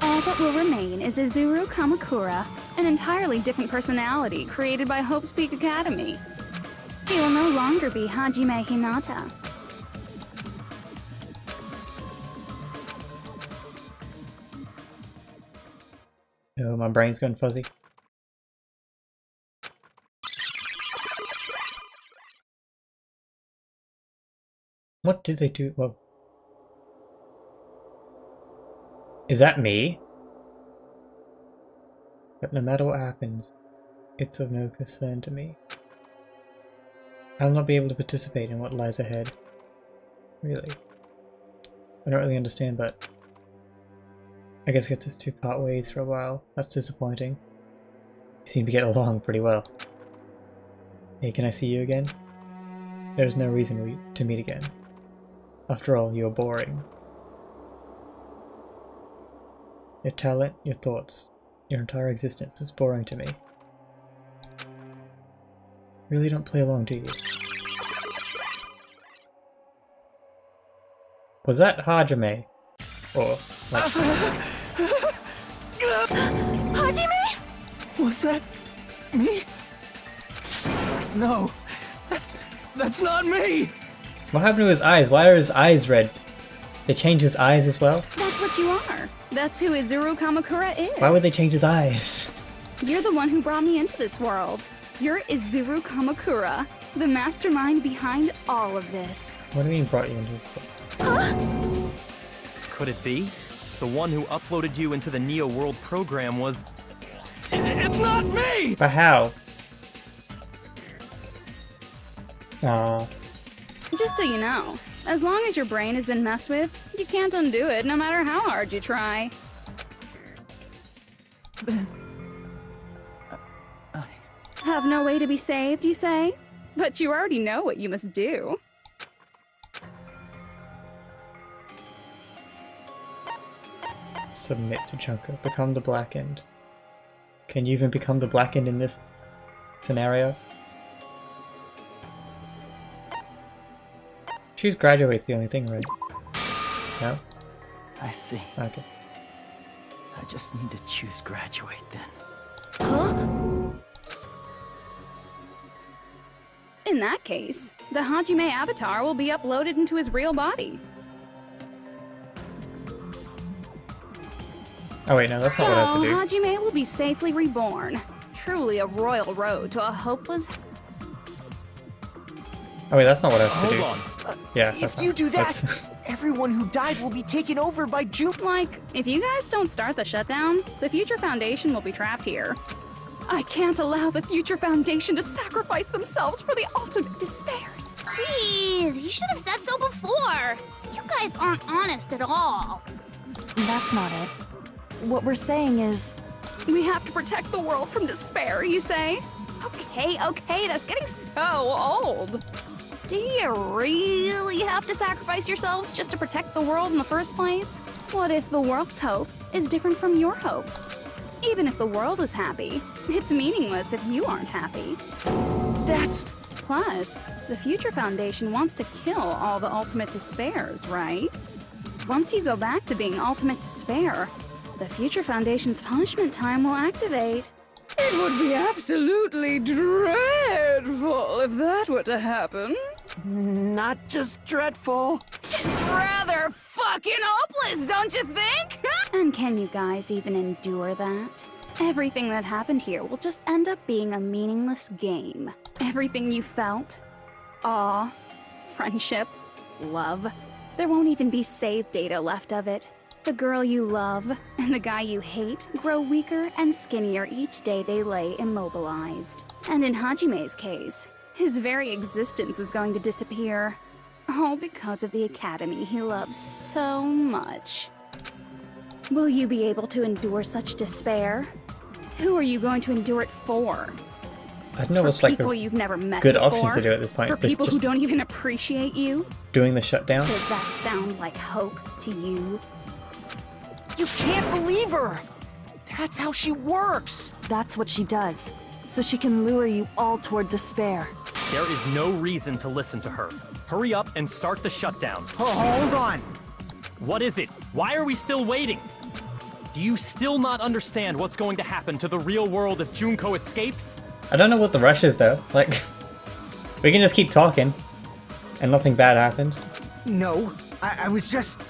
All that will remain is Izuru Kamakura, an entirely different personality created by Hope's Peak Academy. He will no longer be Hajime Hinata. Oh, my brain's gone fuzzy. What did they do? Whoa. Is that me? But no matter what happens, it's of no concern to me. I'll not be able to participate in what lies ahead. Really. I don't really understand, but I guess gets us to part ways for a while. That's disappointing. You seem to get along pretty well. Hey, can I see you again? There's no reason to meet again. After all, you're boring. Your talent, your thoughts, your entire existence is boring to me. Really don't play along, do you? Was that Hajime? Or, like... Hajime? Was that me? No, that's not me! What happened to his eyes? Why are his eyes red? They changed his eyes as well? That's what you are. That's who Izuru Kamakura is. Why would they change his eyes? You're the one who brought me into this world. You're Izuru Kamakura, the mastermind behind all of this. What do you mean brought you into this world? Huh? Could it be? The one who uploaded you into the Neo World program was... It's not me! But how? Aww. Just so you know, as long as your brain has been messed with, you can't undo it no matter how hard you try. Have no way to be saved, you say? But you already know what you must do. Submit to Junker. Become the Black End. Can you even become the Black End in this scenario? Choose graduate's the only thing, right? No? I see. Okay. I just need to choose graduate then. Huh? In that case, the Hajime avatar will be uploaded into his real body. Oh wait, no, that's not what I have to do. So, Hajime will be safely reborn. Truly a royal road to a hopeless... Oh wait, that's not what I have to do. Hold on. Yeah, If you do that, everyone who died will be taken over by Like, if you guys don't start the shutdown, the Future Foundation will be trapped here. I can't allow the Future Foundation to sacrifice themselves for the ultimate despairs. Jeez, you should have said so before. You guys aren't honest at all. That's not it. What we're saying is... We have to protect the world from despair, you say? Okay, that's getting so old. Do you really have to sacrifice yourselves just to protect the world in the first place? What if the world's hope is different from your hope? Even if the world is happy, it's meaningless if you aren't happy. That's... Plus, the Future Foundation wants to kill all the Ultimate Despairs, right? Once you go back to being Ultimate Despair, the Future Foundation's punishment time will activate. It would be absolutely dreadful if that were to happen. Not just dreadful. It's rather fucking hopeless, don't you think? And can you guys even endure that? Everything that happened here will just end up being a meaningless game. Everything you felt, awe, friendship, love, there won't even be save data left of it. The girl you love and the guy you hate grow weaker and skinnier each day they lay immobilized. And in Hajime's case, his very existence is going to disappear. All because of the academy he loves so much. Will you be able to endure such despair? Who are you going to endure it for? I don't know what's like people you've never met good before? option to do at this point. For There's people just who don't even appreciate you? doing the shutdown. Does that sound like hope to you? You can't believe her! That's how she works! That's what she does, so she can lure you all toward despair. There is no reason to listen to her. Hurry up and start the shutdown. Hold on! What is it? Why are we still waiting? Do you still not understand what's going to happen to the real world if Junko escapes? I don't know what the rush is though. Like, we can just keep talking, and nothing bad happens. No, I was just...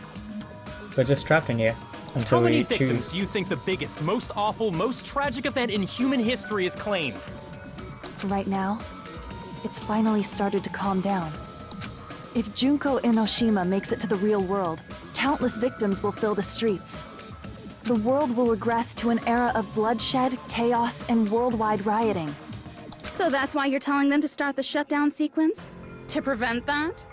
We're just trapped in here until How many we victims choose. do you think the biggest, most awful, most tragic event in human history is claimed? Right now, it's finally started to calm down. If Junko Enoshima makes it to the real world, countless victims will fill the streets. The world will regress to an era of bloodshed, chaos, and worldwide rioting. So that's why you're telling them to start the shutdown sequence? To prevent that?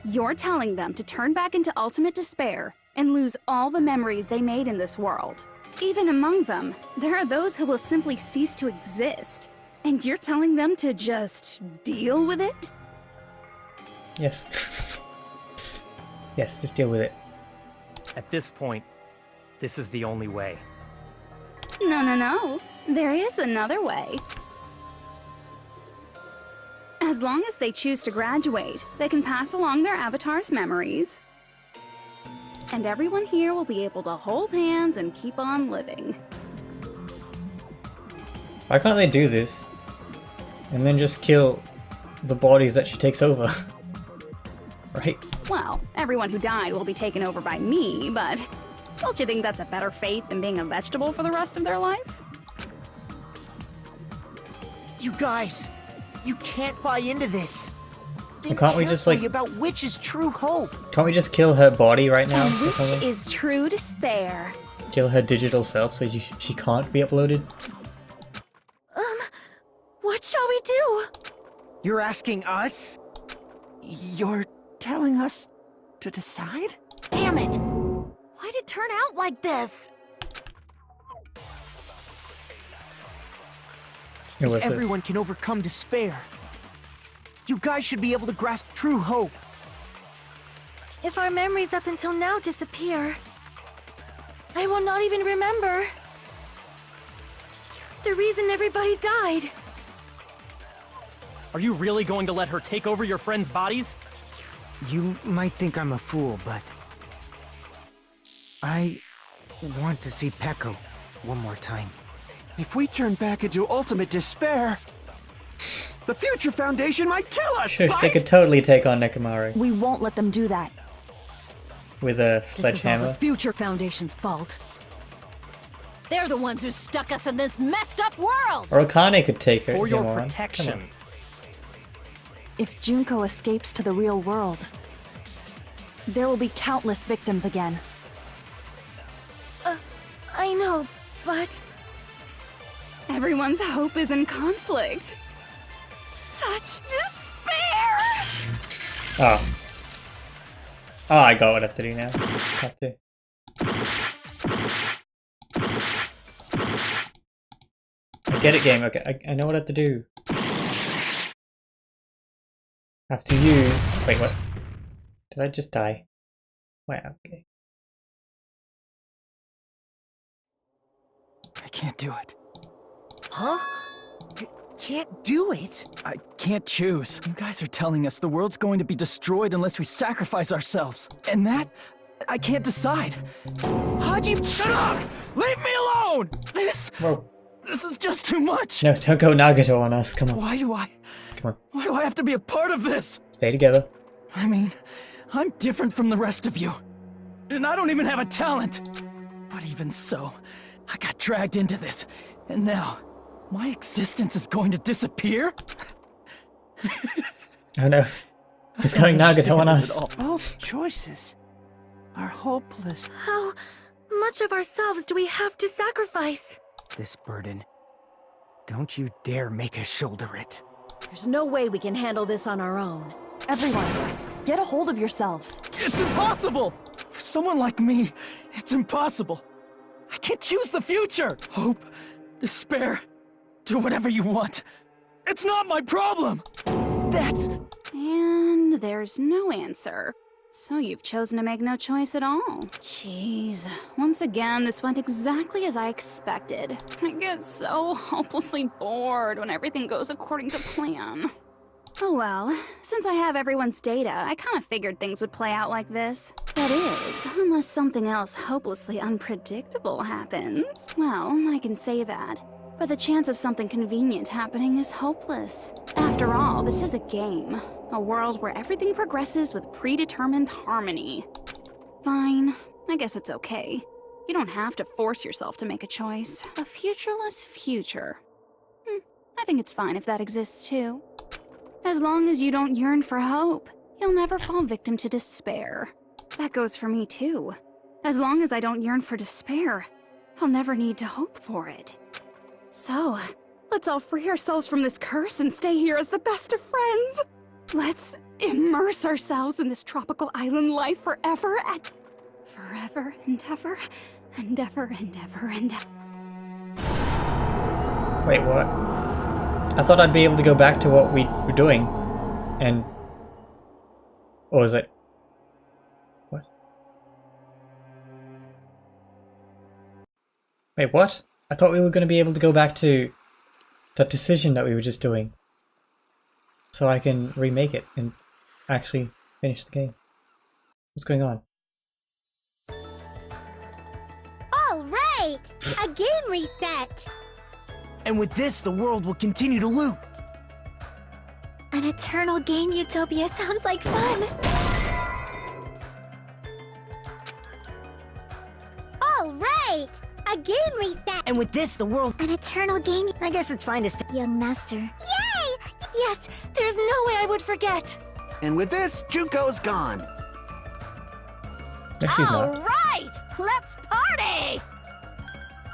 You're telling them to turn back into ultimate despair and lose all the memories they made in this world. Even among them, there are those who will simply cease to exist. And you're telling them to just deal with it? Yes. Yes, just deal with it. At this point, this is the only way. No. There is another way. As long as they choose to graduate, they can pass along their avatar's memories. And everyone here will be able to hold hands and keep on living. Why can't they do this? And then just kill the bodies that she takes over? Right? Well, everyone who died will be taken over by me, but don't you think that's a better fate than being a vegetable for the rest of their life? You guys, you can't buy into this. Think can't we just, like- carefully about which is true hope. Can't we just kill her body right now? And or which something? is true despair. Kill her digital self so she can't be uploaded? What shall we do? You're asking us? You're telling us to decide? Damn it! Why'd it turn out like this? Who was If everyone can overcome despair, you guys should be able to grasp true hope. If our memories up until now disappear, I will not even remember the reason everybody died. Are you really going to let her take over your friends' bodies? You might think I'm a fool, but... I want to see Peko one more time. If we turn back into ultimate despair, the Future Foundation might kill us, Shush, they right? could totally take on Nekomaru We won't let them do that. with a This is all sledgehammer. the Future Foundation's fault. They're the ones who stuck us in this messed up world! Or Akane could take her. For your him on. Come protection. on. If Junko escapes to the real world, there will be countless victims again. I know, but... Everyone's hope is in conflict. Such despair! Oh. Oh, I got what I have to do now. Have to. I get it, game. Okay, I know what I have to do. I have to use... Wait, what? Did I just die? Wait, okay. I can't do it. Huh? can't do it. I can't choose. You guys are telling us the world's going to be destroyed unless we sacrifice ourselves. And that, I can't decide. Haji, shut up! Leave me alone! This is just too much. No, don't go Nagato on us. Come on. Why do I have to be a part of this? Stay together. I mean, I'm different from the rest of you. And I don't even have a talent. But even so, I got dragged into this. And now, my existence is going to disappear? Oh no. He's going Nagato on us. Both choices are hopeless. How much of ourselves do we have to sacrifice? This burden, don't you dare make us shoulder it. There's no way we can handle this on our own. Everyone, get a hold of yourselves. It's impossible! For someone like me, it's impossible. I can't choose the future! Hope, despair, do whatever you want. It's not my problem! That's... And there's no answer. So you've chosen to make no choice at all. Jeez. Once again, this went exactly as I expected. I get so hopelessly bored when everything goes according to plan. Oh well, since I have everyone's data, I kind of figured things would play out like this. That is, unless something else hopelessly unpredictable happens. Well, I can say that. But the chance of something convenient happening is hopeless. After all, this is a game. A world where everything progresses with predetermined harmony. Fine, I guess it's okay. You don't have to force yourself to make a choice. A futureless future. I think it's fine if that exists too. As long as you don't yearn for hope, you'll never fall victim to despair. That goes for me too. As long as I don't yearn for despair, I'll never need to hope for it. So, let's all free ourselves from this curse and stay here as the best of friends. Let's immerse ourselves in this tropical island life forever and ever and ever and ever and ever and ever. Wait, what? I thought I'd be able to go back to what we were doing, and... Or was it... What? Wait, what? I thought we were going to be able to go back to that decision that we were just doing. So I can remake it and actually finish the game. What's going on? All right! A game reset! And with this, the world will continue to loop. An eternal game utopia sounds like fun. All right! A game reset! And with this, the world... An eternal game... I guess it's fine to stay... Young master. Yay! Yes, there's no way I would forget. And with this, Junko's gone. No, she's All not. right! Let's party!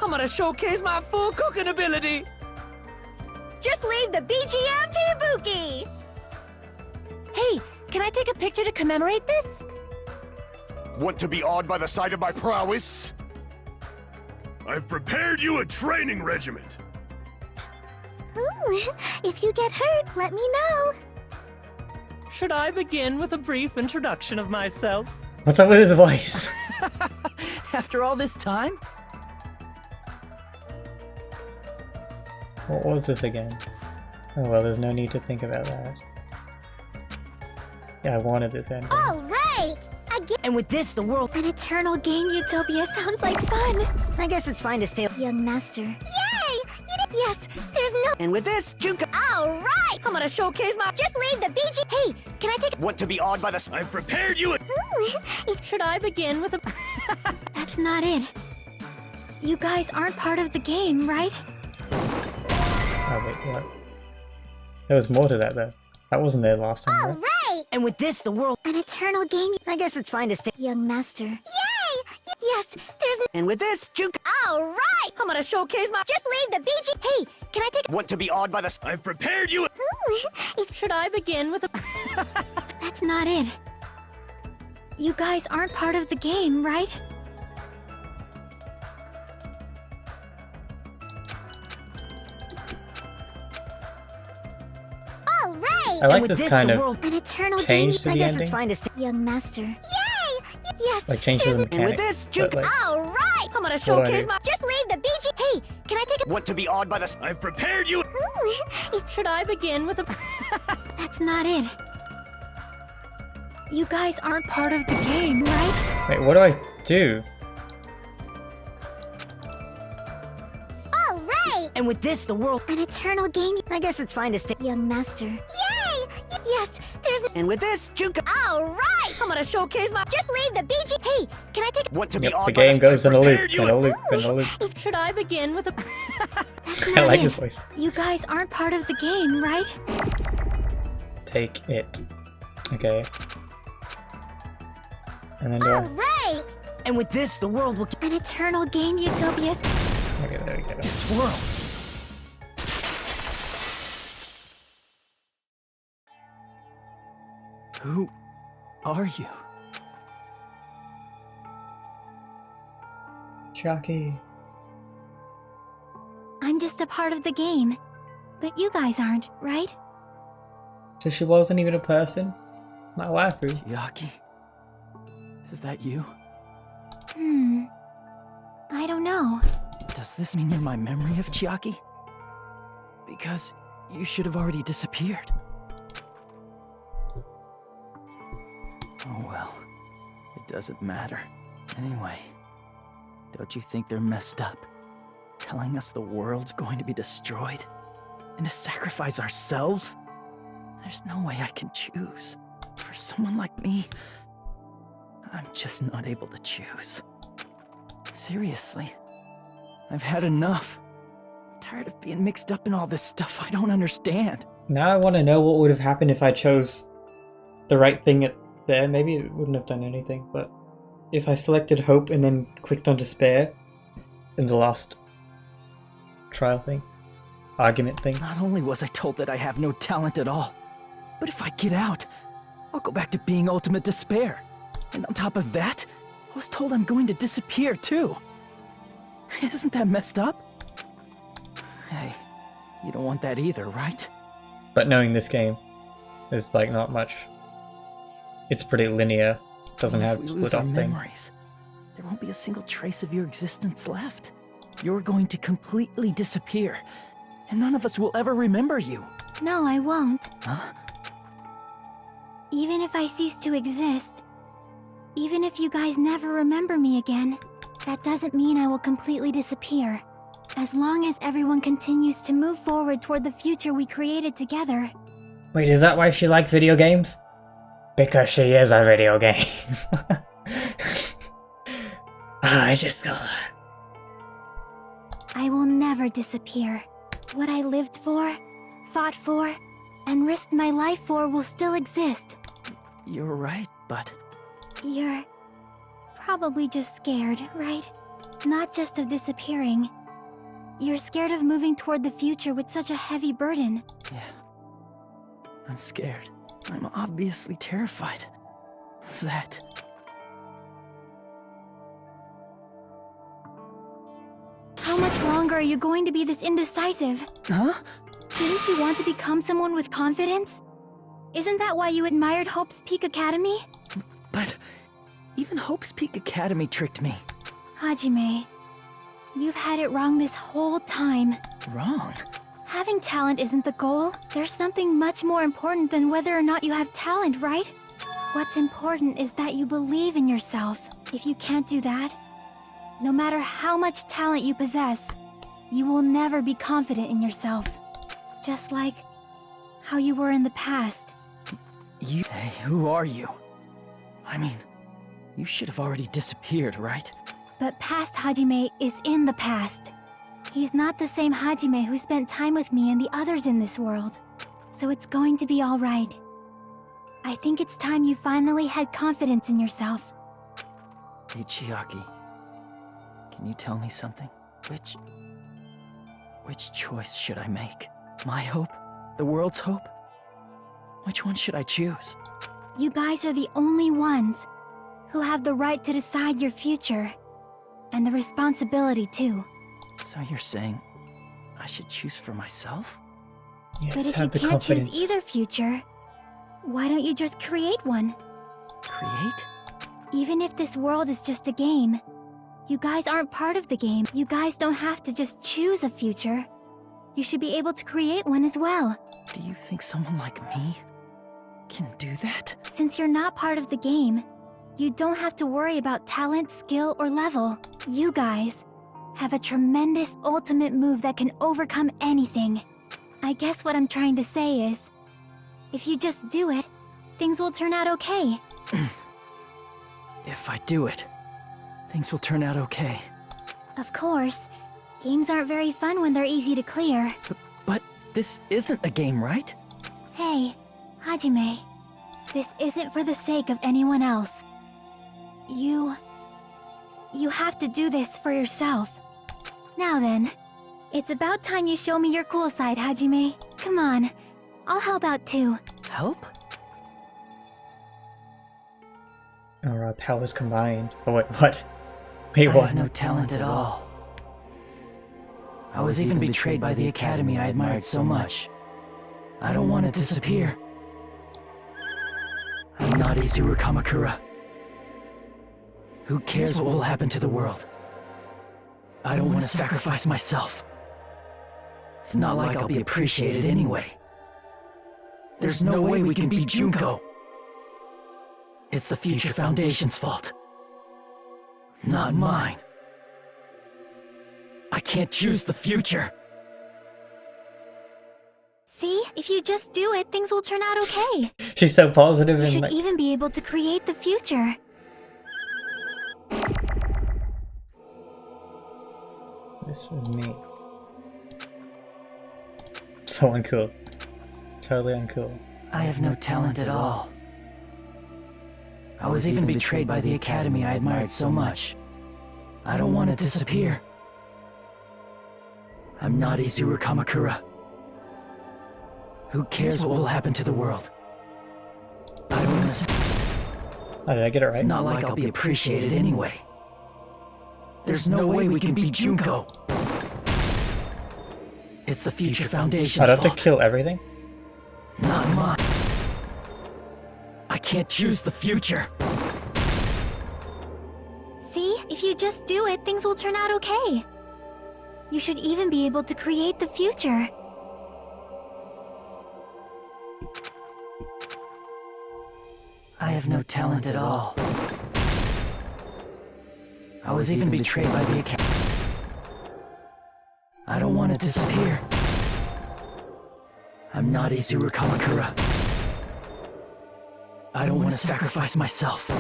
I'm gonna showcase my full cooking ability! Just leave the BGM to Ibuki! Hey, can I take a picture to commemorate this? Want to be awed by the sight of my prowess? I've prepared you a training regiment. Ooh, if you get hurt, let me know. Should I begin with a brief introduction of myself? What's up with his voice? After all this time? What was this again? Oh well, there's no need to think about that. Yeah, I wanted this ending. All right! And with this, the world... An eternal game utopia sounds like fun. I guess it's fine to stay... Young master. Yay! Yes, there's no... And with this, Junko... All right! I'm gonna showcase my... Just leave the BG... Hey, can I take... Want to be awed by the... I've prepared you a... Should I begin with a... That's not it. You guys aren't part of the game, right? Oh wait, what? There was more to that though. That wasn't there last time, All right? right! And with this, the world... An eternal game... I guess it's fine to stay... Young master. Yay! Yes, there's... And with this, Junko... All right! I'm gonna showcase my... Just leave the BG... Hey, can I take... Want to be awed by the... I've prepared you a... Should I begin with a... That's not it. You guys aren't part of the game, right? All right! I like this kind of An eternal change to game... the I guess ending. it's fine to stay... Young master. Yay! Yes, Like change to the And with mechanics. this, but, Junko... like, All right! I'm gonna do I showcase do? my... Just leave the BG... Hey, can I take a... Want to be awed by the... I've prepared you a... Should I begin with a... That's not it. You guys aren't part of the game, right? Wait, what do I do? All right! And with this, the world... An eternal game. I guess it's fine to stay... Young master. Yay! Yes, there's a... And with this, Juka... All right! I'm gonna showcase my... Just leave the BG... Hey, can I take... Want to be Yep, awed the by game goes in a loop, prepared you in a loop, in a loop. Should I begin with a... That's I not like it. his voice. You guys aren't part of the game, right? Take it. Okay. And then do All I... right! And with this, the world will... An eternal game, Utopias. Okay, there we go. This world... Who are you? Chucky. I'm just a part of the game. But you guys aren't, right? So she wasn't even a person? My waifu. Chiaki? Is that you? I don't know. Does this mean you're my memory of Chiaki? Because you should have already disappeared. Oh well, it doesn't matter. Anyway, don't you think they're messed up? Telling us the world's going to be destroyed? And to sacrifice ourselves? There's no way I can choose. For someone like me, I'm just not able to choose. Seriously, I've had enough. I'm tired of being mixed up in all this stuff I don't understand. Now I want to know what would have happened if I chose the right thing there. Maybe it wouldn't have done anything, but if I selected hope and then clicked on despair in the last trial thing, argument thing. Not only was I told that I have no talent at all, but if I get out, I'll go back to being ultimate despair. And on top of that, I was told I'm going to disappear too. Isn't that messed up? Hey, you don't want that either, right? But knowing this game, there's like not much. It's pretty linear. Doesn't If have we split lose off our things. memories, there won't be a single trace of your existence left. You're going to completely disappear, and none of us will ever remember you. No, I won't. Huh? Even if I cease to exist, even if you guys never remember me again, that doesn't mean I will completely disappear. As long as everyone continues to move forward toward the future we created together. Wait, is that why she liked video games? Because she is a video game. I just got... I will never disappear. What I lived for, fought for, and risked my life for will still exist. You're right, but... You're probably just scared, right? Not just of disappearing. You're scared of moving toward the future with such a heavy burden. Yeah. I'm scared. I'm obviously terrified of that. How much longer are you going to be this indecisive? Huh? Didn't you want to become someone with confidence? Isn't that why you admired Hope's Peak Academy? But even Hope's Peak Academy tricked me. Hajime, you've had it wrong this whole time. Wrong? Having talent isn't the goal. There's something much more important than whether or not you have talent, right? What's important is that you believe in yourself. If you can't do that, no matter how much talent you possess, you will never be confident in yourself. Just like how you were in the past. You... Hey, who are you? I mean, you should have already disappeared, right? But past Hajime is in the past. He's not the same Hajime who spent time with me and the others in this world. So it's going to be alright. I think it's time you finally had confidence in yourself. Hey, Chiaki. Can you tell me something? Which choice should I make? My hope? The world's hope? Which one should I choose? You guys are the only ones who have the right to decide your future. And the responsibility, too. So you're saying I should choose for myself? Yes, But if you have the can't confidence. choose either future, why don't you just create one? Create? Even if this world is just a game, you guys aren't part of the game. You guys don't have to just choose a future. you should be able to create one as well. Do you think someone like me can do that? Since you're not part of the game, you don't have to worry about talent, skill, or level. You guys have a tremendous ultimate move that can overcome anything. I guess what I'm trying to say is, if you just do it, things will turn out okay. If I do it, things will turn out okay. Of course, games aren't very fun when they're easy to clear. But this isn't a game, right? Hey, Hajime, this isn't for the sake of anyone else. You have to do this for yourself. Now then, it's about time you show me your cool side, Hajime. Come on, I'll help out too. Help? Our powers combined. Oh wait, what? Wait, I what? have no talent at all. I was even betrayed by the academy I admired so much. I don't want to disappear. I'm not Izuru Kamakura. Who cares what will happen to the world? I don't want to sacrifice myself. It's not like I'll be appreciated anyway. There's no way we can beat Junko. It's the Future Foundation's fault. Not mine. I can't choose the future. See, if you just do it, things will turn out okay. She's so positive You and should like... even be able to create the future. This is me. So uncool. Totally uncool. I have no talent at all. I was even betrayed by the academy I admired so much. I don't want to disappear. I'm not Izuru Kamakura. Who cares what will happen to the world? I don't want to... Oh, did I get it right? It's not like I'll be appreciated anyway. There's no way we can beat Junko. It's the Future Foundation's I'd have to fault. kill everything? Not mine. I can't choose the future. See, if you just do it, things will turn out okay. You should even be able to create the future. I have no talent at all. I was even betrayed by the academy. I don't want to disappear. I'm not Izuru Kamakura. I don't want to sacrifice myself.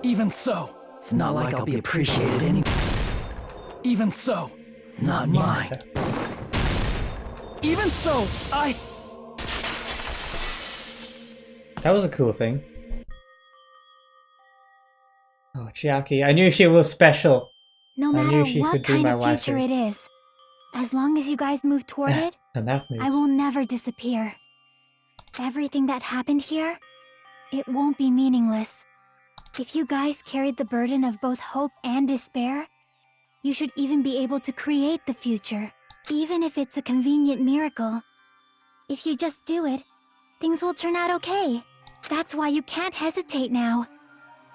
Even so, it's not like I'll be appreciated anyway. Even so, not mine. Even so, That was a cool thing. Oh, Chiaki. I knew she was special. No I matter knew she what could do kind my of future waifu. it is, as long as you guys move toward it, The math moves. I will never disappear. Everything that happened here, it won't be meaningless. If you guys carried the burden of both hope and despair, you should even be able to create the future, even if it's a convenient miracle. If you just do it, things will turn out okay. That's why you can't hesitate now.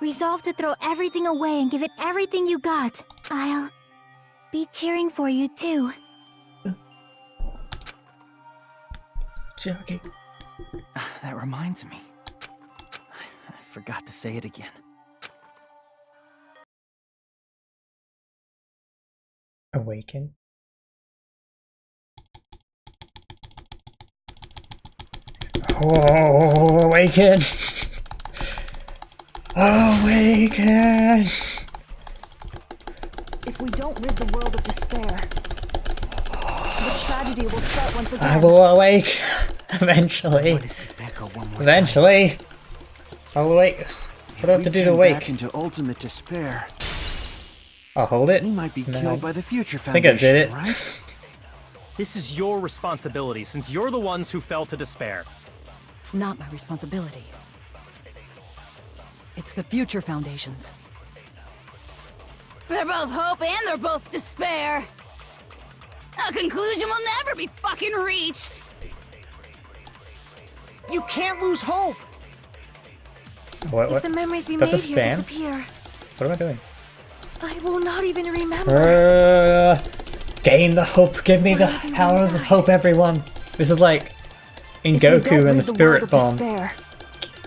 Resolve to throw everything away and give it everything you got. I'll be cheering for you too. Chiaki. That reminds me. I forgot to say it again. Awaken. Oh, awaken! Awaken! If we don't rid the world of despair, the tragedy will start once again. I will awake! Eventually. Eventually! I'll awake. What do I have to do to Back awake? into ultimate despair. I'll hold it. We might be No. killed by the Future I think I Foundation, did it. right? This is your responsibility, since you're the ones who fell to despair. It's not my responsibility. It's the Future Foundation's. They're both hope and they're both despair. A conclusion will never be fucking reached. You can't lose hope! What? If the memories we That's a made here spam? disappear, What am I doing? I will not even remember. Gain the hope. Give me the powers of hope, everyone. This is like in If we don't Goku and rid the world Spirit of Bomb. despair,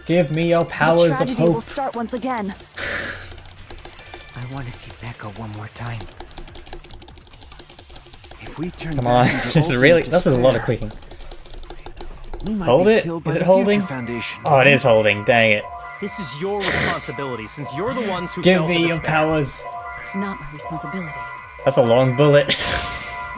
Give me your the powers of tragedy will hope. start once again. I want to see Becca one more time. If we turn Come back on, into this is really. ultimate This is a lot of despair, clicking. we might Hold be it. killed by Is it the holding? Future Foundation. Oh, it is holding. Dang it. This is your responsibility, since you're the ones who Give fell to me your despair. powers. It's not my responsibility. That's a long bullet.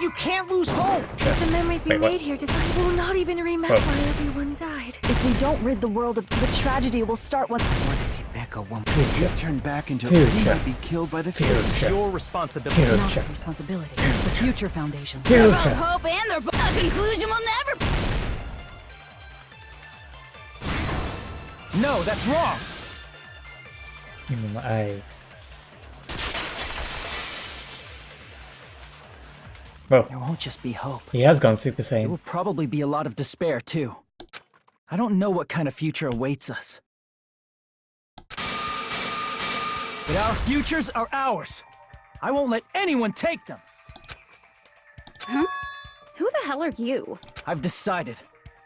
You can't lose hope! The memories we Wait, what? made here I will not even remember Whoa. why everyone died. If we don't rid the world of the tragedy will start once. I want to see Becca one more time. If we turn back into we Future. might be killed by the This future. is your responsibility. It's not Future. my responsibility. It's the Future Foundation. They're both Future. hope and they're both a conclusion will never. No, that's wrong! Give me my eyes. Whoa. There won't just be hope. He has gone Super There will Saiyan. probably be a lot of despair, too. I don't know what kind of future awaits us. But our futures are ours. I won't let anyone take them. Huh? Who the hell are you? I've decided.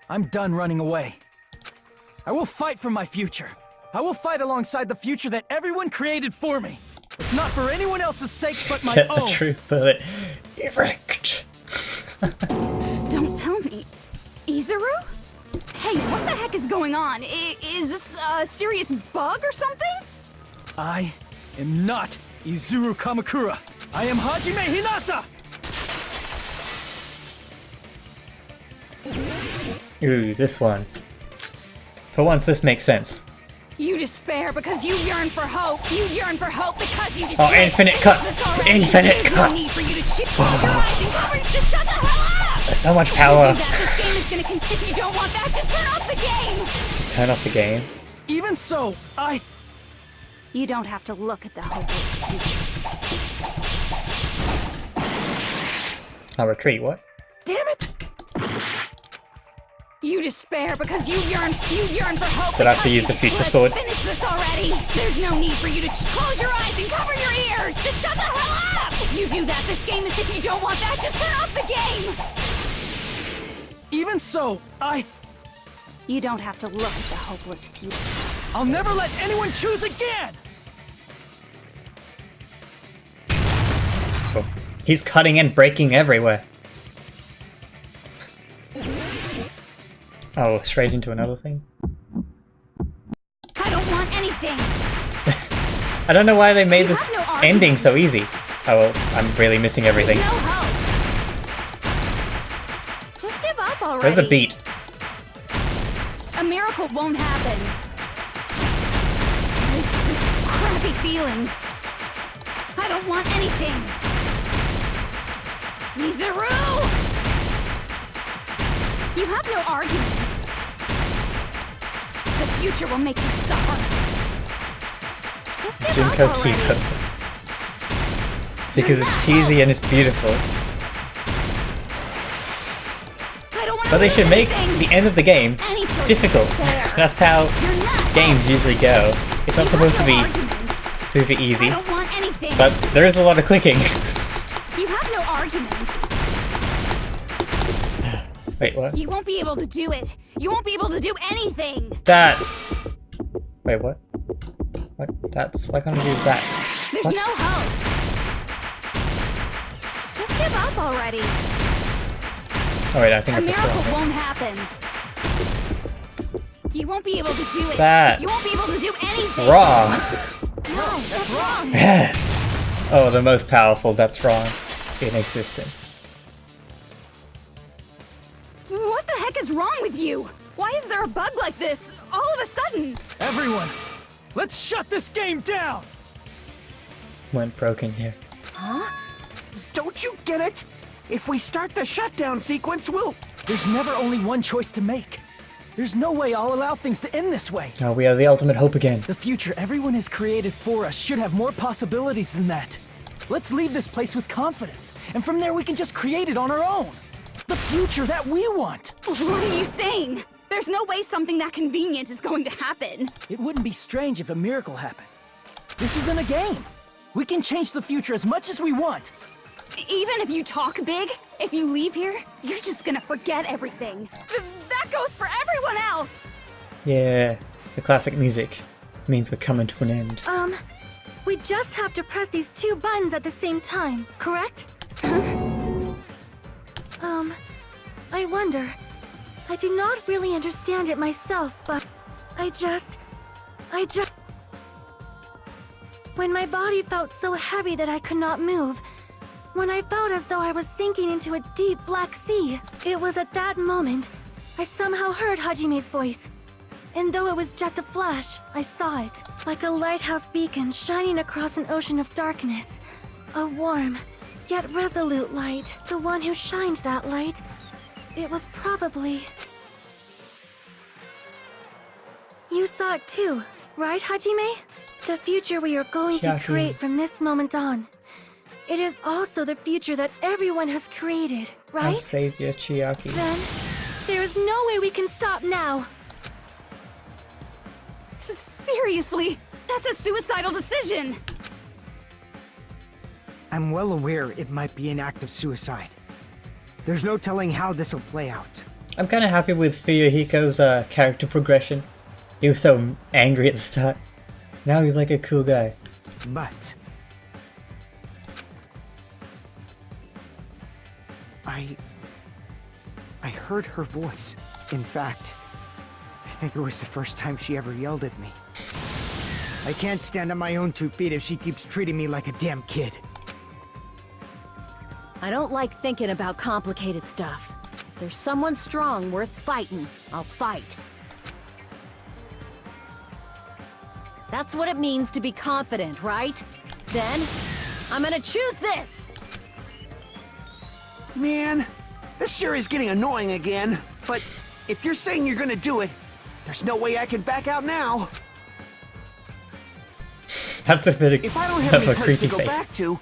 I'm done running away. I will fight for my future. I will fight alongside the future that everyone created for me. It's not for anyone else's sake but my Get the own. true bullet. Erect. Don't tell me. Izuru? Hey, what the heck is going on? Is this a serious bug or something? I am not Izuru Kamakura. I am Hajime Hinata! Ooh, this one. For once, this makes sense. You despair because you yearn for hope. You yearn for hope because you Oh, infinite cuts! Infinite There's no need cuts! for you to close your eyes and cover. Just shut the hell up! There's so much You power. do that, this game is gonna continue. If you don't want that, just turn off the game. Just turn off the game. Even so, You don't have to look at the hopeless future. I'll retreat, what? Damn it! You despair because you yearn for hope. Did I have to because use the you- future Let's sword? finish this already. There's no need for you to close your eyes and cover your ears. Just shut the hell up. You do that, this game is. If you don't want that, just turn off the game. Even so, You don't have to look at the hopeless future. I'll never let anyone choose again! Oh. He's cutting and breaking everywhere. Oh, straight into another thing? I don't want anything. I don't know why they made You this have no argument. ending so easy. Oh well, I'm really missing everything. There's no hope. Just give up already. There's a beat. A miracle won't happen. This crappy feeling. I don't want anything. Izuru! You have no argument. The future will make you suffer. Just give up Junko already. T-pose. Because it's cheesy and it's beautiful. I don't want But they should make the end of the game Any choice difficult. is fair. That's how You're not games usually go. It's not supposed to be super easy. I don't want anything. But there is a lot of clicking. You have no argument. Wait, what? You won't be able to do it. You won't be able to do anything. That's... Wait, what? What? That's... Why can't I do that's? There's What? no hope. Just give up already. Oh wait, I think A I pressed miracle wrong. won't happen. You won't be able to do it. That's You won't be able to do anything. Wrong! No, that's wrong. Yes! Oh, the most powerful that's wrong in existence. What the heck is wrong with you? Why is there a bug like this all of a sudden? Everyone, let's shut this game down! Went broken here. Huh? Don't you get it? If we start the shutdown sequence, There's never only one choice to make. There's no way I'll allow things to end this way. Oh, we are the ultimate hope again. The future everyone has created for us should have more possibilities than that. Let's leave this place with confidence, and from there we can just create it on our own. The future that we want. What are you saying? There's no way something that convenient is going to happen. It wouldn't be strange if a miracle happened. This isn't a game. We can change the future as much as we want. Even if you talk big, if you leave here, you're just gonna forget everything. That goes for everyone else! Yeah, the classic music means we're coming to an end. We just have to press these 2 buttons at the same time, correct? I wonder. I do not really understand it myself, but I just... When my body felt so heavy that I could not move, when I felt as though I was sinking into a deep black sea, it was at that moment I somehow heard Hajime's voice. And though it was just a flash, I saw it, like a lighthouse beacon shining across an ocean of darkness. A warm, yet resolute light. The one who shined that light, it was probably... You saw it too, right, Hajime? The future we are going to create from this moment on. It is also the future that everyone has created, right? Our savior, Chiaki. Then, there is no way we can stop now. Seriously, that's a suicidal decision! I'm well aware it might be an act of suicide. There's no telling how this will play out. I'm kind of happy with Fuyuhiko's character progression. He was so angry at the start. Now he's like a cool guy. But... I heard her voice. In fact, I think it was the first time she ever yelled at me. I can't stand on my own 2 feet if she keeps treating me like a damn kid. I don't like thinking about complicated stuff. If there's someone strong worth fighting, I'll fight. That's what it means to be confident, right? Then, I'm gonna choose this! Man, this sure is getting annoying again. But if you're saying you're gonna do it, there's no way I can back out now. That's a bit of, if I don't have any place to go face. back to,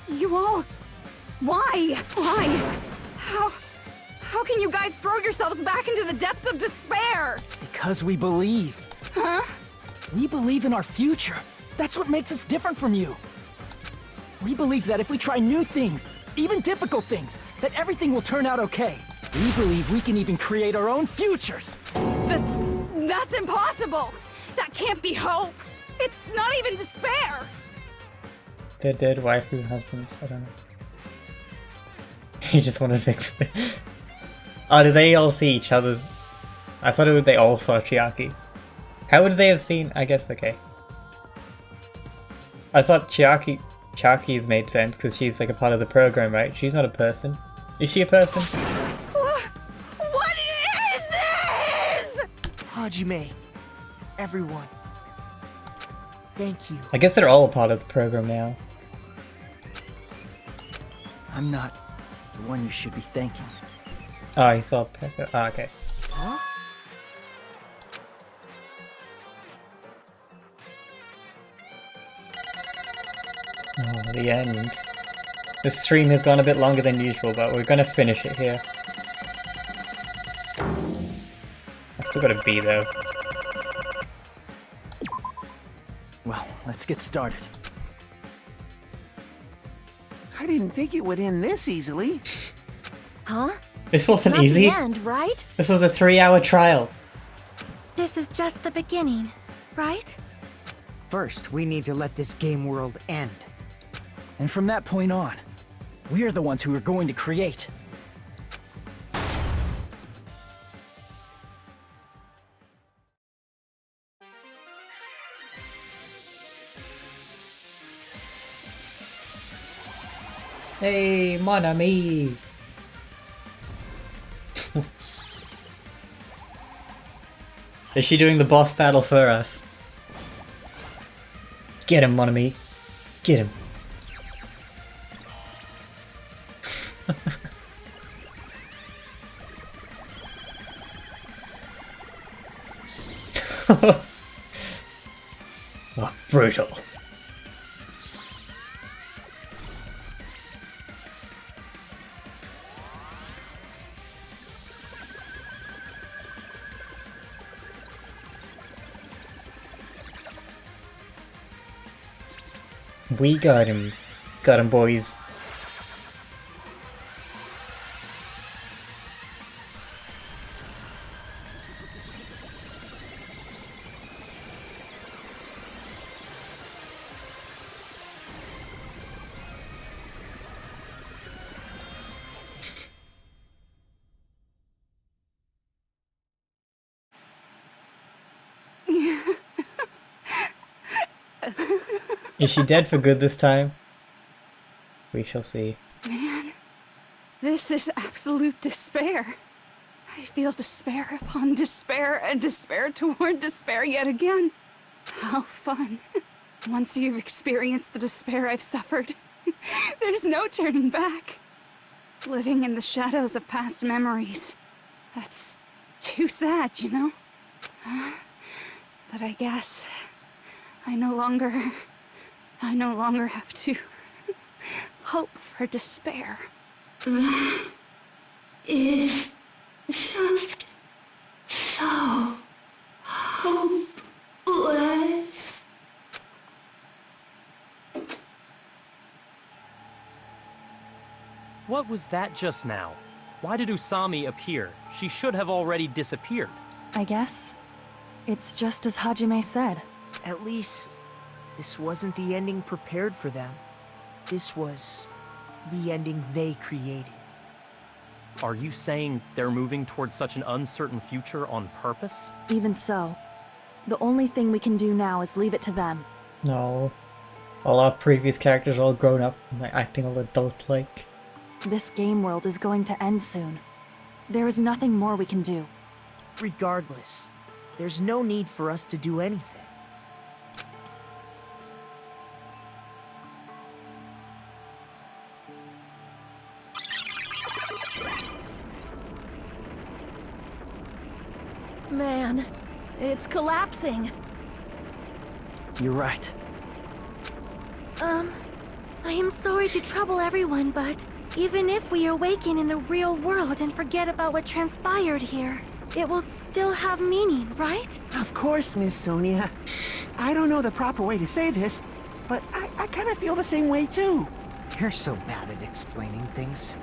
You all... Why? Why? How can you guys throw yourselves back into the depths of despair? Because we believe. Huh? We believe in our future. That's what makes us different from you. We believe that if we try new things, even difficult things, that everything will turn out okay. We believe we can even create our own futures. That's impossible! That can't be hope! It's not even despair! Their dead waifu husbands, I don't know. He just wanted to make... Oh, did they all see each other's... I thought they all saw Chiaki. How would they have seen... I guess, okay. I thought Chiaki's made sense because she's like a part of the program, right? She's not a person. Is she a person? What is this? Hajime, everyone, thank you. I guess they're all a part of the program now. I'm not the one you should be thanking. Oh, he saw Pekka. Oh, okay. Huh? Oh, the end. This stream has gone a bit longer than usual, but we're gonna finish it here. I still got a B though. Well, let's get started. I didn't think it would end this easily. Huh? This wasn't Not easy. the end, right? This was a 3-hour trial. This is just the beginning, right? First, we need to let this game world end. And from that point on, we are the ones who are going to create. Hey, mon ami! Is she doing the boss battle for us? Get him, mon ami. Get him. Oh, brutal. We got him. Got him, boys. Is she dead for good this time? We shall see. Man, this is absolute despair. I feel despair upon despair and despair toward despair yet again. How fun. Once you've experienced the despair I've suffered, there's no turning back. Living in the shadows of past memories. That's too sad, you know? But I guess I no longer have to hope for despair. That is just so hopeless. What was that just now? Why did Usami appear? She should have already disappeared. I guess it's just as Hajime said. At least, this wasn't the ending prepared for them. This was the ending they created. Are you saying they're moving towards such an uncertain future on purpose? Even so, the only thing we can do now is leave it to them. No. All our previous characters are all grown up and like acting all adult-like. This game world is going to end soon. There is nothing more we can do. Regardless, there's no need for us to do anything. Man, it's collapsing. You're right. I am sorry to trouble everyone, but even if we awaken in the real world and forget about what transpired here, it will still have meaning, right? Of course, Miss Sonia. I don't know the proper way to say this, but I kind of feel the same way too. You're so bad at explaining things.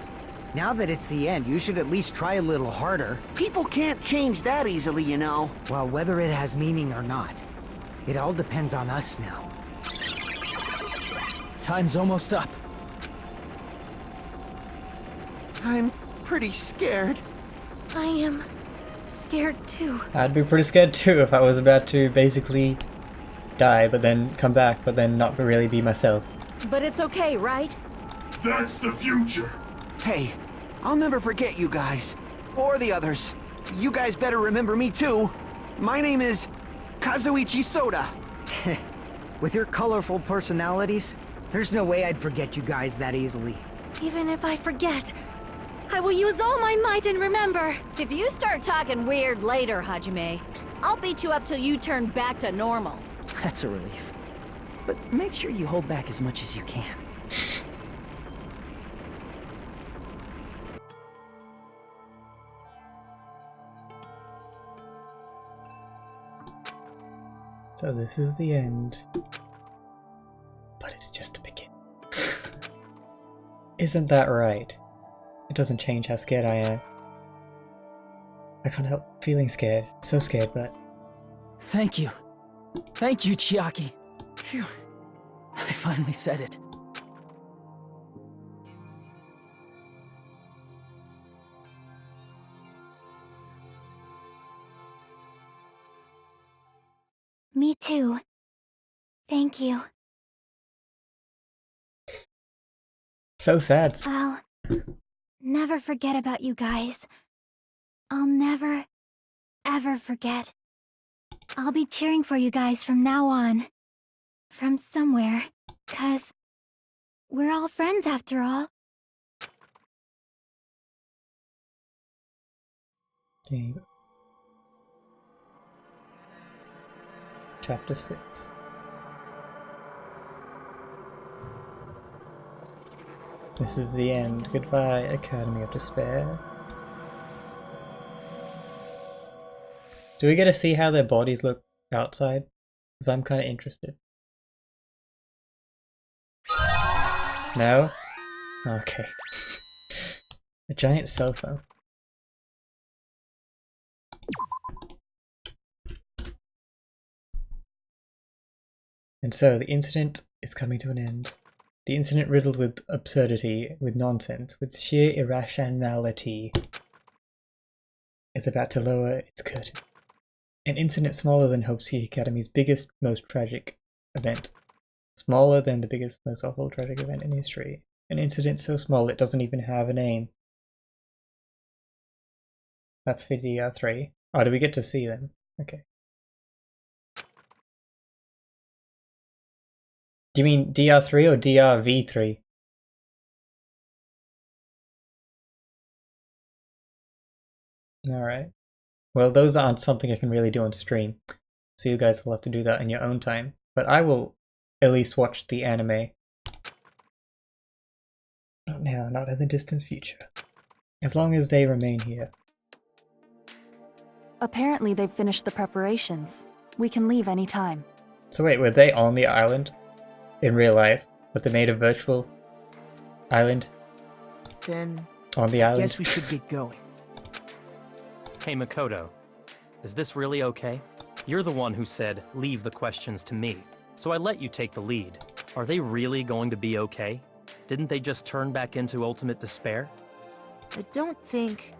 Now that it's the end, you should at least try a little harder. People can't change that easily, you know. Well, whether it has meaning or not, it all depends on us now. Time's almost up. I'm pretty scared. I am scared too. I'd be pretty scared too if I was about to basically die, but then come back, but then not really be myself. But it's okay, right? That's the future. Hey, I'll never forget you guys. Or the others. You guys better remember me too. My name is Kazuichi Soda. With your colorful personalities, there's no way I'd forget you guys that easily. Even if I forget, I will use all my might and remember. If you start talking weird later, Hajime, I'll beat you up till you turn back to normal. That's a relief. But make sure you hold back as much as you can. So this is the end. But it's just a beginning. Isn't that right? It doesn't change how scared I am. I can't help feeling scared. So scared, but... Thank you. Thank you, Chiaki. Phew. I finally said it. Me too. Thank you. So sad. I'll never forget about you guys. I'll never, ever forget. I'll be cheering for you guys from now on. From somewhere. 'Cause we're all friends after all. There you go. Chapter 6. This is the end. Goodbye, Academy of Despair. Do we get to see how their bodies look outside? Because I'm kind of interested. No? Okay. A giant cell phone. And so the incident is coming to an end. The incident riddled with absurdity, with nonsense, with sheer irrationality is about to lower its curtain. An incident smaller than Hope's Peak Academy's biggest, most tragic event. Smaller than the biggest, most awful, tragic event in history. An incident so small it doesn't even have a name. That's for DR3. Oh, do we get to see them? Okay. Do you mean DR3 or DRV3? Alright. Well, those aren't something I can really do on stream, so you guys will have to do that in your own time. But I will at least watch the anime. Not now, not in the distant future. As long as they remain here. Apparently they've finished the preparations. We can leave any time. So wait, were they on the island? In real life? But they made a virtual island? Then on the island? I guess we should get going. Hey Makoto, is this really okay? You're the one who said, leave the questions to me. So I let you take the lead. Are they really going to be okay? Didn't they just turn back into ultimate despair? I don't think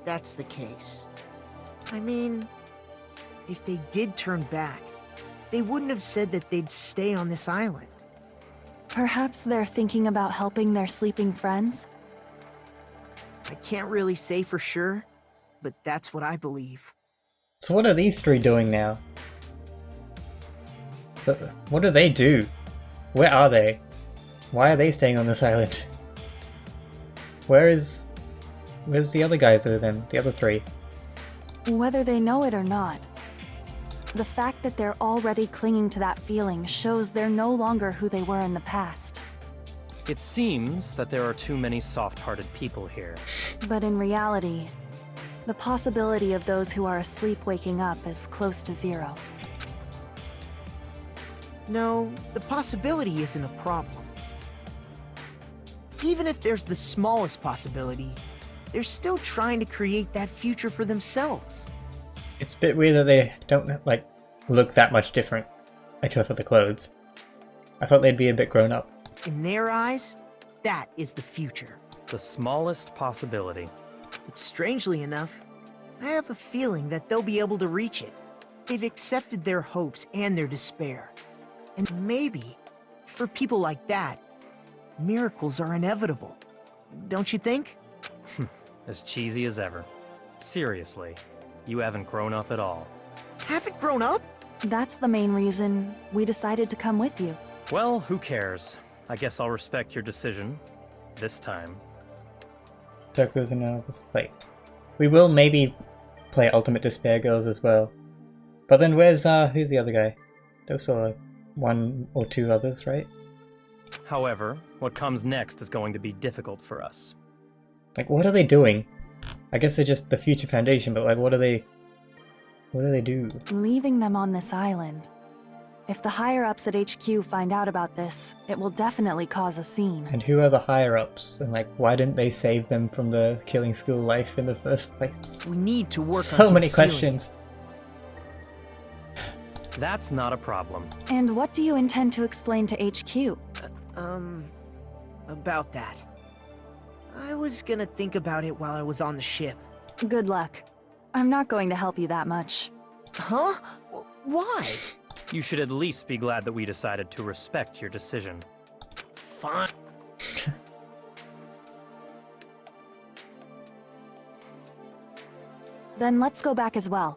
that's the case. I mean, if they did turn back, they wouldn't have said that they'd stay on this island. Perhaps they're thinking about helping their sleeping friends? I can't really say for sure, but that's what I believe. So what are these three doing now? So what do they do? Where are they? Why are they staying on this island? Where's the other guys other than the other three? Whether they know it or not, the fact that they're already clinging to that feeling shows they're no longer who they were in the past. It seems that there are too many soft-hearted people here. But in reality, the possibility of those who are asleep waking up is close to zero. No, the possibility isn't a problem. Even if there's the smallest possibility, they're still trying to create that future for themselves. It's a bit weird that they don't, like, look that much different, except for the clothes. I thought they'd be a bit grown up. In their eyes, that is the future. The smallest possibility. But strangely enough, I have a feeling that they'll be able to reach it. They've accepted their hopes and their despair. And maybe, for people like that, miracles are inevitable. Don't you think? As cheesy as ever. Seriously, you haven't grown up at all. Haven't grown up? That's the main reason we decided to come with you. Well, who cares? I guess I'll respect your decision. This time. Toku's in another place. We will maybe play Ultimate Despair Girls as well. But then who's the other guy? Those are one or two others, right? However, what comes next is going to be difficult for us. Like, what are they doing? I guess they're just the Future Foundation, but like, what do they do? Leaving them on this island. If the higher-ups at HQ find out about this, it will definitely cause a scene. And who are the higher-ups? And like, why didn't they save them from the killing school life in the first place? We need to work on so many questions. That's not a problem. And what do you intend to explain to HQ? About that. I was gonna think about it while I was on the ship. Good luck. I'm not going to help you that much. Huh? Why? You should at least be glad that we decided to respect your decision. Fine. Then let's go back as well.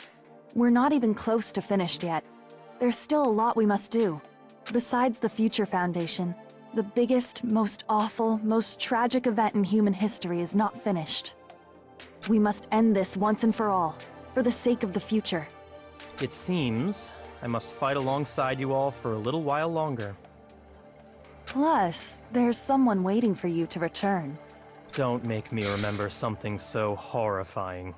We're not even close to finished yet. There's still a lot we must do. Besides the Future Foundation, the biggest, most awful, most tragic event in human history is not finished. We must end this once and for all, for the sake of the future. It seems I must fight alongside you all for a little while longer. Plus, there's someone waiting for you to return. Don't make me remember something so horrifying.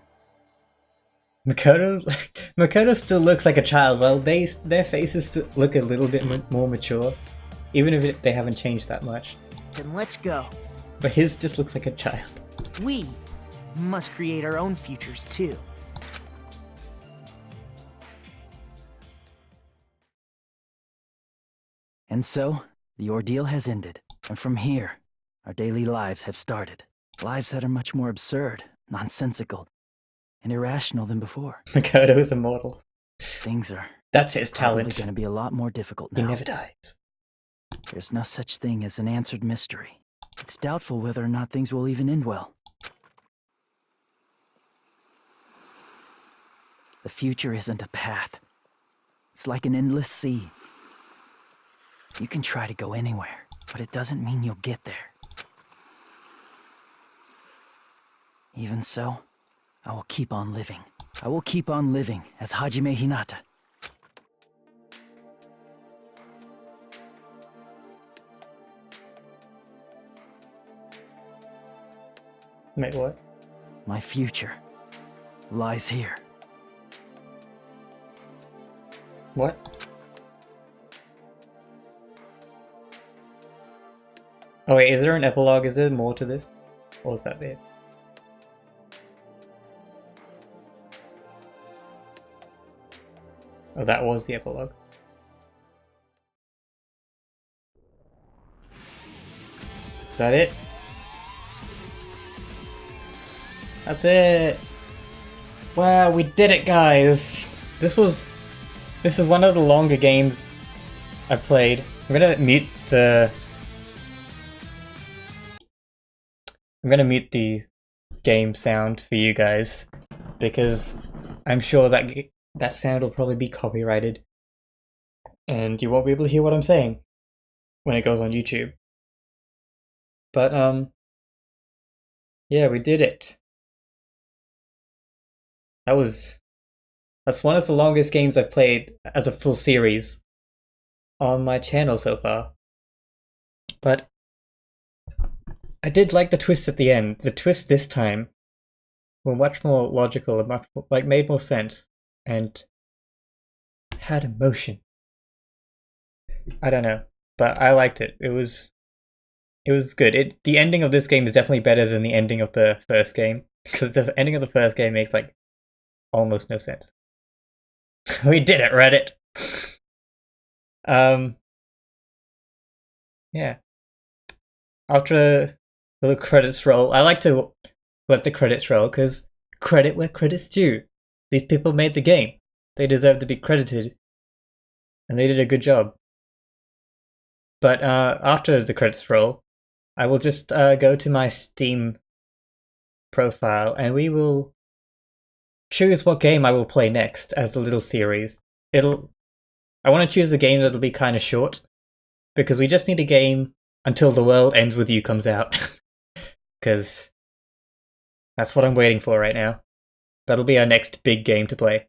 Makoto still looks like a child. Well, their faces still look a little bit more mature, even if they haven't changed that much. Then let's go. But his just looks like a child. We must create our own futures too. And so, the ordeal has ended. And from here, our daily lives have started. Lives that are much more absurd, nonsensical, and irrational than before. Makoto is immortal. Things are That's his probably talent. going to be a lot more difficult now. He never dies. There's no such thing as an answered mystery. It's doubtful whether or not things will even end well. The future isn't a path. It's like an endless sea. You can try to go anywhere, but it doesn't mean you'll get there. Even so, I will keep on living. I will keep on living as Hajime Hinata. Wait, what? My future lies here. What? Oh wait, is there an epilogue? Is there more to this? Or is that it? Oh, that was the epilogue. Is that it? That's it! Wow, we did it, guys! This is one of the longer games I've played. I'm gonna mute the game sound for you guys, because I'm sure that that sound will probably be copyrighted, and you won't be able to hear what I'm saying when it goes on YouTube. But yeah, we did it. That's one of the longest games I've played as a full series on my channel so far. But I did like the twist at the end. The twist this time were much more logical and much more, made more sense and had emotion. I don't know, but I liked it. It was good. The ending of this game is definitely better than the ending of the first game, because the ending of the first game makes almost no sense. We did it, Reddit. Yeah. After the credits roll, I like to let the credits roll because credit where credit's due. These people made the game. They deserve to be credited, and they did a good job. But after the credits roll, I will just go to my Steam profile and we will choose what game I will play next as a little series. I want to choose a game that'll be kind of short, because we just need a game until The World Ends With You comes out. Because that's what I'm waiting for right now. That'll be our next big game to play.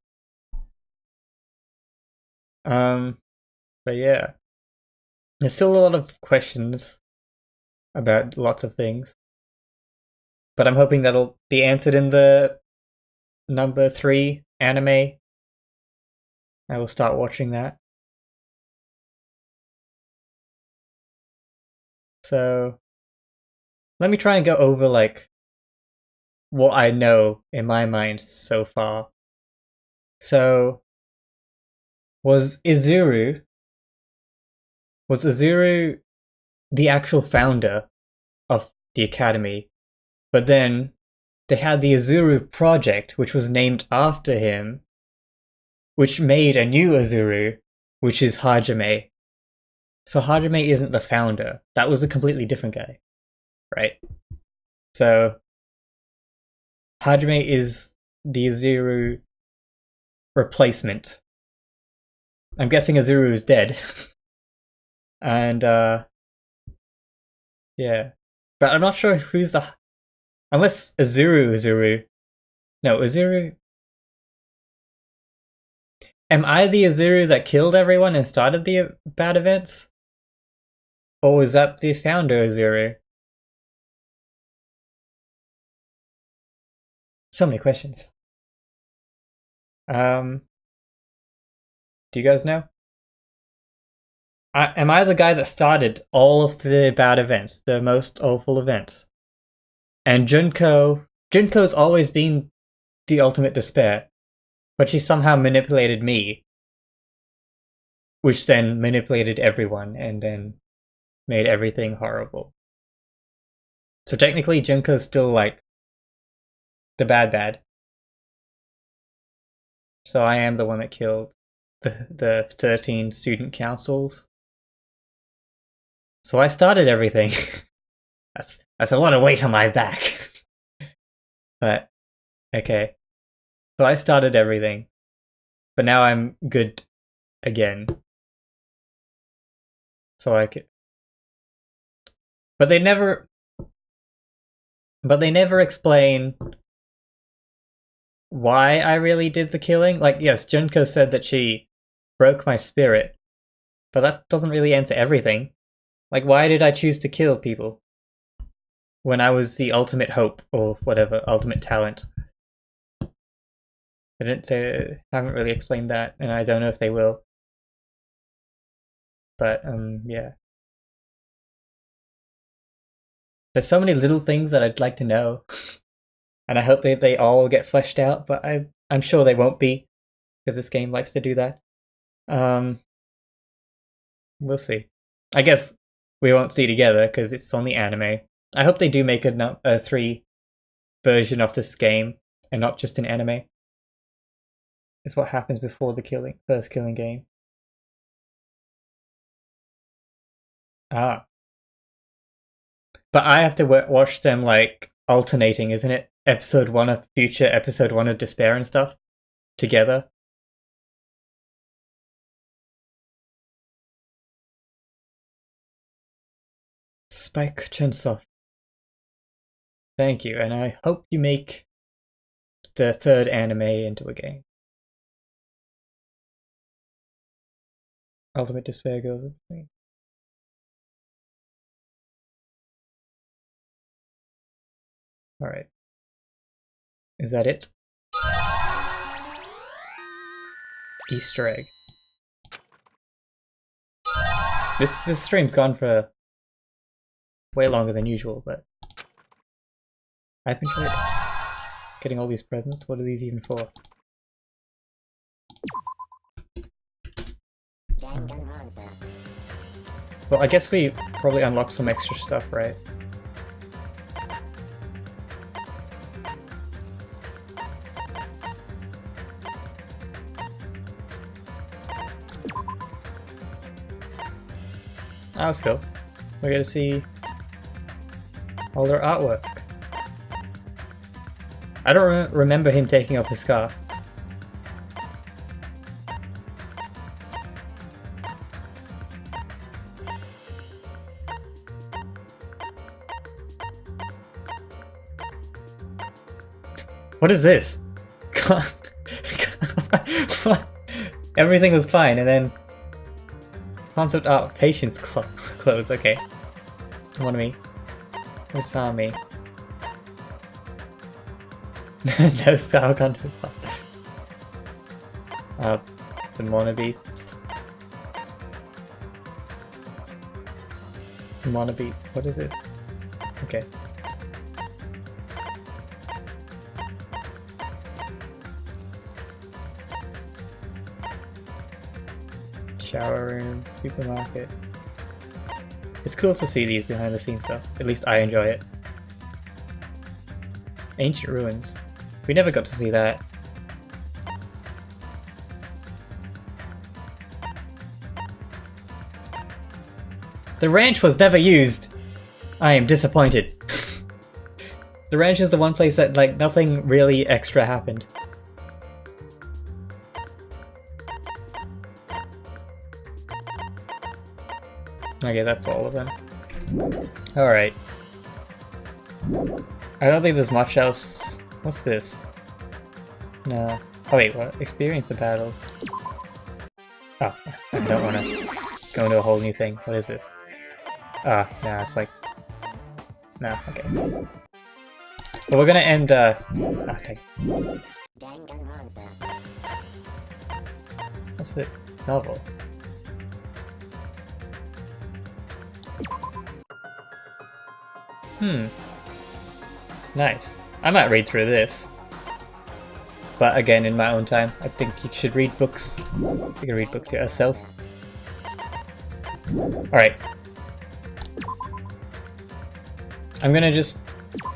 But yeah. There's still a lot of questions about lots of things. But I'm hoping that'll be answered in the number 3 anime. I will start watching that. So let me try and go over what I know in my mind so far. So was Izuru the actual founder of the academy? But then they had the Izuru project, which was named after him, which made a new Izuru, which is Hajime. So Hajime isn't the founder. That was a completely different guy, right? So Hajime is the Izuru replacement. I'm guessing Izuru is dead. And yeah. But I'm not sure who's the... Unless Izuru... No, Izuru... Am I the Izuru that killed everyone and started the bad events? Or was that the founder Izuru? So many questions. Do you guys know? Am I the guy that started all of the bad events, the most awful events? And Junko's always been the ultimate despair, but she somehow manipulated me, which then manipulated everyone and then made everything horrible. So technically Junko's still like the bad. So I am the one that killed the 13 student councils. So I started everything. That's a lot of weight on my back. But okay. So I started everything. But now I'm good again. So I could. But they never explain why I really did the killing. Like, yes, Junko said that she broke my spirit, but that doesn't really answer everything. Like, why did I choose to kill people when I was the ultimate hope or whatever, ultimate talent? They haven't really explained that, and I don't know if they will. But yeah. There's so many little things that I'd like to know. And I hope they all get fleshed out, but I'm sure they won't be, because this game likes to do that. We'll see. I guess we won't see together, because it's on the anime. I hope they do make a 3 version of this game, and not just an anime. It's what happens before the first killing game. Ah. But I have to watch them, like, alternating, isn't it? Episode 1 of Future, Episode 1 of Despair and stuff. Together. Spike Chunsoft. Thank you, and I hope you make the 3rd anime into a game. Ultimate Despair goes with me. Alright. Is that it? Easter egg. This stream's gone for way longer than usual, but I've enjoyed it. Getting all these presents, what are these even for? Well, I guess we probably unlocked some extra stuff, right? That was cool. We get to see all their artwork. I don't remember him taking off his scarf. What is this? Everything was fine, and then concept art patience clothes. Okay, one of me. Who saw me? No style content. The Mona Beasts. Mona Beast. What is this? Okay. Shower room, supermarket. It's cool to see these behind the scenes stuff. At least I enjoy it. Ancient ruins. We never got to see that. The ranch was never used! I am disappointed. The ranch is the one place that, like, nothing really extra happened. Okay, that's all of them. Alright. I don't think there's much else. What's this? No. Oh wait, what? Experience the battle. Oh, I don't want to go into a whole new thing. What is this? Ah, nah, it's like... No, okay. But we're gonna end, take... What's it? Novel. Nice. I might read through this. But again, in my own time, I think you should read books. You can read books yourself. Alright. I'm gonna just...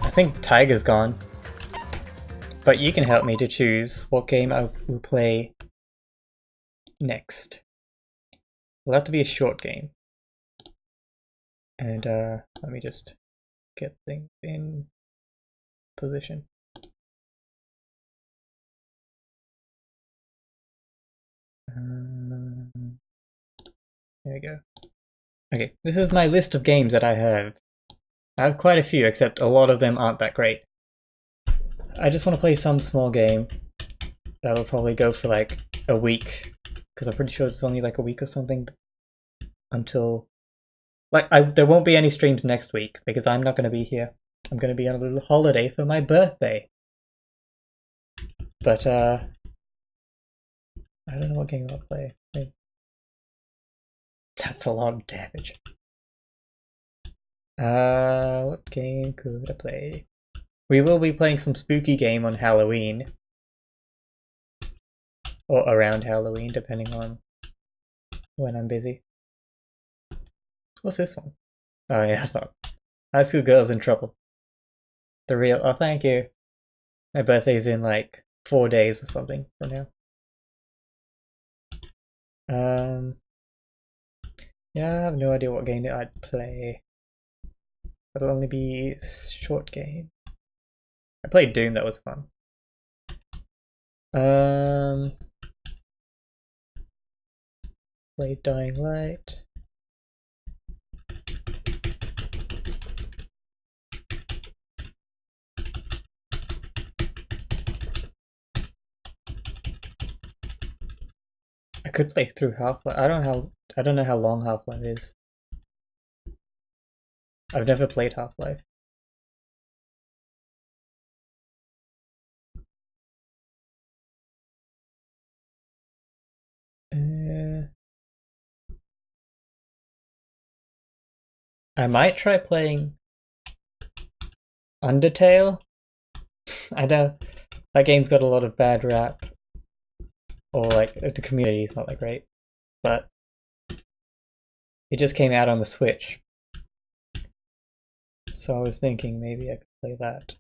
I think Tiger's gone. But you can help me to choose what game I will play next. It'll have to be a short game. And let me just get things in position. There we go. Okay, this is my list of games that I have. I have quite a few, except a lot of them aren't that great. I just want to play some small game that will probably go for like a week, because I'm pretty sure it's only like a week or something until... Like, there won't be any streams next week, because I'm not going to be here. I'm going to be on a little holiday for my birthday. But, I don't know what game I'll play. That's a lot of damage. What game could I play? We will be playing some spooky game on Halloween. Or around Halloween, depending on when I'm busy. What's this one? Oh yeah, that's not... High School Girls in Trouble. The real... Oh, thank you. My birthday's in like 4 days or something from now. Yeah, I have no idea what game I'd play. It'll only be a short game. I played Doom, that was fun. Played Dying Light. I could play through Half-Life. I don't know how long Half-Life is. I've never played Half-Life. I might try playing Undertale. I know that game's got a lot of bad rap. Or like, the community is not that great. But it just came out on the Switch. So I was thinking maybe I could play that.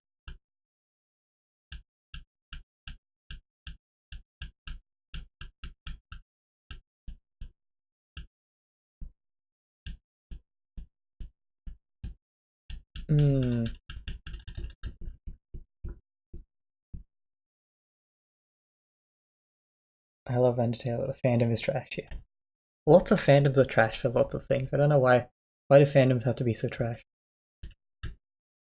I love Undertale, the fandom is trash, yeah. Lots of fandoms are trash for lots of things. I don't know why. Why do fandoms have to be so trash?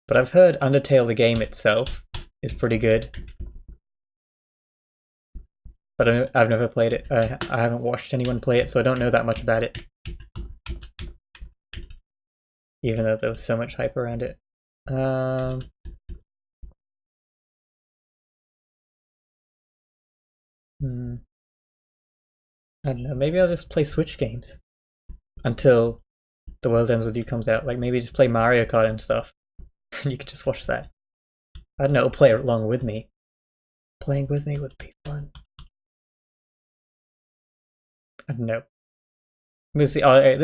But I've heard Undertale, the game itself, is pretty good. But I've never played it. I haven't watched anyone play it, so I don't know that much about it. Even though there was so much hype around it. I don't know, maybe I'll just play Switch games until The World Ends With You comes out. Like, maybe just play Mario Kart and stuff. You could just watch that. I don't know, it'll play along with me. Playing with me would be fun. I don't know.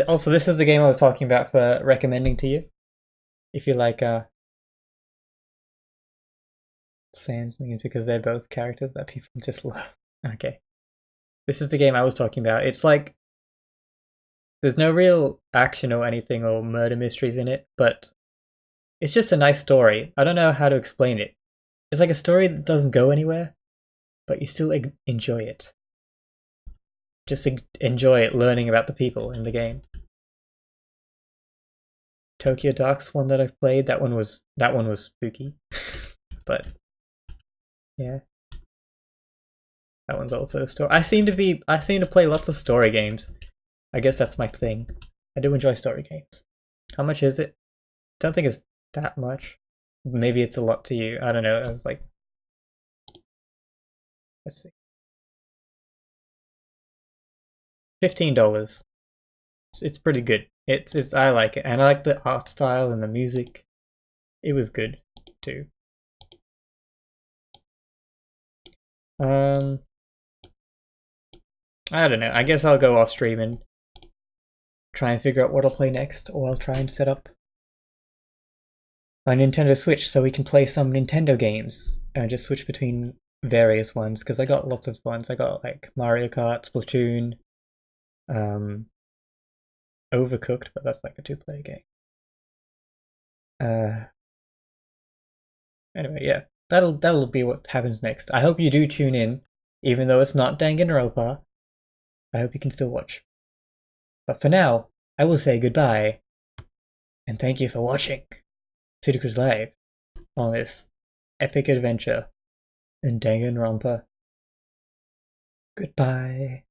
Also, this is the game I was talking about for recommending to you. If you like Sans games, because they're both characters that people just love. Okay. This is the game I was talking about. It's like, there's no real action or anything or murder mysteries in it, but it's just a nice story. I don't know how to explain it. It's like a story that doesn't go anywhere, but you still enjoy it. Just enjoy it, learning about the people in the game. Tokyo Dark's one that I've played. That one was spooky, but yeah. That one's also a story. I seem to play lots of story games. I guess that's my thing. I do enjoy story games. How much is it? Don't think it's that much. Maybe it's a lot to you. I don't know. I was like, let's see. $15. It's pretty good. I like it, and I like the art style and the music. it was good too. I don't know. I guess I'll go off stream and try and figure out what I'll play next, or I'll try and set up my Nintendo Switch so we can play some Nintendo games and just switch between various ones, because I got lots of ones. I got like Mario Kart, Splatoon, Overcooked, but that's like a 2-player game. Anyway, yeah, that'll be what happens next. I hope you do tune in, even though it's not Danganronpa. I hope you can still watch. But for now, I will say goodbye, and thank you for watching City Cruise Live on this epic adventure in Danganronpa. Goodbye.